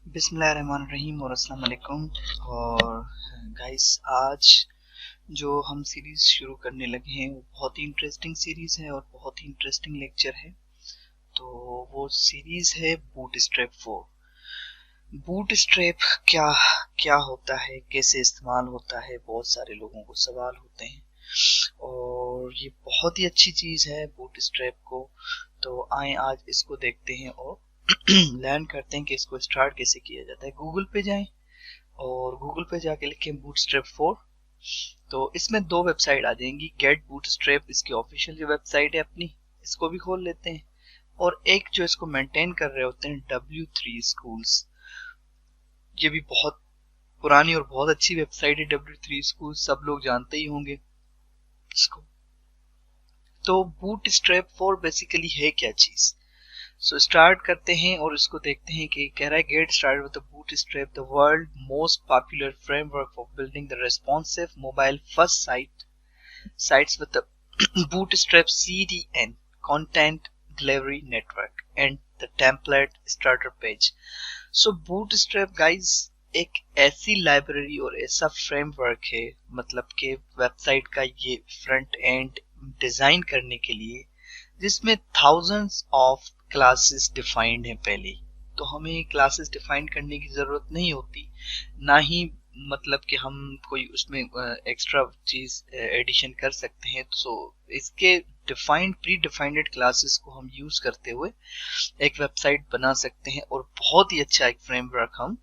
बिस्मिल्लाहिर्रहमानिर्रहीम और अस्सलाम वालेकुम। और गाइस, आज जो हम सीरीज शुरू करने लगे हैं वो बहुत ही इंटरेस्टिंग सीरीज है और बहुत ही इंटरेस्टिंग लेक्चर है। तो वो सीरीज है बूटस्ट्रैप 4। बूटस्ट्रैप क्या क्या होता है, कैसे इस्तेमाल होता है, बहुत सारे लोगों को सवाल होते हैं और ये बहुत ही अच्छी चीज है बूटस्ट्रैप को। तो आए आज इसको देखते हैं और लर्न करते हैं कि इसको स्टार्ट कैसे किया जाता है। गूगल पे जाएं और गूगल पे जाके लिखें बूटस्ट्रैप 4। तो इसमें दो वेबसाइट आ जाएंगी। गेट बूटस्ट्रैप इसकी ऑफिशियल जो वेबसाइट है अपनी, इसको भी खोल लेते हैं। और एक जो इसको मेंटेन कर रहे होते हैं W3 स्कूल्स, ये भी बहुत पुरानी और बहुत अच्छी वेबसाइट है। W3 स्कूल सब लोग जानते ही होंगे इसको। तो बूटस्ट्रैप 4 बेसिकली है क्या चीज। सो स्टार्ट करते हैं और इसको देखते हैं कि कह रहा है get start with the bootstrap, the world most popular framework for building the responsive mobile first sites with the bootstrap CDN content delivery network and the template starter page. So bootstrap guys एक ऐसी library और ऐसा framework है, मतलब कि website का ये front end design करने के लिए, जिसमें थाउजेंड्स ऑफ क्लासेस डिफाइंड हैं पहले। तो हमें क्लासेस डिफाइन करने की जरूरत नहीं होती, ना ही मतलब कि हम कोई उसमें एक्स्ट्रा चीज एडिशन कर सकते हैं। सो इसके डिफाइंड प्री डिफाइंड क्लासेस को हम यूज करते हुए एक वेबसाइट बना सकते हैं और बहुत ही अच्छा एक फ्रेमवर्क हम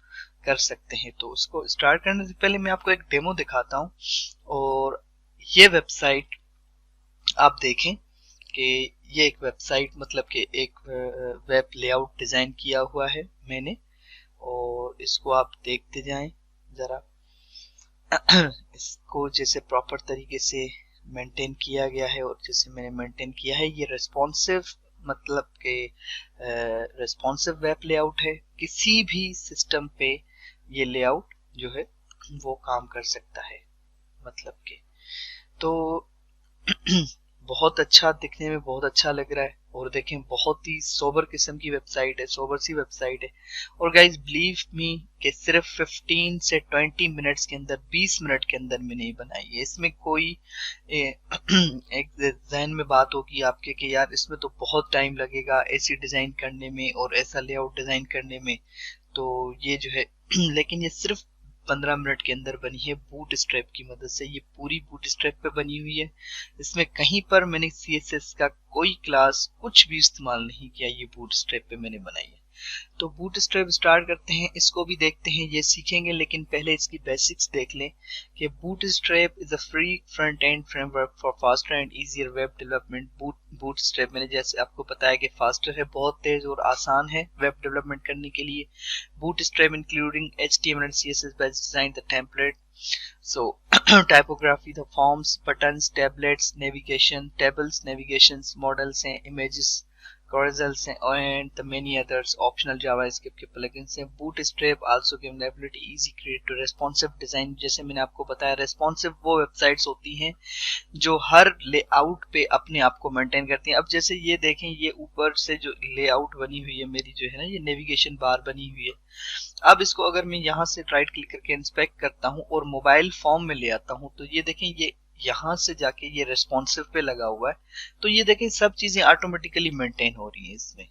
कर सकते हैं। तो उसको स्टार्ट करने से पहले मैं आपको एक डेमो दिखाता हूँ। और ये वेबसाइट आप देखें कि ये एक वेबसाइट, मतलब कि एक वेब लेआउट डिजाइन किया हुआ है मैंने, और इसको आप देखते जाएं जरा। इसको जैसे प्रॉपर तरीके से मेंटेन किया गया है और जैसे मैंने मेंटेन किया है, ये रेस्पॉन्सिव मतलब के रेस्पॉन्सिव वेब लेआउट है। किसी भी सिस्टम पे ये लेआउट जो है वो काम कर सकता है, मतलब के। तो बहुत अच्छा दिखने में बहुत अच्छा लग रहा है। और देखें, बहुत ही सोबर किस्म की वेबसाइट है, सोबर सी वेबसाइट है। और गाइस बिलीव मी कि सिर्फ 15 से 20 मिनट्स के अंदर, 20 मिनट के अंदर मैंने ये बनाई है। इसमें कोई एक जहन में बात होगी आपके कि यार इसमें तो बहुत टाइम लगेगा ऐसी डिजाइन करने में और ऐसा लेआउट डिजाइन करने में, तो ये जो है लेकिन ये सिर्फ 15 मिनट के अंदर बनी है बूटस्ट्रैप की मदद से। ये पूरी बूटस्ट्रैप पे बनी हुई है। इसमें कहीं पर मैंने CSS का कोई क्लास कुछ भी इस्तेमाल नहीं किया, ये बूटस्ट्रैप पे मैंने बनाई है। तो बूटस्ट्रैप स्टार्ट करते हैं, इसको भी देखते हैं, ये सीखेंगे, लेकिन पहले इसकी बेसिक्स देख लें कि bootstrap is a free front end framework for faster and easier web development. Bootstrap मैंने जैसे आपको बताया कि फास्टर है, बहुत तेज और आसान है वेब डेवलपमेंट करने के लिए। Bootstrap including HTML and CSS based design, the template, so typography, the forms, buttons, tablets, navigation, tables, navigations, models हैं, images, carousels हैं, and the many others optional JavaScript के plugins हैं। Bootstrap also give an ability easy create to responsive design। जैसे मैंने आपको बताया, responsive वो websites होती हैं जो हर लेआउट पे अपने आप को मेंटेन करती हैं। अब जैसे ये देखें, ये ऊपर से जो लेआउट बनी हुई है मेरी, जो है ना, ये नेविगेशन बार बनी हुई है। अब इसको अगर मैं यहाँ से राइट क्लिक करके इंस्पेक्ट करता हूँ और मोबाइल फॉर्म में ले आता हूँ, तो ये देखें, ये यहाँ से जाके ये रेस्पॉन्सिव पे लगा हुआ है। तो ये देखें, सब चीजें ऑटोमेटिकली मेंटेन हो रही है इसमें।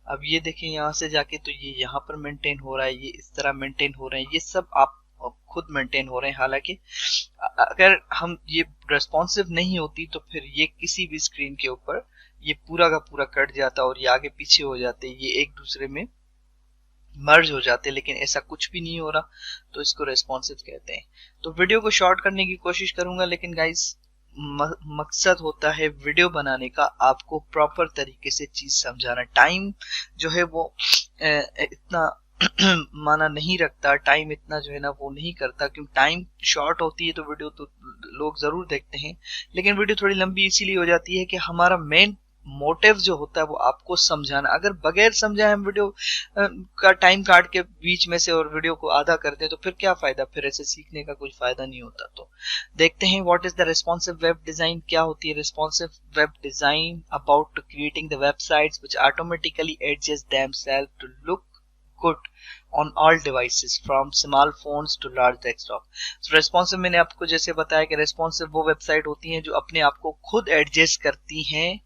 अब ये देखें, यहाँ से जाके तो ये यहाँ पर मेंटेन हो रहा है, ये इस तरह मेंटेन हो रहे हैं, ये सब आप खुद मेंटेन हो रहे हैं। हालांकि अगर हम ये रेस्पॉन्सिव नहीं होती तो फिर ये किसी भी स्क्रीन के ऊपर ये पूरा का पूरा कट जाता और ये आगे पीछे हो जाते, ये एक दूसरे में मर्ज हो जाते, लेकिन ऐसा कुछ भी नहीं हो रहा, तो इसको रेस्पॉन्सिव कहते हैं। तो वीडियो को शॉर्ट करने की कोशिश करूंगा, लेकिन गाइस मकसद होता है वीडियो बनाने का आपको प्रॉपर तरीके से चीज समझाना। टाइम जो है वो इतना माना नहीं रखता, टाइम इतना जो है ना वो नहीं करता, क्योंकि टाइम शॉर्ट होती है तो वीडियो तो लोग जरूर देखते हैं, लेकिन वीडियो थोड़ी लंबी इसीलिए हो जाती है कि हमारा मेन मोटिव जो होता है वो आपको समझाना। अगर बगैर समझाए हम वीडियो का टाइम काट के बीच में से और वीडियो को आधा कर दें तो फिर क्या फायदा, फिर ऐसे सीखने का कोई फायदा नहीं होता। तो देखते हैं what is the responsive web design. क्या होती है responsive web design? About creating the websites which automatically adjust themselves to look good on all devices from small phones to large desktop. Responsive मैंने आपको जैसे बताया कि रेस्पॉन्सिव वो website होती हैं जो अपने आप को खुद एडजस्ट करती हैं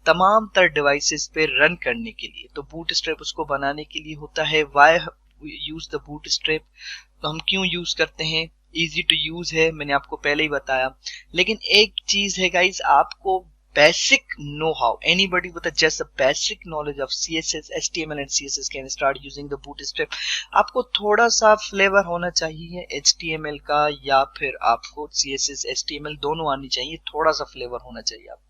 तमाम तर डिवाइसेस पे रन करने के लिए। तो बूटस्ट्रैप उसको बनाने के लिए होता है। व्हाई यूज द बूटस्ट्रैप, तो हम क्यों यूज करते हैं, इजी टू यूज है, मैंने आपको पहले ही बताया। लेकिन एक चीज है गाइस, आपको basic know-how, anybody with a just a basic knowledge of CSS, HTML and CSS can start using the bootstrap। आपको थोड़ा सा फ्लेवर होना चाहिए HTML का, या फिर आपको CSS HTML दोनों आनी चाहिए, थोड़ा सा फ्लेवर होना चाहिए आपको।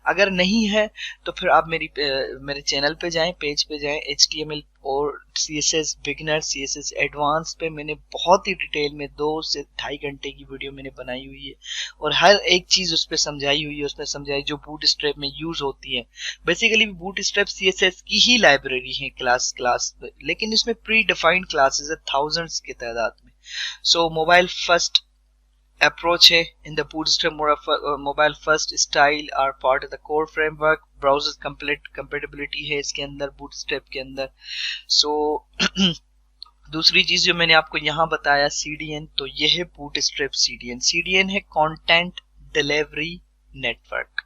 अगर नहीं है तो फिर आप मेरे चैनल पे जाएं, पेज पे जाएं, HTML और CSS बिगिनर, CSS एडवांस पे मैंने बहुत ही डिटेल में 2 से 2.5 घंटे की वीडियो मैंने बनाई हुई है और हर एक चीज उस पर समझाई हुई है। उसमें समझाई जो बूटस्ट्रैप में यूज होती है। बेसिकली बूटस्ट्रैप CSS की ही लाइब्रेरी है क्लास, लेकिन इसमें प्री डिफाइंड क्लासेस है थाउजेंड्स की तादाद में। सो मोबाइल फर्स्ट approach है in the bootstrap mobile first style are part of the core framework। browser compatibility है इसके अंदर bootstrap के अंदर। so दूसरी चीज जो मैंने आपको यहाँ बताया CDN, तो ये है bootstrap CDN है content delivery network।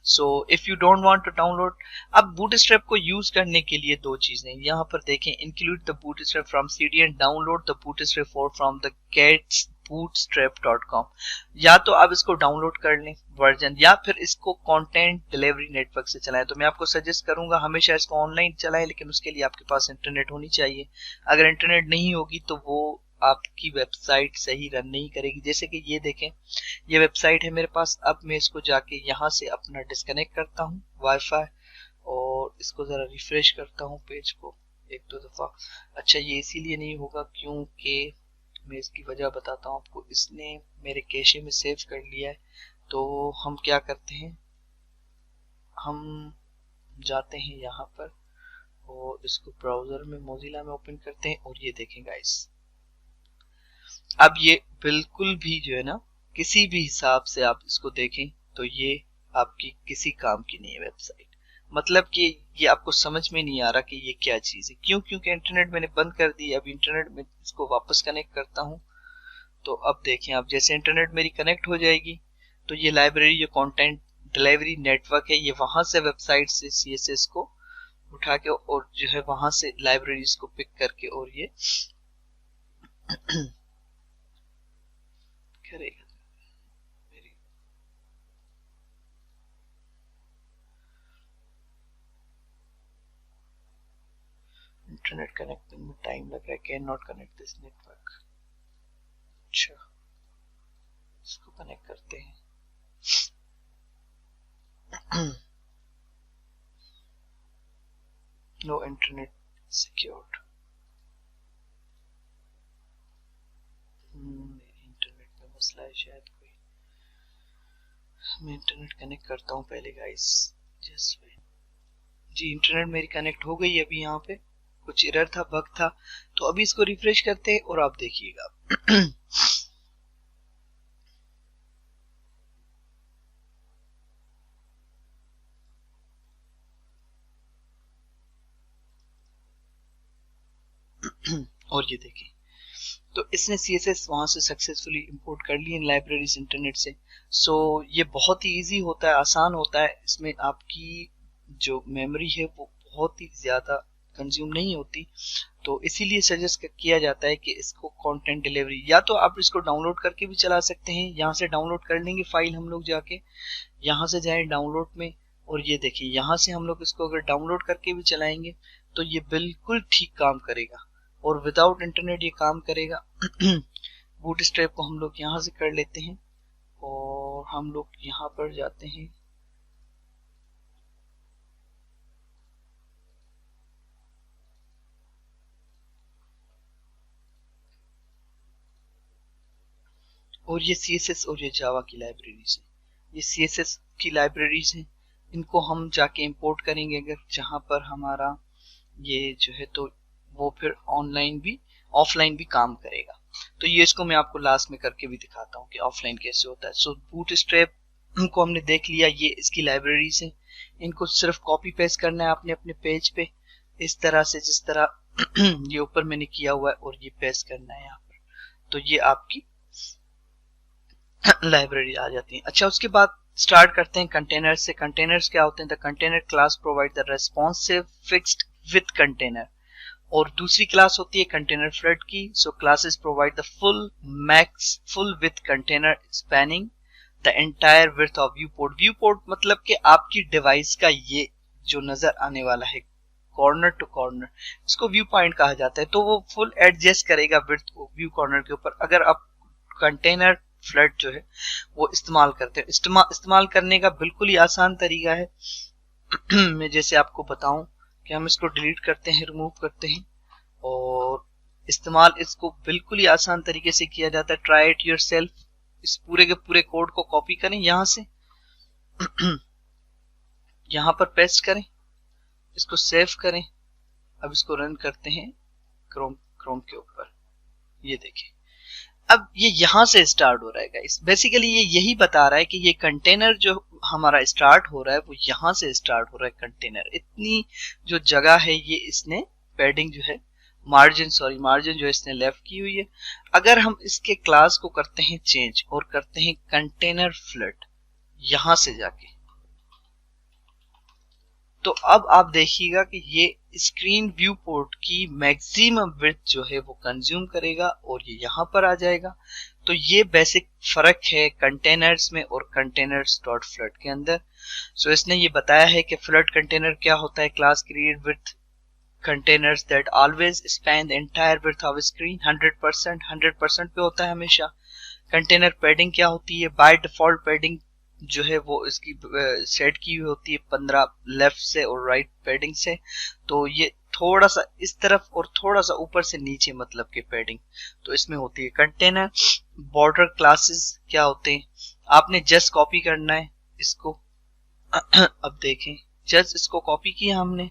so if you don't want to download, अब bootstrap को यूज करने के लिए 2 चीजें यहाँ पर देखें, include the bootstrap from CDN, download the bootstrap from the getbootstrap.com। या तो आप इसको डाउनलोड कर लें वर्जन, या फिर इसको कंटेंट डिलीवरी नेटवर्क से चलाएं। तो मैं आपको सजेस्ट करूंगा हमेशा इसको ऑनलाइन चलाएं, लेकिन उसके लिए आपके पास इंटरनेट होनी चाहिए। अगर इंटरनेट नहीं होगी तो वो आपकी वेबसाइट सही रन नहीं करेगी। जैसे कि ये देखें, ये वेबसाइट है मेरे पास। अब मैं इसको जाके यहाँ से अपना डिस्कनेक्ट करता हूँ वाईफाई और इसको जरा रिफ्रेश करता हूँ पेज को 1-2 दफा। अच्छा, ये इसीलिए नहीं होगा क्योंकि मैं इसकी वजह बताता हूँ आपको, इसने मेरे कैशे में सेव कर लिया है। तो हम क्या करते हैं, हम जाते हैं यहाँ पर और इसको ब्राउजर में मोजिला में ओपन करते हैं और ये देखें गाइस, अब ये बिल्कुल भी जो है ना, किसी भी हिसाब से आप इसको देखें तो ये आपकी किसी काम की नहीं है वेबसाइट। मतलब कि ये आपको समझ में नहीं आ रहा कि ये क्या चीज है। क्यों? क्योंकि इंटरनेट मैंने बंद कर दी। अब इंटरनेट में इसको वापस कनेक्ट करता हूँ तो अब देखें, अब जैसे इंटरनेट मेरी कनेक्ट हो जाएगी तो ये लाइब्रेरी जो कंटेंट डिलीवरी नेटवर्क है, ये वहां से वेबसाइट से CSS को उठा के और जो है वहां से लाइब्रेरीज को पिक करके और ये करेगा। इंटरनेट कनेक्टिंग में टाइम लग रहा है, can not connect this network. अच्छा, इसको कनेक्ट करते हैं। No internet secured. इंटरनेट में मसला है शायद कोई। मैं इंटरनेट कनेक्ट करता हूँ पहले गाइस, जस्ट वेट। जी, इंटरनेट मेरी कनेक्ट हो गई। अभी यहाँ पे कुछ एरर था, बग था, तो अभी इसको रिफ्रेश करते हैं और आप देखिएगा। और ये देखिए, तो इसने CSS वहां से सक्सेसफुली इंपोर्ट कर ली इन लाइब्रेरीज इंटरनेट से। सो ये बहुत ही इजी होता है, आसान होता है। इसमें आपकी जो मेमोरी है वो बहुत ही ज्यादा कंज्यूम नहीं होती, तो इसीलिए सजेस्ट किया जाता है कि इसको कंटेंट डिलीवरी, या तो आप इसको डाउनलोड करके भी चला सकते हैं। यहाँ से डाउनलोड कर लेंगे फाइल हम लोग, जाके यहाँ से जाएं डाउनलोड में और ये देखिए, यहाँ से हम लोग इसको अगर डाउनलोड करके भी चलाएंगे तो ये बिल्कुल ठीक काम करेगा और विदाउट इंटरनेट ये काम करेगा। बूटस्ट्रैप को हम लोग यहाँ से कर लेते हैं और हम लोग यहाँ पर जाते हैं। और ये CSS और ये जावा की लाइब्रेरीज है, ये CSS की लाइब्रेरीज हैं। इनको हम जाके इंपोर्ट करेंगे अगर जहाँ पर हमारा ये जो है, तो वो फिर ऑनलाइन भी ऑफलाइन भी काम करेगा। तो ये इसको मैं आपको लास्ट में करके भी दिखाता हूँ कि ऑफलाइन कैसे होता है। सो बूटस्ट्रैप को हमने देख लिया, ये इसकी लाइब्रेरीज हैं। इनको सिर्फ कॉपी पेस्ट करना है आपने अपने पेज पे इस तरह से, जिस तरह ये ऊपर मैंने किया हुआ है और ये पेस्ट करना है यहाँ पर, तो ये आपकी लाइब्रेरी आ जाती है। अच्छा, उसके बाद स्टार्ट करते हैं कंटेनर से। कंटेनर्स क्या होते हैं? The container class provide the responsive fixed width container, और दूसरी क्लास होती है कंटेनर फ्लड की। So classes provide the full width container spanning the entire width of viewport. Viewport मतलब कि आपकी डिवाइस का ये जो नजर आने वाला है कॉर्नर टू कॉर्नर, इसको व्यू पॉइंट कहा जाता है। तो वो फुल एडजस्ट करेगा विड्थ व्यू कॉर्नर के ऊपर अगर आप कंटेनर फ्लड जो है वो इस्तेमाल करते हैं। इस्तेमाल करने का बिल्कुल ही आसान तरीका है। मैं जैसे आपको बताऊं कि हम इसको डिलीट करते हैं, रिमूव करते हैं, और इस्तेमाल इसको बिल्कुल ही आसान तरीके से किया जाता है। Try it yourself. इस पूरे के पूरे कोड को कॉपी करें यहां से यहां पर पेस्ट करें, इसको सेव करें। अब इसको रन करते हैं क्रोम के ऊपर। ये देखिए, अब ये यहां से स्टार्ट हो रहा है गाइस। बेसिकली ये यही बता रहा है कि ये कंटेनर जो हमारा स्टार्ट हो रहा है वो यहां से स्टार्ट हो रहा है। कंटेनर इतनी जो जगह है ये इसने पैडिंग जो है मार्जिन जो इसने लेफ्ट की हुई है। अगर हम इसके क्लास को करते हैं चेंज और करते हैं कंटेनर फ्लड यहां से जाके, तो अब आप देखिएगा कि ये स्क्रीन व्यू पोर्ट की मैक्सिमम विड्थ जो है वो कंज्यूम करेगा और ये यहां पर आ जाएगा। तो ये बेसिक फर्क है कंटेनर्स में और कंटेनर्स डॉट फ्लड के अंदर। सो इसने ये बताया है कि फ्लड कंटेनर क्या होता है। Class create with containers that always span the entire width of screen 100% पे होता है हमेशा। कंटेनर पैडिंग क्या होती है? बाय डिफॉल्ट पैडिंग जो है वो इसकी सेट की हुई होती है 15 लेफ्ट से और राइट पैडिंग से। तो ये थोड़ा सा इस तरफ और थोड़ा सा ऊपर से नीचे मतलब के पैडिंग तो इसमें होती है। कंटेनर बॉर्डर क्लासेस क्या होते हैं? आपने जस्ट कॉपी करना है इसको। अब देखें, जस्ट इसको कॉपी किया हमने।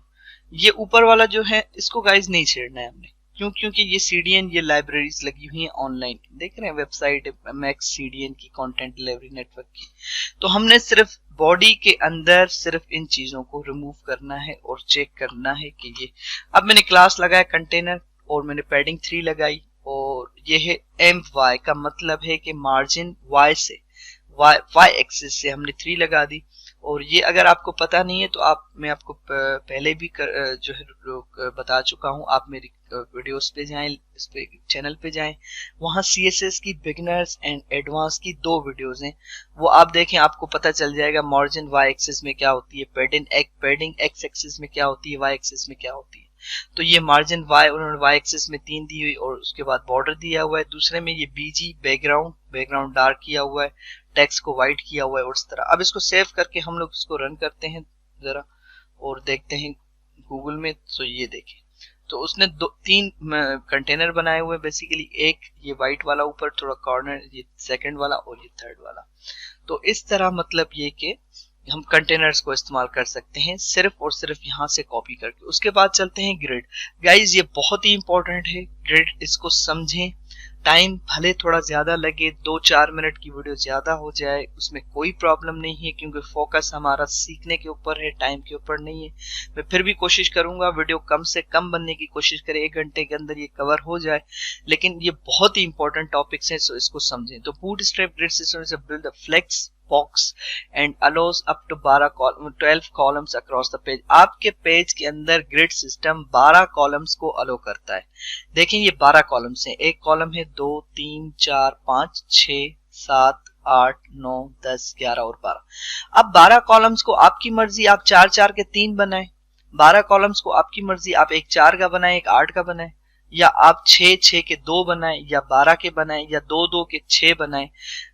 ये ऊपर वाला जो है इसको गाइस नहीं छेड़ना है हमने। क्यों? क्योंकि ये CDN ये लाइब्रेरीज लगी हुई हैं ऑनलाइन, देख रहे हैं वेबसाइट मैक्स CDN की कंटेंट डिलीवरी नेटवर्क की। तो हमने सिर्फ बॉडी के अंदर सिर्फ इन चीजों को रिमूव करना है और चेक करना है कि ये। अब मैंने क्लास लगाया कंटेनर और मैंने पैडिंग 3 लगाई और ये है MY का मतलब है कि मार्जिन Y से y एक्सिस से हमने 3 लगा दी। और ये अगर आपको पता नहीं है तो मैं आपको पहले भी जो है बता चुका हूँ। आप मेरी वीडियोस पे जाएं, इस पे चैनल पे जाएं, वहाँ CSS की बिगिनर्स एंड एडवांस की 2 वीडियोस हैं, वो आप देखें, आपको पता चल जाएगा मार्जिन y एक्सिस में क्या होती है, पैडिंग x एक्सिस में क्या होती है, y एक्सिस में क्या होती है। तो ये मार्जिन y उन्होंने y एक्सिस में 3 दी हुई और उसके बाद बॉर्डर दिया हुआ है। दूसरे में ये BG बैकग्राउंड डार्क किया हुआ है, टेक्स्ट को वाइट किया हुआ है और इस तरह। अब इसको सेव करके हम लोग इसको रन करते हैं जरा और देखते हैं गूगल में। तो ये देखें, तो उसने 3 कंटेनर बनाए हुए बेसिकली। एक ये वाइट वाला ऊपर थोड़ा कॉर्नर, ये सेकंड वाला और ये थर्ड वाला। तो इस तरह मतलब ये कि हम कंटेनर्स को इस्तेमाल कर सकते हैं सिर्फ और सिर्फ यहाँ से कॉपी करके। उसके बाद चलते हैं ग्रिड। गाइज ये बहुत ही इंपॉर्टेंट है ग्रिड, इसको समझें। टाइम भले थोड़ा ज्यादा लगे, 2-4 मिनट की वीडियो ज्यादा हो जाए, उसमें कोई प्रॉब्लम नहीं है क्योंकि फोकस हमारा सीखने के ऊपर है, टाइम के ऊपर नहीं है। मैं फिर भी कोशिश करूंगा वीडियो कम से कम बनने की कोशिश करें, 1 घंटे के अंदर ये कवर हो जाए, लेकिन ये बहुत ही इंपॉर्टेंट टॉपिक्स हैं, सो इसको समझें। तो bootstrap grid system is a build a flex box and allows up to 12 columns across the page। आपके पेज के अंदर ग्रिड सिस्टम 12 कॉलम्स को अलो करता है। देखें ये 12 कॉलम्स हैं। एक कॉलम है 2 3 4 5 6 7 8 9 10 11 और 12। अब 12 कॉलम्स को आपकी मर्जी, आप 4 के 3 बनाएं। 12 कॉलम्स को आपकी मर्जी, आप एक 4 का बनाएं, एक 8 का बनाएं, या आप 6 के 2 बनाएं, या 12 के बनाएं, या 2 के 6 बनाएं,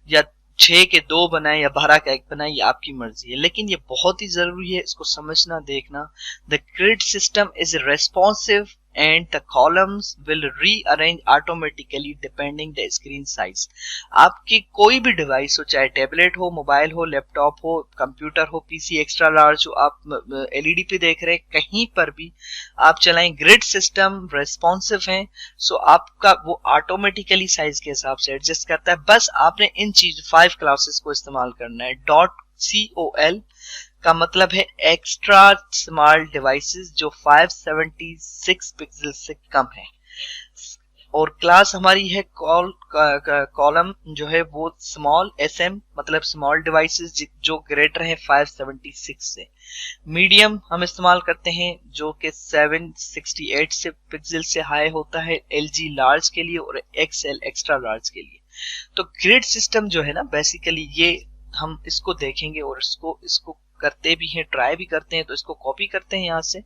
या 6 के 2 बनाए या 12 का 1 बनाए, ये आपकी मर्जी है। लेकिन ये बहुत ही जरूरी है, इसको समझना, देखना। The grid system is responsive and the columns will rearrange automatically depending the screen size. आपकी कोई भी डिवाइस हो, चाहे टैबलेट हो, मोबाइल हो, लैपटॉप हो, कंप्यूटर हो, PC एक्स्ट्रा लार्ज हो, आप LED पे देख रहे हैं, कहीं पर भी आप चलाएं, ग्रिड सिस्टम रेस्पॉन्सिव है। सो आपका वो ऑटोमेटिकली साइज के हिसाब से एडजस्ट करता है। बस आपने इन चीज 5 क्लासेस को इस्तेमाल करना है। .col का मतलब है एक्स्ट्रा स्मॉल डिवाइसेस जो 576 पिक्सल से कम है। और क्लास हमारी है कॉलम जो है वो स्मॉल SM मतलब स्मॉल डिवाइसेस जो ग्रेटर है 576 से। मीडियम हम इस्तेमाल करते हैं जो कि 768 से पिक्सल से हाई होता है LG लार्ज के लिए और XL एक्स्ट्रा लार्ज के लिए। तो ग्रिड सिस्टम जो है ना बेसिकली ये हम इसको देखेंगे और इसको करते भी हैं, ट्राई भी करते हैं। तो इसको कॉपी करते हैं यहाँ से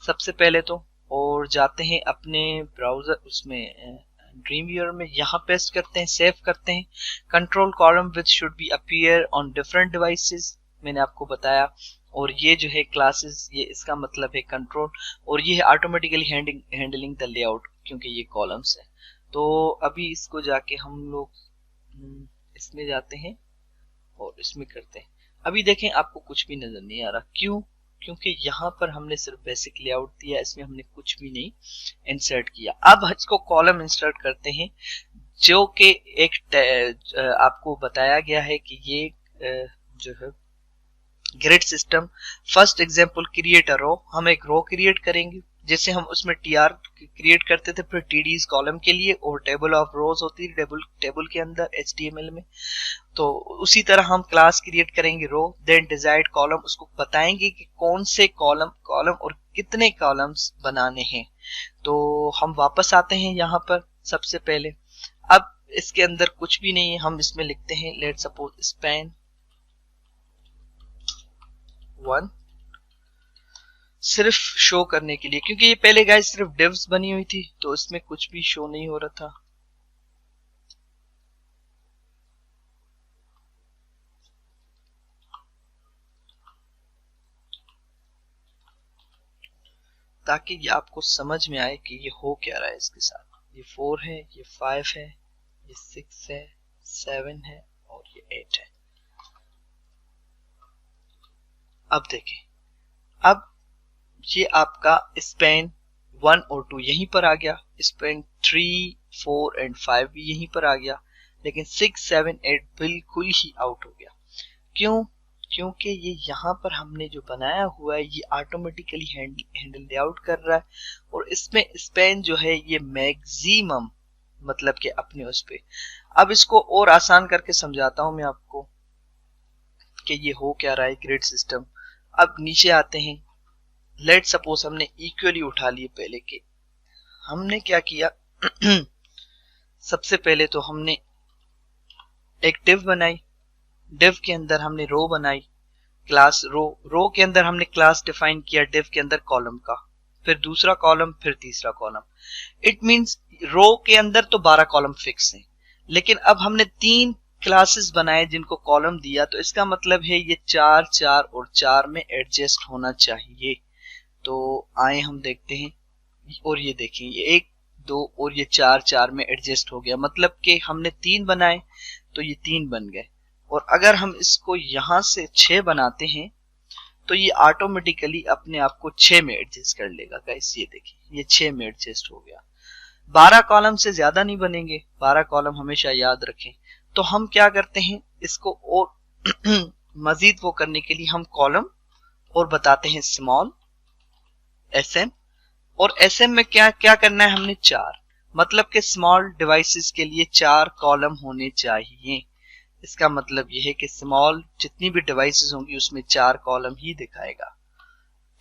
सबसे पहले तो, और जाते हैं अपने ब्राउजर उसमें ड्रीमवीवर में, यहाँ पेस्ट करते हैं, सेव करते हैं। Control column which should be appear on different devices मैंने आपको बताया। और ये जो है क्लासेस, ये इसका मतलब है कंट्रोल, और ये है ऑटोमेटिकली हैंडलिंग द लेआउट क्योंकि ये कॉलम्स है। तो अभी इसको जाके हम लोग इसमें जाते हैं और इसमें करते हैं। अभी देखें आपको कुछ भी नजर नहीं आ रहा, क्यों? क्योंकि यहाँ पर हमने सिर्फ बेसिक लेआउट दिया, इसमें हमने कुछ भी नहीं इंसर्ट किया। अब इसको कॉलम इंसर्ट करते हैं जो कि एक आपको बताया गया है कि ये जो है grid system. First example create a row, हम एक रो क्रिएट करेंगे जैसे हम उसमें TR क्रिएट करते थे फिर TDs कॉलम के लिए, और टेबल ऑफ रोज होती है टेबल के अंदर HTML में। तो उसी तरह हम क्लास क्रिएट करेंगे रो, देन डिजायर्ड कॉलम, उसको बताएंगे कि कौन से कॉलम और कितने कॉलम्स बनाने हैं। तो हम वापस आते हैं यहाँ पर सबसे पहले। अब इसके अंदर कुछ भी नहीं है, हम इसमें लिखते हैं लेट सपोज स्पैन 1 सिर्फ शो करने के लिए, क्योंकि ये पहले गाइस सिर्फ डिव्स बनी हुई थी तो इसमें कुछ भी शो नहीं हो रहा था। ताकि ये आपको समझ में आए कि ये हो क्या रहा है इसके साथ। ये 4 है, ये 5 है, ये 6 है, 7 है और ये 8 है। अब देखें, अब ये आपका स्पैन 1 और 2 यहीं पर आ गया, स्पैन 3, 4 एंड 5 भी यहीं पर आ गया, लेकिन 6, 7, 8 बिल्कुल ही आउट हो गया। क्यों? क्योंकि ये यहाँ पर हमने जो बनाया हुआ है ये ऑटोमेटिकली हैंडल लेआउट कर रहा है, और इसमें स्पैन जो है ये मैक्सिमम मतलब कि अपने उस पे। अब इसको और आसान करके समझाता हूं मैं आपको कि ये हो क्या रहा है ग्रिड सिस्टम। अब नीचे आते हैं, लेट सपोज हमने इक्वली उठा लिए पहले के। हमने क्या किया सबसे पहले तो हमने एक डिव बनाई, डिव के अंदर हमने रो बनाई, क्लास रो के अंदर हमने क्लास डिफाइन किया डिव के अंदर कॉलम का, फिर दूसरा कॉलम, फिर तीसरा कॉलम। इट मींस रो के अंदर तो 12 कॉलम फिक्स हैं, लेकिन अब हमने 3 क्लासेस बनाए जिनको कॉलम दिया, तो इसका मतलब है ये 4, 4 और 4 में एडजस्ट होना चाहिए। तो आए हम देखते हैं, और ये देखें ये 1, 2 और ये 4, 4 में एडजस्ट हो गया, मतलब कि हमने 3 बनाए तो ये 3 बन गए। और अगर हम इसको यहां से 6 बनाते हैं तो ये ऑटोमेटिकली अपने आप को 6 में एडजस्ट कर लेगा। गाइस ये देखिए ये 6 में एडजस्ट हो गया। 12 कॉलम से ज्यादा नहीं बनेंगे, 12 कॉलम हमेशा याद रखें। तो हम क्या करते हैं इसको और मजीद वो करने के लिए हम कॉलम और बताते हैं स्मॉल SM, और SM में क्या क्या करना है हमने 4, मतलब कि स्मॉल डिवाइसेस के लिए 4 कॉलम होने चाहिए। इसका मतलब यह है कि स्मॉल जितनी भी डिवाइसेस होंगी उसमें 4 कॉलम ही दिखाएगा।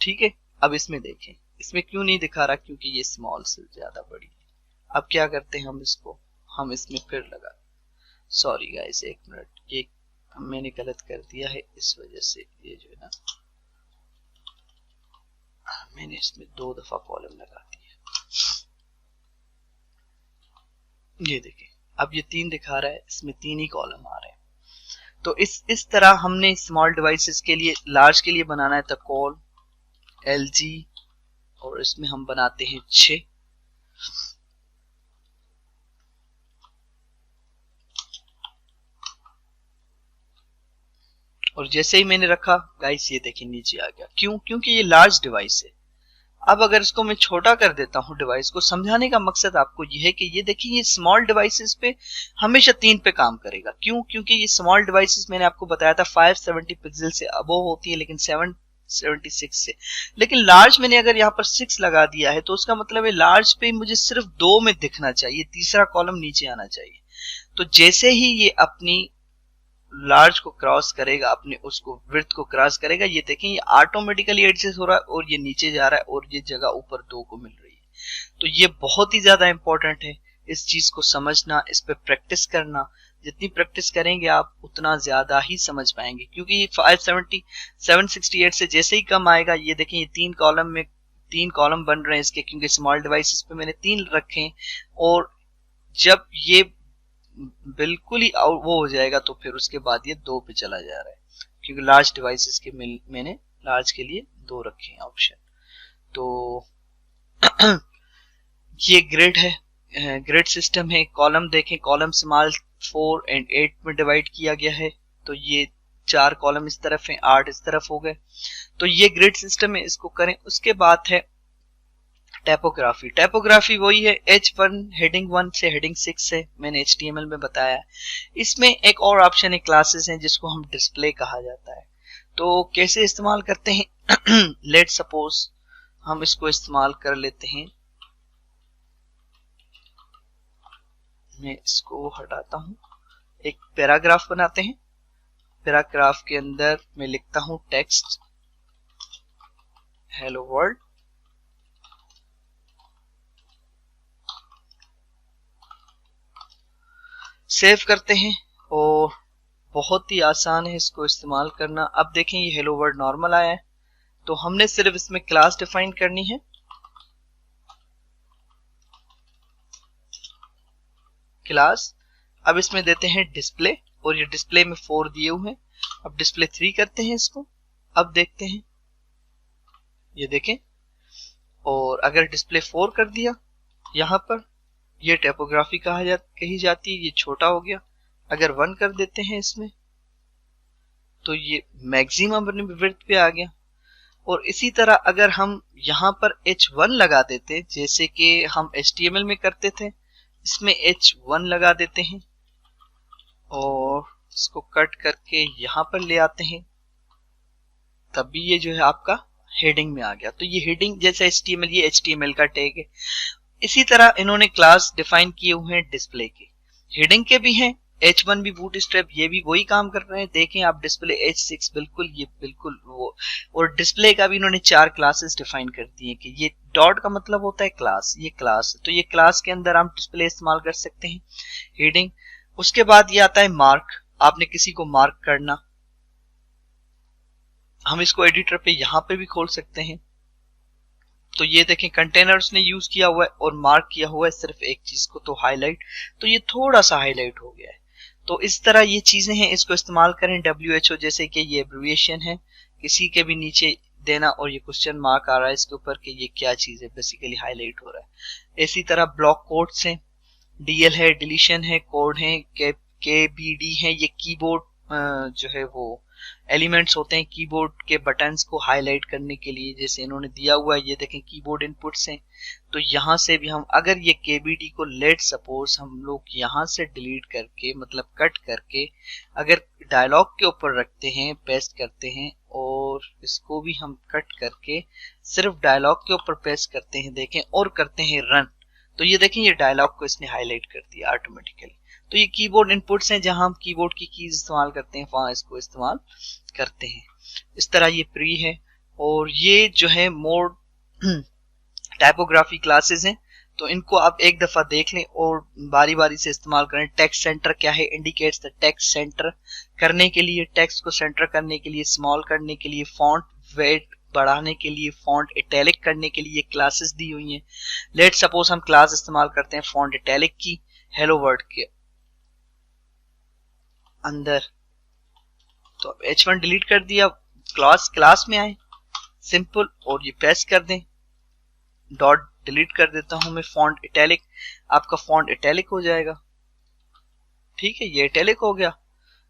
ठीक है, अब इसमें देखें, इसमें क्यों नहीं दिखा रहा? क्योंकि ये स्मॉल से ज्यादा बड़ी है। अब क्या करते हैं हम इसमें फिर लगा, सॉरी गाइस एक मिनट, ये मैंने गलत कर दिया है, इस वजह से ये जो है ना मैंने इसमें 2 दफा कॉलम लगा दिया। ये देखें अब ये 3 दिखा रहा है, इसमें 3 ही कॉलम आ रहे हैं। तो इस तरह हमने स्मॉल डिवाइसेस के लिए, लार्ज के लिए बनाना है तो कॉल LG, और इसमें हम बनाते हैं 6। और जैसे ही मैंने रखा गाइस ये देखिए नीचे आ गया। क्यों? क्योंकि ये लार्ज डिवाइस है। अब अगर इसको मैं छोटा कर देता हूं, डिवाइस को समझाने का मकसद आपको ये है कि ये देखिए ये स्मॉल डिवाइसेस पे हमेशा 3 पे काम करेगा। क्यों? क्योंकि ये स्मॉल डिवाइसेस मैंने आपको बताया था 570 पिक्सल से अबव होती है, लेकिन 776 से। लेकिन लार्ज मैंने अगर यहाँ पर 6 लगा दिया है तो उसका मतलब है लार्ज पे मुझे सिर्फ 2 में दिखना चाहिए, तीसरा कॉलम नीचे आना चाहिए। तो जैसे ही ये अपनी लार्ज को क्रॉस करेगा, अपने उसको विड्थ को क्रॉस करेगा, ये देखें ये ऑटोमेटिकली एडजस्ट हो रहा है और ये नीचे जा रहा है और ये जगह ऊपर 2 को मिल रही है। तो ये बहुत ही ज्यादा इंपॉर्टेंट है इस चीज को समझना, इस पे प्रैक्टिस करना। जितनी प्रैक्टिस करेंगे आप उतना ज्यादा ही समझ पाएंगे, क्योंकि 768 से जैसे ही कम आएगा, ये देखें ये 3 कॉलम बन रहे हैं इसके, क्योंकि स्मॉल डिवाइसेस पे मैंने 3 रखे हैं। और जब ये बिल्कुल ही वो हो जाएगा तो फिर उसके बाद ये 2 पे चला जा रहा है, क्योंकि लार्ज डिवाइसेस के मैंने लार्ज के लिए 2 रखे हैं ऑप्शन। तो ये ग्रिड है, ग्रिड सिस्टम है। कॉलम देखें, कॉलम स्मॉल 4 और 8 में डिवाइड किया गया है। तो ये 4 कॉलम इस तरफ हैं, 8 इस तरफ हो गए। तो ये ग्रिड सिस्टम है, इसको करें। उसके बाद है टाइपोग्राफी। टाइपोग्राफी वही है H1 हेडिंग 1 से हेडिंग 6 है, मैंने HTML में बताया है। इसमें एक और ऑप्शन है क्लासेस हैं, जिसको हम डिस्प्ले कहा जाता है। तो कैसे इस्तेमाल करते हैं लेट सपोज हम इसको इस्तेमाल कर लेते हैं। मैं इसको हटाता हूं, एक पैराग्राफ बनाते हैं। पैराग्राफ के अंदर मैं लिखता हूं टेक्स्ट हेलो वर्ल्ड। सेव करते हैं और बहुत ही आसान है इसको इस्तेमाल करना। अब देखें ये हेलो वर्ल्ड नॉर्मल आया है। तो हमने सिर्फ इसमें क्लास डिफाइन करनी है। क्लास, अब इसमें देते हैं डिस्प्ले, और ये डिस्प्ले में 4 दिए हुए हैं। अब डिस्प्ले 3 करते हैं इसको। अब देखते हैं, ये देखें, और अगर डिस्प्ले 4 कर दिया यहां पर, ये टाइपोग्राफी कही जाती है, ये छोटा हो गया। अगर 1 कर देते हैं इसमें तो ये मैक्सिमम विड्थ पे आ गया। और इसी तरह अगर हम यहाँ पर H1 लगा देते, जैसे कि हम HTML में करते थे, इसमें H1 लगा देते हैं और इसको कट करके यहाँ पर ले आते हैं, तब भी ये जो है आपका हेडिंग में आ गया। तो ये हेडिंग जैसे HTML, ये HTML का टैग है। इसी तरह इन्होंने क्लास डिफाइन किए हुए हैं डिस्प्ले के, हेडिंग के भी हैं। H1 भी बूटस्ट्रैप, ये भी वही काम कर रहे हैं। देखें आप डिस्प्ले H6 बिल्कुल, ये बिल्कुल वो। और डिस्प्ले का भी इन्होंने 4 क्लासेस डिफाइन कर दी हैं कि ये डॉट का मतलब होता है क्लास, ये क्लास। तो ये क्लास के अंदर हम डिस्प्ले इस्तेमाल कर सकते हैं, हेडिंग। उसके बाद ये आता है मार्क, आपने किसी को मार्क करना। हम इसको एडिटर पे यहाँ पे भी खोल सकते हैं। तो ये देखें कंटेनर्स ने यूज किया हुआ है और मार्क किया हुआ है सिर्फ एक चीज को, तो हाईलाइट। तो ये थोड़ा सा हाईलाइट हो गया है। तो इस तरह ये चीजें हैं, इसको इस्तेमाल करें। WHO जैसे कि ये एब्रिविएशन है, किसी के भी नीचे देना, और ये क्वेश्चन मार्क आ रहा है इसके ऊपर कि ये क्या चीज है, बेसिकली हाईलाइट हो रहा है। इसी तरह ब्लॉक कोड्स हैं, DL है, डिलीशन है, कोड है, KBD है। ये कीबोर्ड जो है वो एलिमेंट्स होते हैं कीबोर्ड के बटन्स को हाईलाइट करने के लिए, जैसे इन्होंने दिया हुआ है। ये देखें कीबोर्ड इनपुट्स हैं। तो यहाँ से भी हम अगर ये KBD को लेट सपोज हम लोग यहाँ से डिलीट करके, मतलब कट करके, अगर डायलॉग के ऊपर रखते हैं, पेस्ट करते हैं, और इसको भी हम कट करके सिर्फ डायलॉग के ऊपर पेस्ट करते हैं, देखें, और करते हैं रन, तो ये देखें ये डायलॉग को इसने हाईलाइट कर दिया ऑटोमेटिकली। तो ये कीबोर्ड इनपुट्स हैं, जहां हम कीबोर्ड की कीज इस्तेमाल करते हैं, वहां इसको इस्तेमाल करते हैं। इस तरह ये प्री है। और ये जो है मोड टाइपोग्राफी क्लासेस हैं, तो इनको आप एक दफा देख लें और बारी बारी से इस्तेमाल करें। टेक्स्ट सेंटर क्या है, इंडिकेट्स द टेक्स्ट सेंटर, करने के लिए, टेक्स्ट को सेंटर करने के लिए, स्मॉल करने के लिए, फॉन्ट वेट बढ़ाने के लिए, फॉन्ट इटैलिक करने के लिए क्लासेस दी हुई हैं। लेट सपोज हम क्लास इस्तेमाल करते हैं फॉन्ट इटैलिक की हेलो वर्ल्ड के अंदर। तो अब H1 डिलीट कर दिया, क्लास में आए सिंपल, और ये पेस्ट कर दें, डॉट डिलीट कर देता हूं मैं, फॉन्ट इटैलिक, आपका फॉन्ट इटैलिक हो जाएगा। ठीक है, ये इटैलिक हो गया।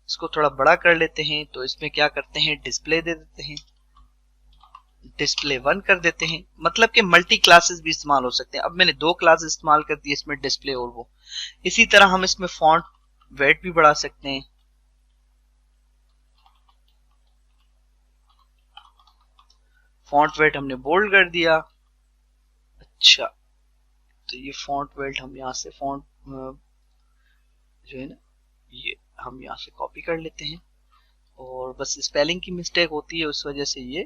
इसको थोड़ा बड़ा कर लेते हैं, तो इसमें क्या करते हैं, डिस्प्ले दे देते हैं। डिस्प्ले 1 कर देते हैं, मतलब कि मल्टी क्लासेस भी इस्तेमाल हो सकते हैं। अब मैंने 2 क्लासेस इस्तेमाल कर दी इसमें, डिस्प्ले और वो। इसी तरह हम इसमें फॉन्ट वेट भी बढ़ा सकते हैं। फॉन्ट वेट हमने बोल्ड कर दिया। अच्छा, तो ये फॉन्ट वेट हम यहाँ से फॉन्ट जो है ना, ये हम यहाँ से कॉपी कर लेते हैं, और बस स्पेलिंग की मिस्टेक होती है उस वजह से ये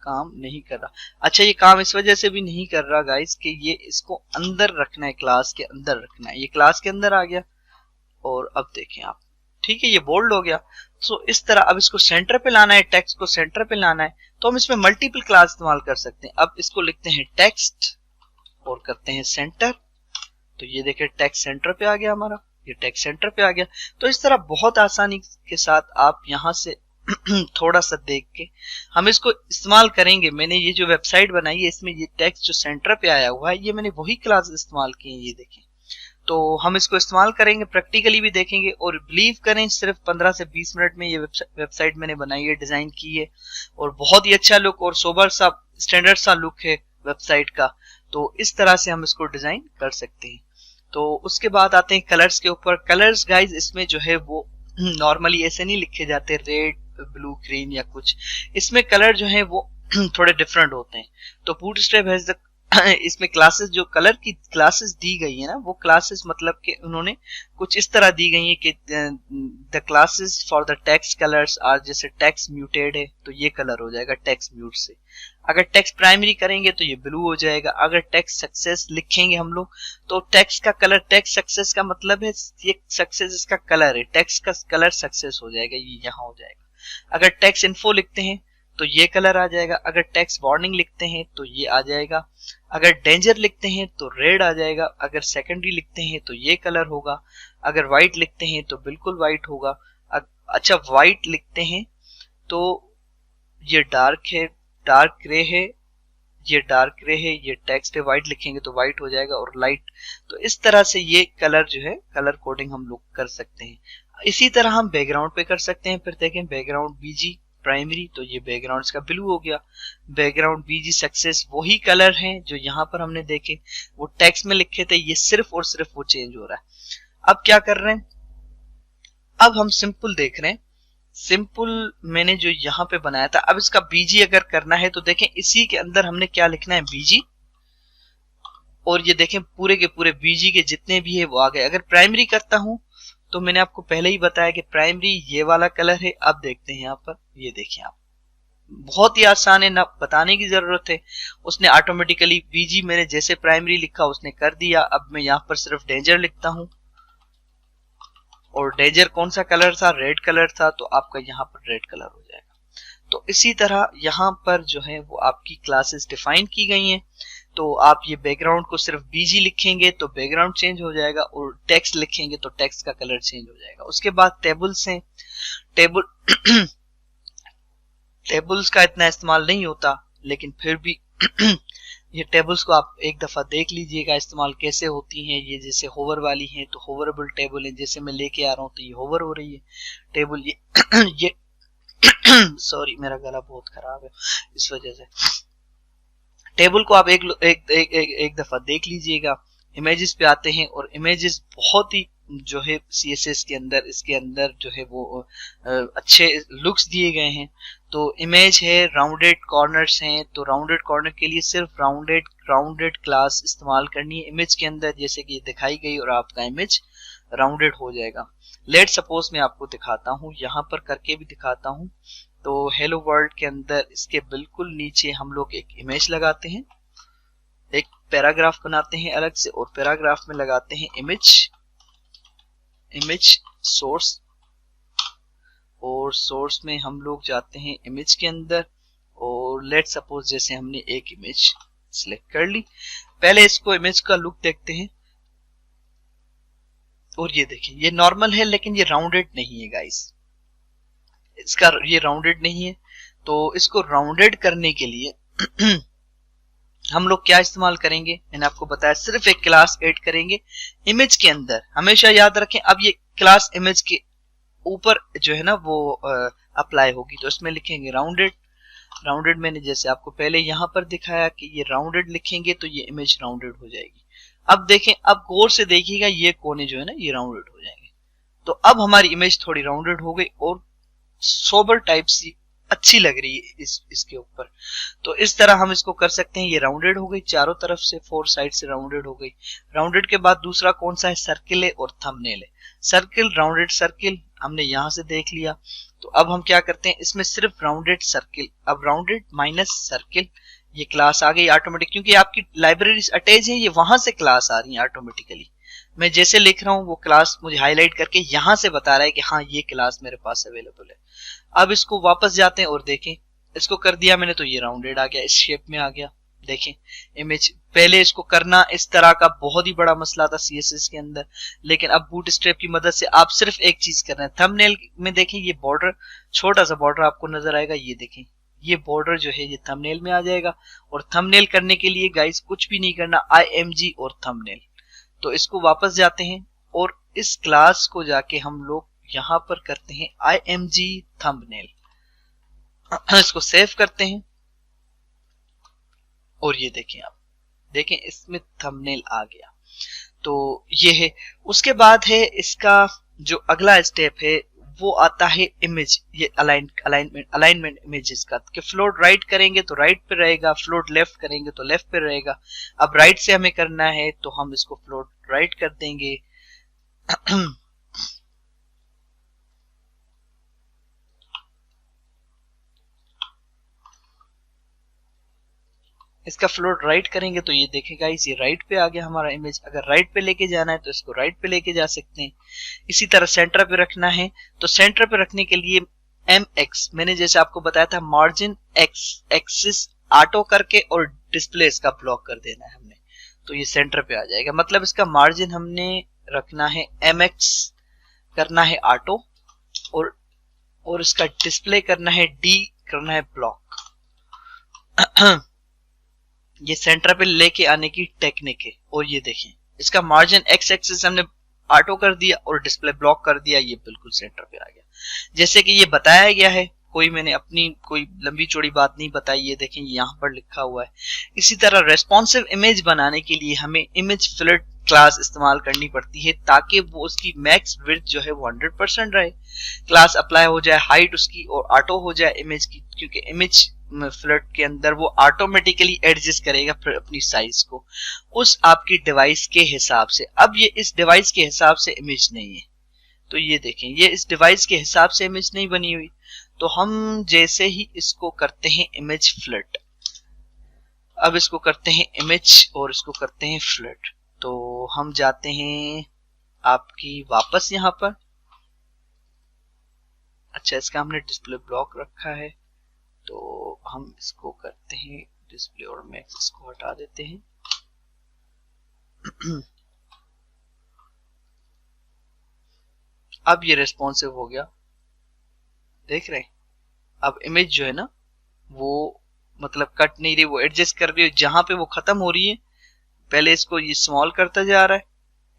काम नहीं कर रहा। अच्छा, ये काम इस वजह से भी नहीं कर रहा गाइस कि ये इसको अंदर रखना है, क्लास के अंदर रखना है। ये क्लास के अंदर आ गया, और अब देखें आप, ठीक है, ये बोल्ड हो गया। सो इस तरह अब इसको सेंटर पे लाना है, टेक्स्ट को सेंटर पे लाना है, तो हम इसमें मल्टीपल क्लास इस्तेमाल कर सकते हैं। अब इसको लिखते हैं टेक्स्ट और करते हैं सेंटर, तो ये देखिए टेक्स्ट सेंटर पे आ गया हमारा, ये टेक्स्ट सेंटर पे आ गया। तो इस तरह बहुत आसानी के साथ आप यहाँ से थोड़ा सा देख के हम इसको इस्तेमाल करेंगे। मैंने ये जो वेबसाइट बनाई है इसमें ये टेक्स्ट जो सेंटर पे आया हुआ है, ये मैंने वही क्लास इस्तेमाल की है, ये देखें। तो हम इसको इस्तेमाल करेंगे, प्रैक्टिकली भी देखेंगे, और बिलीव करें सिर्फ 15 से 20 मिनट में ये वेबसाइट मैंने बनाई है, डिजाइन की है, और बहुत ही अच्छा लुक और सोबर सा स्टैंडर्ड सा लुक है वेबसाइट का। तो इस तरह से हम इसको डिजाइन कर सकते हैं। तो उसके बाद आते हैं कलर्स के ऊपर। कलर्स गाइज इसमें जो है वो नॉर्मली ऐसे नहीं लिखे जाते, रेड ब्लू ग्रीन या कुछ, इसमें कलर जो है वो थोड़े डिफरेंट होते हैं। तो बूटस्ट्रैप हैज द इसमें क्लासेस, जो कलर की क्लासेस दी गई है ना, वो क्लासेस मतलब कि उन्होंने कुछ इस तरह दी गई है कि the classes for the text colours are, जैसे टेक्स्ट म्यूटेड है तो ये कलर हो जाएगा टेक्स्ट म्यूट से। अगर टेक्स्ट प्राइमरी करेंगे तो ये ब्लू हो जाएगा। अगर टेक्स्ट सक्सेस लिखेंगे हम लोग तो टेक्स्ट का कलर, टेक्स्ट सक्सेस का मतलब है ये सक्सेस इसका कलर है, टेक्स्ट का कलर सक्सेस हो जाएगा, ये यहाँ हो जाएगा। अगर टेक्स्ट इन्फो लिखते हैं तो ये कलर आ जाएगा। अगर टेक्स्ट वार्निंग लिखते हैं तो ये आ जाएगा। अगर डेंजर लिखते हैं तो रेड आ जाएगा। अगर सेकेंडरी लिखते हैं तो ये कलर होगा। अगर व्हाइट लिखते हैं तो बिल्कुल व्हाइट होगा। अच्छा, व्हाइट लिखते हैं तो ये डार्क है, डार्क ग्रे है, ये डार्क ग्रे है, ये टेक्स्ट है, व्हाइट लिखेंगे तो व्हाइट हो जाएगा, और लाइट। तो इस तरह से ये कलर जो है, कलर कोडिंग हम लोग कर सकते हैं। इसी तरह हम बैकग्राउंड पे कर सकते हैं। फिर देखें बैकग्राउंड बीजी प्राइमरी, तो ये बैकग्राउंड का ब्लू हो गया। बैकग्राउंड बीजी सक्सेस वही कलर हैं जो यहाँ पर हमने देखे, वो टेक्स्ट में लिखे थे, ये सिर्फ और सिर्फ वो चेंज हो रहा है। अब क्या कर रहे हैं, अब हम सिंपल देख रहे हैं। सिंपल मैंने जो यहाँ पे बनाया था, अब इसका बीजी अगर करना है तो देखें इसी के अंदर हमने क्या लिखना है, बीजी, और ये देखें पूरे के पूरे बीजी के जितने भी है वो आ गए। अगर प्राइमरी करता हूं तो मैंने आपको पहले ही बताया कि प्राइमरी ये वाला कलर है। अब देखते हैं यहाँ पर, ये देखिए आप, बहुत ही आसान है, ना बताने की जरूरत है, उसने ऑटोमेटिकली बीजी मैंने जैसे प्राइमरी लिखा उसने कर दिया। अब मैं यहाँ पर सिर्फ डेंजर लिखता हूँ, और डेंजर कौन सा कलर था, रेड कलर था, तो आपका यहाँ पर रेड कलर हो जाएगा। तो इसी तरह यहाँ पर जो है वो आपकी क्लासेस डिफाइन की गई हैं। तो आप ये बैकग्राउंड को सिर्फ बीजी लिखेंगे तो बैकग्राउंड चेंज हो जाएगा, और टेक्स्ट लिखेंगे तो टेक्स्ट का कलर चेंज हो जाएगा। उसके बाद टेबल्स हैं। टेबल्स का इतना इस्तेमाल नहीं होता, लेकिन फिर भी ये टेबल्स को आप एक दफा देख लीजिएगा इस्तेमाल कैसे होती हैं। ये जैसे होवर वाली हैं तो होवरेबल टेबल है, जैसे मैं लेके आ रहा हूँ तो ये होवर हो रही है टेबल। ये सॉरी, मेरा गला बहुत खराब है इस वजह से। टेबल को आप एक दफा देख लीजिएगा। इमेजेस पे आते हैं, और इमेजेस बहुत ही जो है CSS के अंदर, इसके अंदर जो है वो अच्छे लुक्स दिए गए हैं। तो इमेज है, राउंडेड कॉर्नर्स हैं, तो राउंडेड कॉर्नर के लिए सिर्फ राउंडेड क्लास इस्तेमाल करनी है इमेज के अंदर, जैसे कि दिखाई गई, और आपका इमेज राउंडेड हो जाएगा। लेट सपोज मैं आपको दिखाता हूँ, यहाँ पर करके भी दिखाता हूँ। तो हेलो वर्ल्ड के अंदर इसके बिल्कुल नीचे हम लोग एक इमेज लगाते हैं, एक पैराग्राफ बनाते हैं अलग से, और पैराग्राफ में लगाते हैं इमेज सोर्स, और सोर्स में हम लोग जाते हैं इमेज के अंदर, और लेट सपोज जैसे हमने एक इमेज सिलेक्ट कर ली। पहले इसको इमेज का लुक देखते हैं, और ये देखिए ये नॉर्मल है लेकिन ये राउंडेड नहीं है गाइस, इसका ये राउंडेड नहीं है। तो इसको राउंडेड करने के लिए हम लोग क्या इस्तेमाल करेंगे, मैंने आपको बताया सिर्फ एक क्लास ऐड करेंगे इमेज के अंदर। हमेशा याद रखें, अब ये क्लास इमेज के ऊपर जो है ना वो अप्लाई होगी, तो इसमें लिखेंगे राउंडेड। राउंडेड मैंने जैसे आपको पहले यहाँ पर दिखाया कि ये राउंडेड लिखेंगे तो ये इमेज राउंडेड हो जाएगी। अब देखें, अब गौर से देखिएगा ये कोने जो है ना ये राउंडेड हो जाएंगे। तो अब हमारी इमेज थोड़ी राउंडेड हो गई और सोबर टाइप सी अच्छी लग रही है इसके ऊपर। तो इस तरह हम इसको कर सकते हैं। ये राउंडेड हो गई चारों तरफ से, 4 साइड से राउंडेड हो गई। राउंडेड के बाद दूसरा कौन सा है, सर्किल है और थंबनेल है। सर्किल, राउंडेड सर्किल हमने यहां से देख लिया। तो अब हम क्या करते हैं, इसमें सिर्फ राउंडेड सर्किल, अब राउंडेड माइनस सर्किल ये क्लास आ गई ऑटोमेटिक, क्योंकि आपकी लाइब्रेरीज अटैच है, ये वहां से क्लास आ रही है ऑटोमेटिकली। मैं जैसे लिख रहा हूँ वो क्लास मुझे हाईलाइट करके यहां से बता रहा है कि हाँ ये क्लास मेरे पास अवेलेबल है। अब इसको वापस जाते हैं और देखें, इसको कर दिया मैंने तो ये राउंडेड आ गया, इस शेप में आ गया। देखें इमेज, पहले इसको करना इस तरह का बहुत ही बड़ा मसला था CSS के अंदर, लेकिन अब बूटस्ट्रैप की मदद से आप सिर्फ एक चीज कर रहे हैं। थंबनेल में देखें ये बॉर्डर, छोटा सा बॉर्डर आपको नजर आएगा, ये देखें ये बॉर्डर जो है ये थंबनेल में आ जाएगा। और थंबनेल करने के लिए गाइस कुछ भी नहीं करना, IMG और थंबनेल। तो इसको वापस जाते हैं और इस क्लास को जाके हम लोग यहां पर करते हैं IMG थंबनेल, इसको सेव करते हैं और ये देखें, आप देखें इसमें थंबनेल आ गया। तो ये है। उसके बाद है इसका जो अगला स्टेप है वो आता है इमेज, ये अलाइनमेंट इमेजेस का, कि फ्लोट राइट करेंगे तो राइट पे रहेगा, फ्लोट लेफ्ट करेंगे तो लेफ्ट पे रहेगा। अब राइट से हमें करना है तो हम इसको फ्लोट राइट कर देंगे। इसका फ्लोट राइट करेंगे तो ये देखेगा इस, ये राइट पे आ गया हमारा इमेज। अगर राइट पे लेके जाना है तो इसको राइट पे लेके जा सकते हैं। इसी तरह सेंटर पे रखना है तो सेंटर पे रखने के लिए MX, मैंने जैसे आपको बताया था मार्जिन एक्सिस ऑटो करके और डिस्प्ले इसका ब्लॉक कर देना है हमने, तो ये सेंटर पे आ जाएगा। मतलब इसका मार्जिन हमने रखना है MX, करना है ऑटो, और इसका डिस्प्ले करना है D, करना है ब्लॉक। ये सेंटर पे लेके आने की टेक्निक है। और ये देखें इसका मार्जिन X एक्सिस हमने ऑटो कर दिया और डिस्प्ले ब्लॉक कर दिया, ये बिल्कुल सेंटर पे आ गया जैसे कि ये बताया गया है। कोई मैंने अपनी कोई लंबी चौड़ी बात नहीं बताई, ये देखें यहाँ पर लिखा हुआ है। इसी तरह रेस्पॉन्सिव इमेज बनाने के लिए हमें इमेज फिल्टर क्लास इस्तेमाल करनी पड़ती है ताकि वो उसकी मैक्स विड्थ जो है वो 100% रहे। क्लास अप्लाई हो जाए हाइट उसकी और ऑटो हो जाए इमेज की, क्योंकि इमेज फ्लट के अंदर वो ऑटोमेटिकली एडजस्ट करेगा अपनी साइज को उस आपकी डिवाइस के हिसाब से। अब ये इस डिवाइस के हिसाब से इमेज नहीं है, तो ये देखें ये इस डिवाइस के हिसाब से इमेज नहीं बनी हुई। तो हम जैसे ही इसको करते हैं इमेज फ्लट, अब इसको करते हैं इमेज और इसको करते हैं फ्लट, तो हम जाते हैं आपकी वापस यहां पर। अच्छा, इसका हमने डिस्प्ले ब्लॉक रखा है तो हम इसको करते हैं डिस्प्ले और मैक्स, इसको हटा देते हैं। अब ये रेस्पॉन्सिव हो गया, देख रहे हैं। अब इमेज जो है ना वो मतलब कट नहीं रही, वो एडजस्ट कर रही है जहां पे वो खत्म हो रही है। पहले इसको ये स्मॉल करता जा रहा है,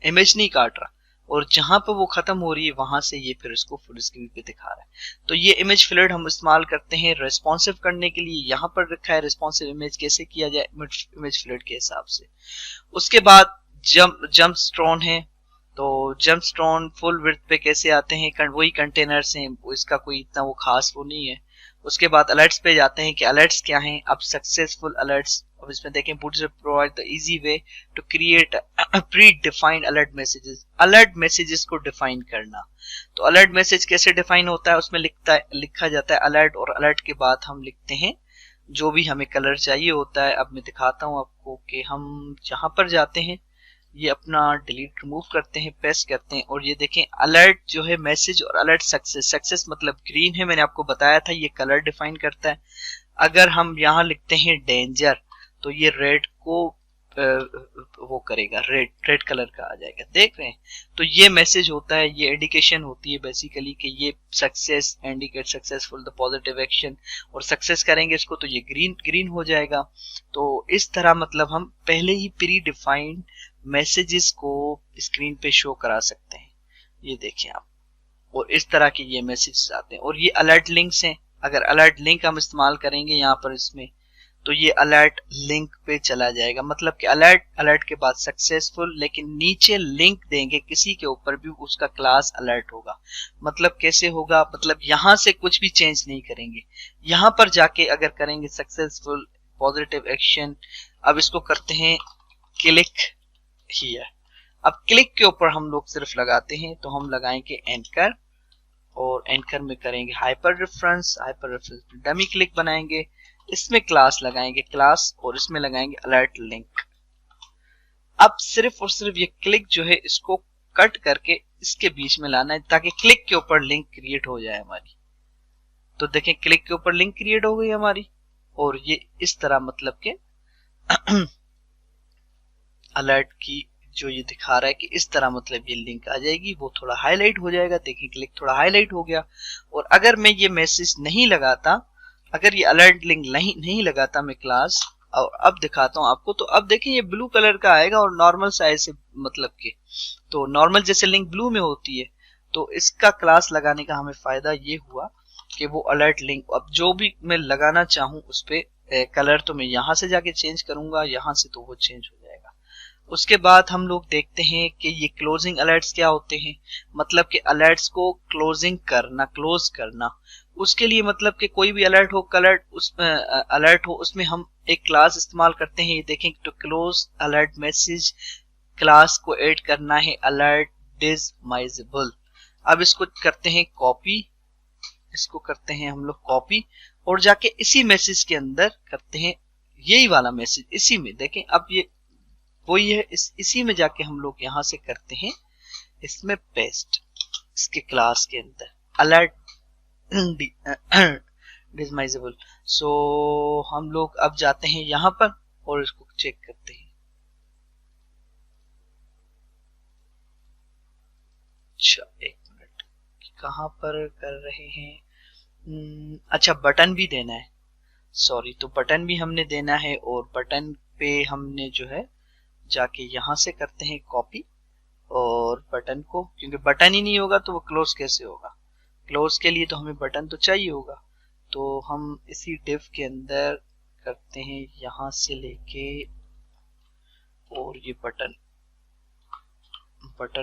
इमेज नहीं काट रहा, और जहां पे वो खत्म हो रही है वहां से ये फिर इसको फुल स्क्रीन पे दिखा रहा है। तो ये इमेज फिल्टर हम इस्तेमाल करते हैं रेस्पॉन्सिव करने के लिए। यहाँ पर रखा है रेस्पॉन्सिव इमेज कैसे किया जाए इमेज फिल्टर के हिसाब से। उसके बाद जंप स्ट्रोन है, तो जंप स्ट्रोन फुल विड्थ पे कैसे आते हैं, वही कंटेनर्स हैं, इसका कोई इतना वो खास वो नहीं है। उसके बाद अलर्ट्स पे जाते हैं कि अलर्ट्स क्या हैं। अब सक्सेसफुल अलर्ट्स, अब इसमें देखें bootstrap provide the easy way to create predefined alert messages. Alert messages को डिफाइन करना, तो अलर्ट मैसेज कैसे डिफाइन होता है, उसमें लिखा जाता है अलर्ट, और अलर्ट के बाद हम लिखते हैं जो भी हमें कलर चाहिए होता है। अब मैं दिखाता हूं आपको कि हम जहां पर जाते हैं ये अपना डिलीट रिमूव करते हैं, पेस्ट करते हैं, और ये देखें अलर्ट जो है मैसेज और अलर्ट सक्सेस मतलब ग्रीन है, मैंने आपको बताया था ये कलर डिफाइन करता है। अगर हम यहाँ लिखते हैं डेंजर तो ये रेड को वो करेगा, रेड कलर का आ जाएगा, देख रहे हैं। तो ये मैसेज होता है, ये इंडिकेशन होती है बेसिकली कि ये success, indicate successful the positive action, और सक्सेस करेंगे इसको तो ये ग्रीन हो जाएगा। तो इस तरह मतलब हम पहले ही प्री डिफाइंड मैसेजेस को स्क्रीन पे शो करा सकते हैं, ये देखें आप। और इस तरह के ये मैसेजेस आते हैं, और ये अलर्ट लिंक्स हैं, अगर अलर्ट लिंक हम इस्तेमाल करेंगे यहाँ पर इसमें, तो ये अलर्ट लिंक पे चला जाएगा, मतलब कि अलर्ट के बाद सक्सेसफुल, लेकिन नीचे लिंक देंगे किसी के ऊपर भी उसका क्लास अलर्ट होगा। मतलब कैसे होगा, मतलब यहां से कुछ भी चेंज नहीं करेंगे, यहां पर जाके अगर करेंगे सक्सेसफुल पॉजिटिव एक्शन। अब इसको करते हैं क्लिक हियर। अब क्लिक के ऊपर हम लोग सिर्फ लगाते हैं, तो हम लगाएंगे एंकर, और एंकर में करेंगे हाइपर रेफरेंस डमी क्लिक बनाएंगे, इसमें क्लास लगाएंगे क्लास, और इसमें लगाएंगे अलर्ट लिंक। अब सिर्फ और सिर्फ ये क्लिक जो है इसको कट करके इसके बीच में लाना है, ताकि क्लिक के ऊपर लिंक क्रिएट हो जाए हमारी। तो देखें क्लिक के ऊपर लिंक क्रिएट हो गई हमारी, और ये इस तरह मतलब के अलर्ट की जो ये दिखा रहा है कि इस तरह मतलब ये लिंक आ जाएगी, वो थोड़ा हाईलाइट हो जाएगा। देखिए क्लिक थोड़ा हाईलाइट हो गया। और अगर मैं ये मैसेज नहीं लगाता, अगर ये अलर्ट लिंक नहीं लगाता मैं क्लास, और अब दिखाता हूं आपको, तो अब देखिए ये ब्लू कलर का आएगा और नॉर्मल साइज से मतलब के, तो नॉर्मल जैसे लिंक ब्लू में होती है। तो इसका क्लास लगाने का हमें फायदा ये हुआ कि वो अलर्ट लिंक अब जो भी मैं लगाना चाहूं उस पे कलर, तो मैं यहां से जाके चेंज करूंगा, यहां से तो वो चेंज हो जाएगा। उसके बाद हम लोग देखते हैं कि ये क्लोजिंग अलर्ट्स क्या होते हैं। मतलब कि अलर्ट्स को क्लोजिंग करना, क्लोज करना, उसके लिए मतलब कि कोई भी अलर्ट हो, अलर्ट हो, उसमें हम एक क्लास इस्तेमाल करते हैं। ये देखें, तो क्लोज अलर्ट मैसेज क्लास को ऐड करना है अलर्ट डिसमाइजेबल। अब इसको करते हैं कॉपी, इसको करते हैं हम लोग कॉपी, और जाके इसी मैसेज के अंदर करते हैं यही वाला मैसेज, इसी में देखें अब ये वही है, इसी में जाके हम लोग यहां से करते हैं इसमें पेस्ट, इसके क्लास के अंदर अलर्ट डिसमाइजेबल। सो हम लोग अब जाते हैं यहां पर और इसको चेक करते हैं। अच्छा एक मिनट, कहां पर कर रहे हैं? अच्छा बटन भी देना है, सॉरी, तो बटन भी हमने देना है, और बटन पे हमने जो है जाके यहां से करते हैं कॉपी, और बटन को, क्योंकि बटन ही नहीं होगा तो वो क्लोज कैसे होगा, क्लोज के लिए तो हमें बटन तो चाहिए होगा। तो हम इसी डिव के अंदर करते हैं यहां से लेके, और ये बटन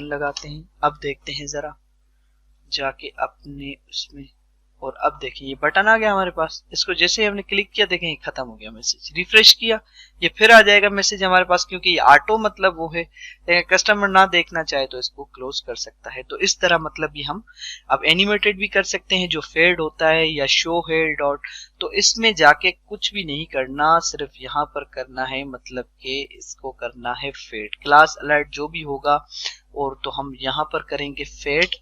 लगाते हैं। अब देखते हैं जरा जाके अपने उसमें, और अब देखिए ये बटन आ गया हमारे पास। इसको जैसे ही हमने क्लिक किया देखें ये खत्म हो गया मैसेज। रिफ्रेश किया ये फिर आ जाएगा मैसेज हमारे पास, क्योंकि ये ऑटो मतलब वो है, कस्टमर ना देखना चाहे तो इसको क्लोज कर सकता है। तो इस तरह मतलब ये हम अब एनिमेटेड भी कर सकते हैं, जो फेड होता है या शो है डॉट। तो इसमें जाके कुछ भी नहीं करना, सिर्फ यहाँ पर करना है, मतलब कि इसको करना है फेड, क्लास अलर्ट जो भी होगा, और तो हम यहाँ पर करेंगे फेड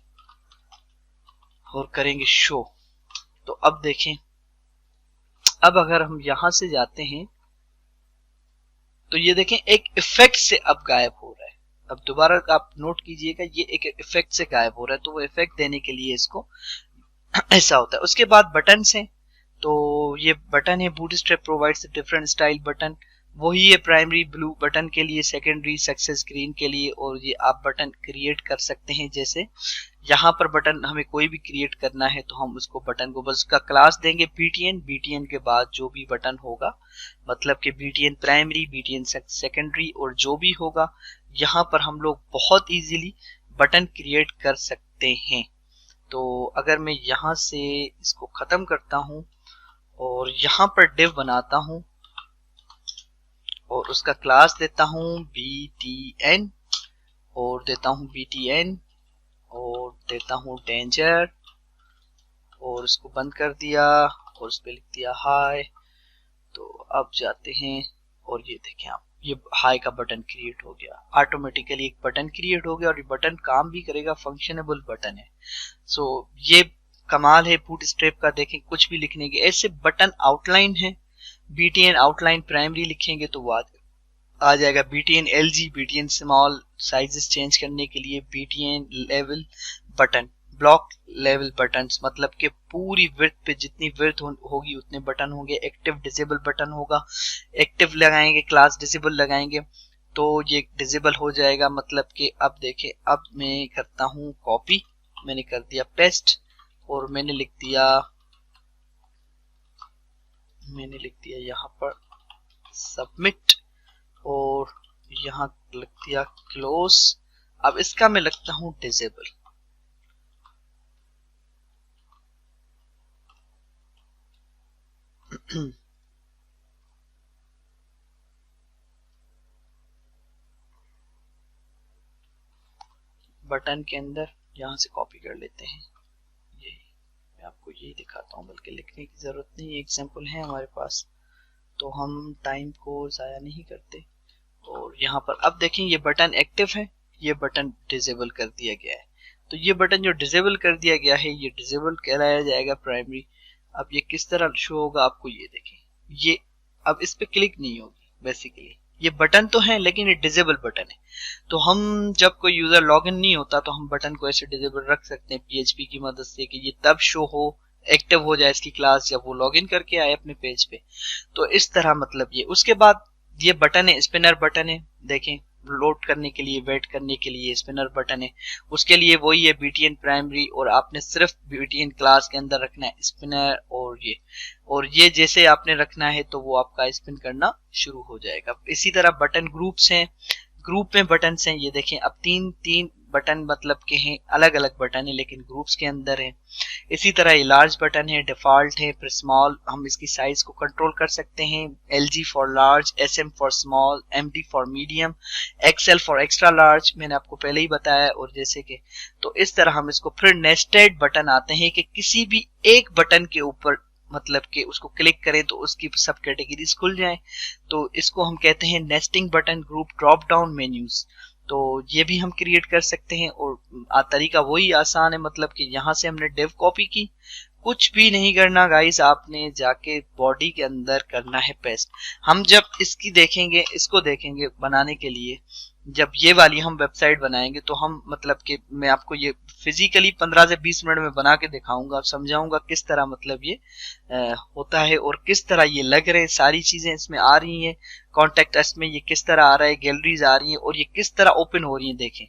और करेंगे शो। तो अब देखें, अब अगर हम यहां से जाते हैं तो ये देखें एक इफेक्ट से अब गायब हो रहा है। अब दोबारा आप नोट कीजिएगा, ये एक इफेक्ट से गायब हो रहा है, तो वो इफेक्ट देने के लिए इसको ऐसा होता है। उसके बाद बटन से, तो ये बटन है bootstrap provides different style button, वही है प्राइमरी ब्लू बटन के लिए, सेकेंडरी सक्सेस ग्रीन के लिए, और ये आप बटन क्रिएट कर सकते हैं। जैसे यहाँ पर बटन हमें कोई भी क्रिएट करना है तो हम उसको बटन को बस उसका क्लास देंगे बीटीएन के बाद जो भी बटन होगा, मतलब कि बीटीएन प्राइमरी, बीटीएन सेकेंडरी, और जो भी होगा यहाँ पर हम लोग बहुत इजीली बटन क्रिएट कर सकते हैं। तो अगर मैं यहाँ से इसको खत्म करता हूँ और यहाँ पर डिव बनाता हूँ और उसका क्लास देता हूँ btn, और देता हूँ btn, और देता हूँ डेंजर, और इसको बंद कर दिया और उस पर लिख दिया हाय। तो अब जाते हैं और ये देखें आप, ये हाई का बटन क्रिएट हो गया, ऑटोमेटिकली एक बटन क्रिएट हो गया, और ये बटन काम भी करेगा, फंक्शनेबल बटन है। सो ये कमाल है बूटस्ट्रैप का। देखें कुछ भी लिखने के ऐसे बटन आउटलाइन है, बीटीएन आउटलाइन प्राइमरी लिखेंगे तो वो आ जाएगा, BTN LG, BTN small sizes change करने के लिए, BTN level button, block level buttons, मतलब कि पूरी विड्थ पे जितनी विड्थ होगी उतने बटन होंगे। एक्टिव डिसेबल बटन होगा, एक्टिव लगाएंगे क्लास डिसेबल लगाएंगे तो ये डिसेबल हो जाएगा। मतलब कि अब देखें, अब मैं करता हूँ कॉपी, मैंने कर दिया पेस्ट और मैंने लिख दिया मैंने लिख दिया यहाँ पर सबमिट और यहाँ लिख दिया क्लोज। अब इसका मैं लगता हूँ डिसेबल। बटन के अंदर यहाँ से कॉपी कर लेते हैं। ये मैं आपको यही दिखाता हूँ, बल्कि लिखने की जरूरत नहीं, एग्जाम्पल है हमारे पास, तो हम टाइम को ज़ाया नहीं करते। और यहाँ पर अब देखें ये बटन एक्टिव है, ये बटन डिसेबल कर दिया गया है। तो ये बटन जो डिसेबल कर दिया गया है ये डिसेबल कहलाया जाएगा प्राइमरी। अब ये किस तरह शो होगा आपको, ये देखें, ये अब इस पे क्लिक नहीं होगी। बेसिकली ये बटन तो है लेकिन ये डिसेबल बटन है। तो हम जब कोई यूजर लॉगिन नहीं होता तो हम बटन को ऐसे डिसेबल रख सकते हैं PHP की मदद से कि ये तब शो हो, एक्टिव हो जाए इसकी क्लास जब वो लॉगिन करके आए अपने पेज पे। तो इस तरह मतलब ये। उसके बाद ये बटन है, स्पिनर बटन है, देखें लोड करने के लिए, वेट करने के लिए स्पिनर बटन है। उसके लिए वही है BTN प्राइमरी, और आपने सिर्फ BTN क्लास के अंदर रखना है स्पिनर, और ये जैसे आपने रखना है तो वो आपका स्पिन करना शुरू हो जाएगा। इसी तरह बटन ग्रुप्स हैं, ग्रुप में बटन हैं, ये देखें अब तीन बटन मतलब के हैं, अलग अलग बटन है लेकिन ग्रुप्स के अंदर है। इसी तरह ये लार्ज बटन है, डिफॉल्ट है, फिर स्मॉल, हम इसकी साइज को कंट्रोल कर सकते हैं। LG for large, SM for small, MD for medium, XL for extra large, मैंने आपको पहले ही बताया। और जैसे कि तो इस तरह हम इसको, फिर नेस्टेड बटन आते हैं कि किसी भी एक बटन के ऊपर मतलब कि उसको क्लिक करें तो उसकी सब कैटेगरीज खुल जाएं। तो इसको हम कहते हैं nesting button group drop down menus. तो ये भी हम क्रिएट कर सकते हैं। और तरीका वही आसान है, मतलब कि यहाँ से हमने डिव कॉपी की, कुछ भी नहीं करना गाइस, आपने जाके बॉडी के अंदर करना है पेस्ट। हम जब इसकी देखेंगे, इसको देखेंगे बनाने के लिए, जब ये वाली हम वेबसाइट बनाएंगे तो हम मतलब कि मैं आपको ये फिजिकली 15 से 20 मिनट में बना के दिखाऊंगा, समझाऊंगा किस तरह मतलब ये होता है और किस तरह ये लग रहे हैं, सारी चीजें इसमें आ रही हैं। कॉन्टेक्ट अस में ये किस तरह आ रहा है, गैलरीज आ रही हैं और ये किस तरह ओपन हो रही हैं, देखें।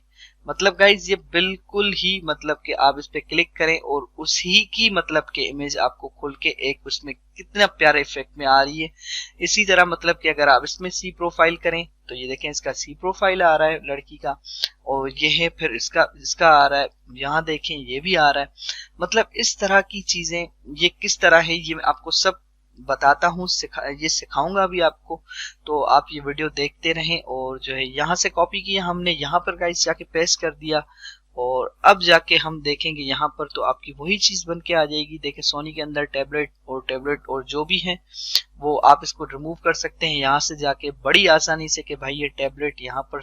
मतलब गाइज ये बिल्कुल ही मतलब कि आप इस पे क्लिक करें और उसी की मतलब के इमेज आपको खुल के एक उसमें कितना प्यारे इफेक्ट में आ रही है। इसी तरह मतलब कि अगर आप इसमें सी प्रोफाइल करें तो ये देखें इसका सी प्रोफाइल आ रहा है लड़की का, और ये है फिर इसका आ रहा है, यहाँ देखें ये भी आ रहा है। मतलब इस तरह की चीजें ये किस तरह है ये मैं आपको सब बताता हूँ, ये सिखाऊंगा भी आपको। तो आप ये वीडियो देखते रहें। और जो है यहाँ से कॉपी किया हमने, यहाँ पर गाइस जाके पेस्ट कर दिया, और अब जाके हम देखेंगे यहाँ पर तो आपकी वही चीज बन के आ जाएगी। देखें सोनी के अंदर टैबलेट और जो भी है वो आप इसको रिमूव कर सकते हैं यहाँ से जाके बड़ी आसानी से, कि भाई ये टैबलेट यहाँ पर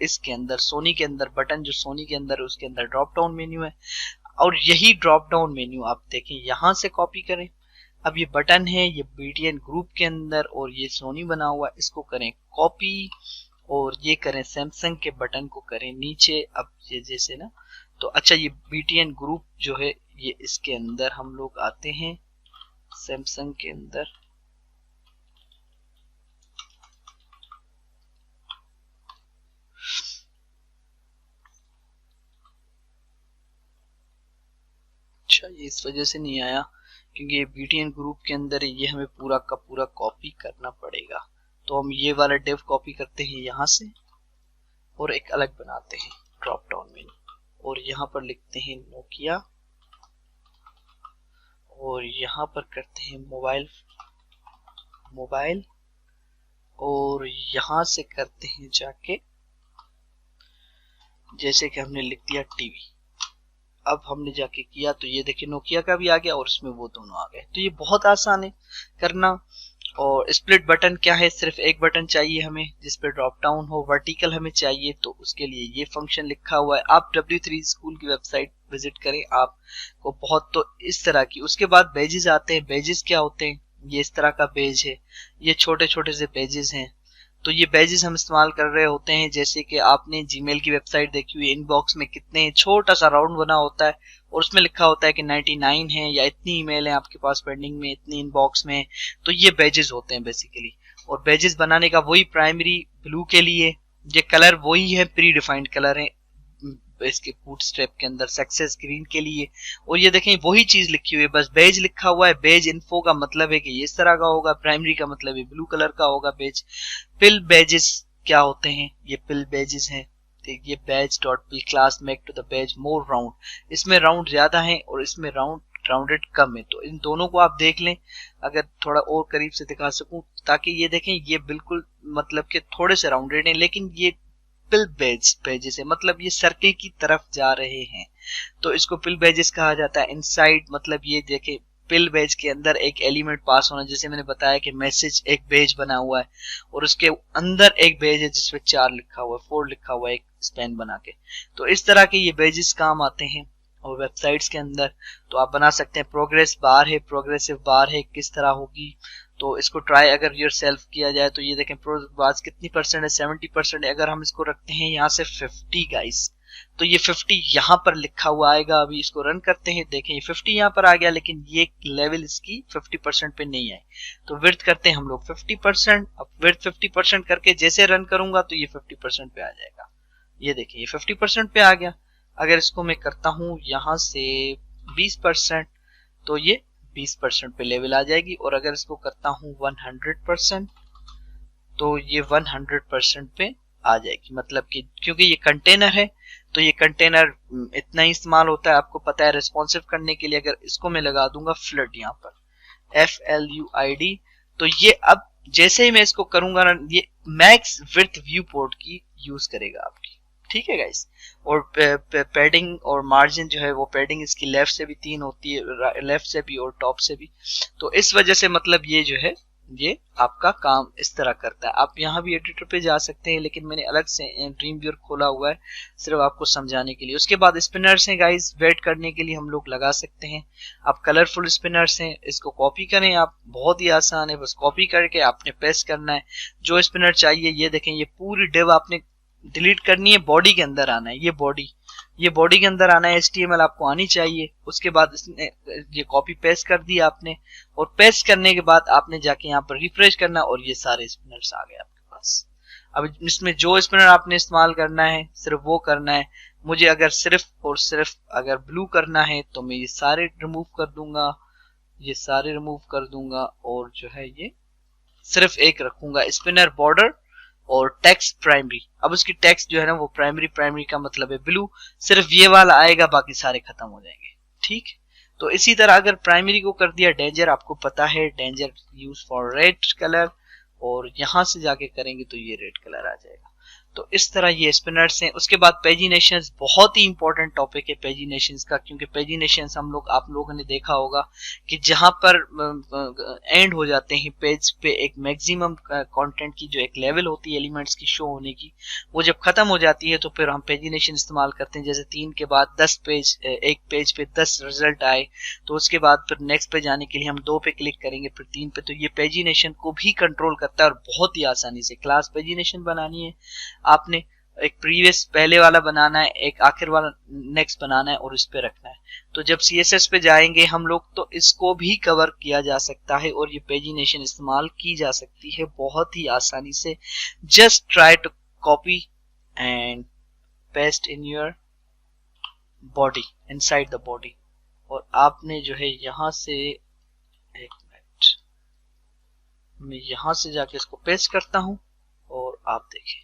इसके अंदर सोनी के अंदर बटन जो सोनी के अंदर है उसके अंदर ड्रॉप डाउन मेन्यू है, और यही ड्रॉप डाउन मेन्यू आप देखें यहाँ से कॉपी करें। अब ये बटन है ये BTN ग्रुप के अंदर और ये सोनी बना हुआ, इसको करें कॉपी और ये करें सैमसंग के बटन को करें नीचे। अब ये जैसे ना, तो अच्छा ये BTN ग्रुप जो है ये इसके अंदर हम लोग आते हैं सैमसंग के अंदर, अच्छा ये इस वजह से नहीं आया क्योंकि ये BTN ग्रुप के अंदर है, ये हमें पूरा का पूरा कॉपी करना पड़ेगा। तो हम ये वाला डिव कॉपी करते हैं यहाँ से और एक अलग बनाते हैं ड्रॉप डाउन मेन्यू, और यहाँ पर लिखते हैं नोकिया, और यहाँ पर करते हैं मोबाइल, और यहाँ से करते हैं जाके जैसे कि हमने लिख दिया टीवी। अब हमने जाके किया तो ये देखिए नोकिया का भी आ गया और इसमें वो दोनों आ गए। तो ये बहुत आसान है करना। और स्प्लिट बटन क्या है, सिर्फ एक बटन चाहिए हमें जिस पे ड्रॉप डाउन हो, वर्टिकल हमें चाहिए तो उसके लिए ये फंक्शन लिखा हुआ है। आप W3 स्कूल की वेबसाइट विजिट करें, आपको बहुत तो इस तरह की। उसके बाद बेजेस आते हैं। बेजेस क्या होते हैं, ये इस तरह का पेज है, ये छोटे छोटे से पेजेस हैं। तो ये पेजेस हम इस्तेमाल कर रहे होते हैं, जैसे कि आपने जीमेल की वेबसाइट देखी हुई, इनबॉक्स में कितने छोटा सा राउंड बना होता है और उसमें लिखा होता है कि 99 है या इतनी ईमेल है आपके पास पेंडिंग में, इतनी इनबॉक्स में। तो ये पेजेस होते हैं बेसिकली। और पेजेस बनाने का वही प्राइमरी ब्लू के लिए, ये कलर वही है, प्री डिफाइंड कलर है। इसके बूटस्ट्रैप के अंदर सक्सेस ग्रीन के लिए। और ये देखें वही चीज लिखी हुई है, बस बेज लिखा हुआ है। बेज इन्फो का मतलब है कि ये इस तरह का होगा, प्राइमरी का मतलब है ब्लू कलर का होगा बेज। पिल बेजेस क्या होते हैं, ये पिल बेजेस हैं। ठीक, ये badge dot pill class make to the badge more round, इसमें राउंड ज्यादा है और इसमें राउंडेड कम है। तो इन दोनों को आप देख लें, अगर थोड़ा और करीब से दिखा सकूं, ताकि ये देखें ये बिल्कुल मतलब कि थोड़े से राउंडेड हैं, लेकिन ये पिल बेजेस है, मतलब ये सर्किल की तरफ जा रहे हैं, तो इसको पिल बेजेस कहा जाता है। इनसाइड मतलब ये देखें पिल बेज के अंदर एक एलिमेंट पास होना, जैसे मैंने बताया कि मैसेज एक बेज बना हुआ है और उसके अंदर एक बेज है जिसमें 4 लिखा हुआ है, 4 लिखा हुआ है एक स्पैन बना के। तो इस तरह के ये बेजेस काम आते हैं और वेबसाइट्स के अंदर तो आप बना सकते हैं। प्रोग्रेस बार है, प्रोग्रेसिव बार है, किस तरह होगी तो इसको ट्राई अगर योर सेल्फ किया जाए तो ये देखें प्रोग्रेस बार कितनी परसेंट है, 70% है। अगर हम इसको रखते हैं यहाँ से 50 गाइस, तो ये 50 यहाँ पर लिखा हुआ आएगा। अभी इसको रन करते हैं, देखें ये 50 यहाँ पर आ गया, लेकिन ये लेवल इसकी 50% पे नहीं है। तो विड्थ करते हैं हम लोग 50%। अब विड्थ 50% करके जैसे रन करूंगा तो ये 50% पे आ जाएगा। ये देखें ये 50% पे आ गया। अगर इसको मैं करता हूं यहाँ से 20%, तो ये 20% पे लेवल आ जाएगी। और अगर इसको करता हूं 100%, तो ये 100% पे आ जाएगी। मतलब कि क्योंकि ये कंटेनर है तो ये कंटेनर इतना ही इस्तेमाल होता है, आपको पता है रिस्पॉन्सिव करने के लिए। अगर इसको मैं लगा दूंगा फ्लड यहाँ पर FLUID, तो ये अब जैसे ही मैं इसको करूंगा ना, ये मैक्स विड्थ व्यू पोर्ट की यूज करेगा आपकी। ठीक है गाइस। और पैडिंग और मार्जिन जो है वो पैडिंग इसकी लेफ्ट से भी 3 होती है, लेफ्ट से भी और टॉप से भी। तो इस वजह से मतलब ये जो है ये आपका काम इस तरह करता है। आप यहाँ भी एडिटर पे जा सकते हैं, लेकिन मैंने अलग से ड्रीम व्यूअर खोला हुआ है सिर्फ आपको समझाने के लिए। उसके बाद स्पिनर्स हैं गाइस, वेट करने के लिए हम लोग लगा सकते हैं। आप कलरफुल स्पिनर्स हैं, इसको कॉपी करें आप, बहुत ही आसान है, बस कॉपी करके आपने पेस्ट करना है। जो स्पिनर चाहिए ये देखें, ये पूरी डिव आपने डिलीट करनी है, बॉडी के अंदर आना है। ये बॉडी के अंदर आना है, HTML आपको आनी चाहिए। उसके बाद इसने ये कॉपी पेस्ट कर दी आपने, और पेस्ट करने के बाद आपने जाके यहाँ पर रिफ्रेश करना और ये सारे स्पिनर्स आ गए आपके पास। अब इसमें जो स्पिनर आपने इस्तेमाल करना है सिर्फ वो करना है। मुझे अगर सिर्फ और सिर्फ अगर ब्लू करना है तो मैं ये सारे रिमूव कर दूंगा, ये सारे रिमूव कर दूंगा, और जो है ये सिर्फ एक रखूंगा स्पिनर बॉर्डर और टेक्स्ट प्राइमरी। अब उसकी टेक्स्ट जो है ना वो प्राइमरी का मतलब है ब्लू, सिर्फ ये वाला आएगा, बाकी सारे खत्म हो जाएंगे। ठीक, तो इसी तरह अगर प्राइमरी को कर दिया डेंजर, आपको पता है danger use for red colour, और यहां से जाके करेंगे तो ये रेड कलर आ जाएगा। तो इस तरह ये स्पिनर्स हैं। उसके बाद पेजिनेशंस, बहुत ही इंपॉर्टेंट टॉपिक है पेजिनेशंस का, क्योंकि पेजिनेशंस आप लोगों ने देखा होगा कि जहां पर एंड हो जाते हैं पेज पे एक मैक्सिमम कंटेंट की जो एक लेवल होती है एलिमेंट्स की शो होने की, वो जब खत्म हो जाती है तो फिर हम पेजिनेशन इस्तेमाल करते हैं। जैसे 3 के बाद 10 पेज, एक पेज पे 10 रिजल्ट आए, तो उसके बाद फिर नेक्स्ट पे जाने के लिए हम 2 पे क्लिक करेंगे, फिर 3 पे। तो ये पेजिनेशन को भी कंट्रोल करता है और बहुत ही आसानी से। क्लास पेजिनेशन बनानी है आपने, एक प्रीवियस पहले वाला बनाना है, एक आखिर वाला नेक्स्ट बनाना है और इस पे रखना है। तो जब CSS पे जाएंगे हम लोग तो इसको भी कवर किया जा सकता है और ये पेजिनेशन इस्तेमाल की जा सकती है बहुत ही आसानी से। Just try to copy and paste in your body, inside the body. और आपने जो है यहां से, एक मिनट, मैं यहां से जाके इसको पेस्ट करता हूं और आप देखें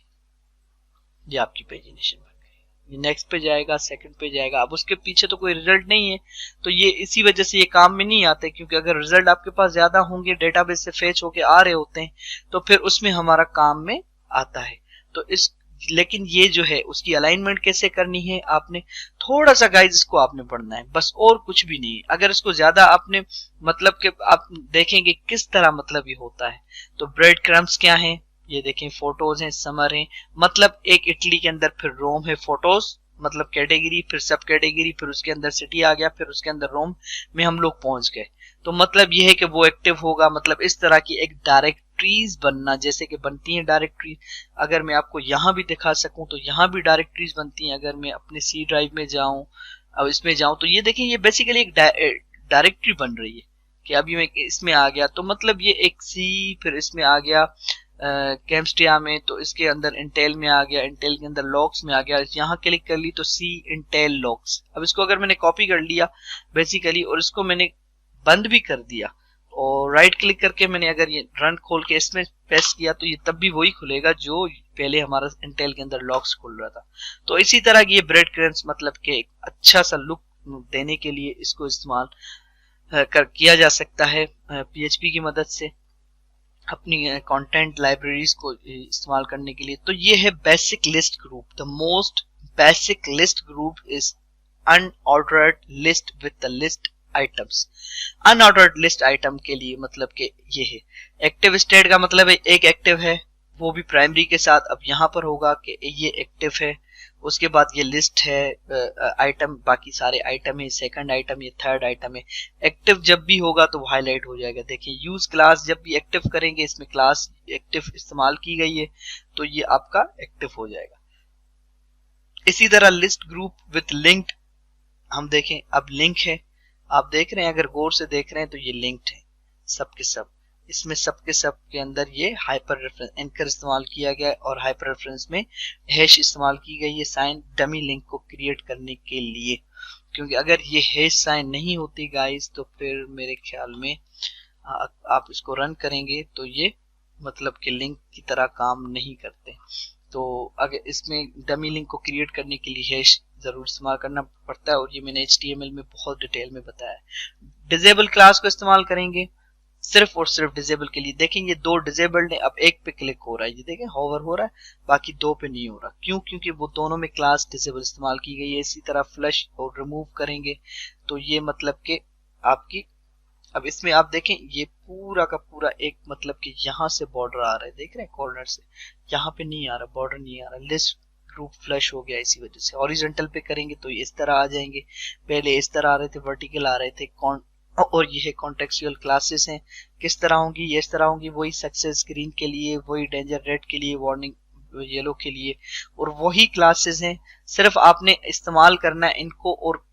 ये आपकी पेजिनेशन बन गई। ये नेक्स्ट पे जाएगा, सेकंड पे जाएगा। अब उसके पीछे तो कोई रिजल्ट नहीं है, तो ये इसी वजह से ये काम में नहीं आते, क्योंकि अगर रिजल्ट आपके पास ज्यादा होंगे, डेटाबेस से फेच होके आ रहे होते हैं, तो फिर उसमें हमारा काम में आता है। तो इस लेकिन ये जो है उसकी अलाइनमेंट कैसे करनी है, आपने थोड़ा सा गाइस इसको आपने पढ़ना है, बस, और कुछ भी नहीं है। अगर इसको ज्यादा आपने मतलब कि आप देखेंगे किस तरह मतलब ये होता है। तो ब्रेड क्रम्स क्या है, ये देखें, फोटोज हैं, समर हैं, मतलब एक इटली के अंदर फिर रोम है, फोटोज मतलब कैटेगरी, फिर सब कैटेगरी, फिर उसके अंदर सिटी आ गया, फिर उसके अंदर रोम में हम लोग पहुंच गए। तो मतलब ये है कि वो एक्टिव होगा, मतलब इस तरह की एक डायरेक्टरीज बनना, जैसे कि बनती हैं डायरेक्टरी। अगर मैं आपको यहाँ भी दिखा सकूं तो यहाँ भी डायरेक्टरीज बनती हैं। अगर मैं अपने C ड्राइव में जाऊं, अब इसमें जाऊं, तो ये देखें ये बेसिकली एक डायरेक्टरी बन रही है कि अभी मैं इसमें आ गया, तो मतलब ये एक C, फिर इसमें आ गया कैम्स्टिया में, तो इसके अंदर इंटेल में आ गया, इंटेल के अंदर लॉग्स में आ गया, यहाँ क्लिक कर ली तो सी इंटेल लॉग्स। अब इसको अगर मैंने कॉपी कर लिया बेसिकली और इसको मैंने बंद भी कर दिया और राइट क्लिक करके मैंने अगर ये रन खोल के इसमें प्रेस किया तो ये तब भी वही खुलेगा जो पहले हमारा इंटेल के अंदर लॉग्स खुल रहा था। तो इसी तरह की ये ब्रेड क्रम्स मतलब के एक अच्छा सा लुक देने के लिए इसको इस्तेमाल किया जा सकता है PHP की मदद से अपनी कंटेंट लाइब्रेरीज को इस्तेमाल करने के लिए। तो ये है basic list group. The most basic list group is unordered list with the list items. Unordered list item के लिए मतलब कि ये है एक्टिव स्टेट का मतलब है एक एक्टिव है वो भी प्राइमरी के साथ। अब यहाँ पर होगा कि ये एक्टिव है, उसके बाद ये लिस्ट है आइटम, बाकी सारे आइटम है, सेकंड आइटम, ये थर्ड आइटम है। एक्टिव जब भी होगा तो वो हाईलाइट हो जाएगा। देखिए यूज क्लास जब भी एक्टिव करेंगे, इसमें क्लास एक्टिव इस्तेमाल की गई है तो ये आपका एक्टिव हो जाएगा। इसी तरह लिस्ट ग्रुप विथ लिंक्ड, हम देखें अब लिंक है, आप देख रहे हैं अगर गौर से देख रहे हैं तो ये लिंक्ड है सब के सब। इसमें सबके सब के अंदर ये हाइपर रेफरेंस एंकर इस्तेमाल किया गया है और हाइपर रेफरेंस में हैश इस्तेमाल की गई है साइन डमी लिंक को क्रिएट करने के लिए। क्योंकि अगर ये हैश साइन नहीं होती गाइस तो फिर मेरे ख्याल में आप इसको रन करेंगे तो ये मतलब कि लिंक की तरह काम नहीं करते। तो अगर इसमें डमी लिंक को क्रिएट करने के लिए हैश जरूर इस्तेमाल करना पड़ता है और ये मैंने HTML में बहुत डिटेल में बताया है। डिसेबल क्लास को इस्तेमाल करेंगे सिर्फ और सिर्फ डिसेबल के लिए। देखेंगे दो डिसेबल्ड है, अब एक पे क्लिक हो रहा है, ये देखें होवर हो रहा है, बाकी दो पे नहीं हो रहा। क्यों? क्योंकि वो दोनों में क्लास डिसेबल इस्तेमाल की गई है। इसी तरह फ्लश और रिमूव करेंगे तो ये मतलब कि आपकी, अब इसमें आप देखें ये पूरा का पूरा एक मतलब कि यहाँ से बॉर्डर आ रहा है, देख रहे हैं कॉर्नर से, यहाँ पे नहीं आ रहा, बॉर्डर नहीं आ रहा, लिस्ट ग्रुप फ्लश हो गया इसी वजह से। हॉरिजॉन्टल पे करेंगे तो इस तरह आ जाएंगे, पहले इस तरह आ रहे थे, वर्टिकल आ रहे थे। और ये है कॉन्टेक्चुअल क्लासेस हैं, किस तरह होंगी, ये इस तरह होंगी, वही सक्सेस स्क्रीन के लिए, वही डेंजर रेड के लिए, वार्निंग येलो के लिए, और वही क्लासेस हैं। सिर्फ आपने इस्तेमाल करना है इनको और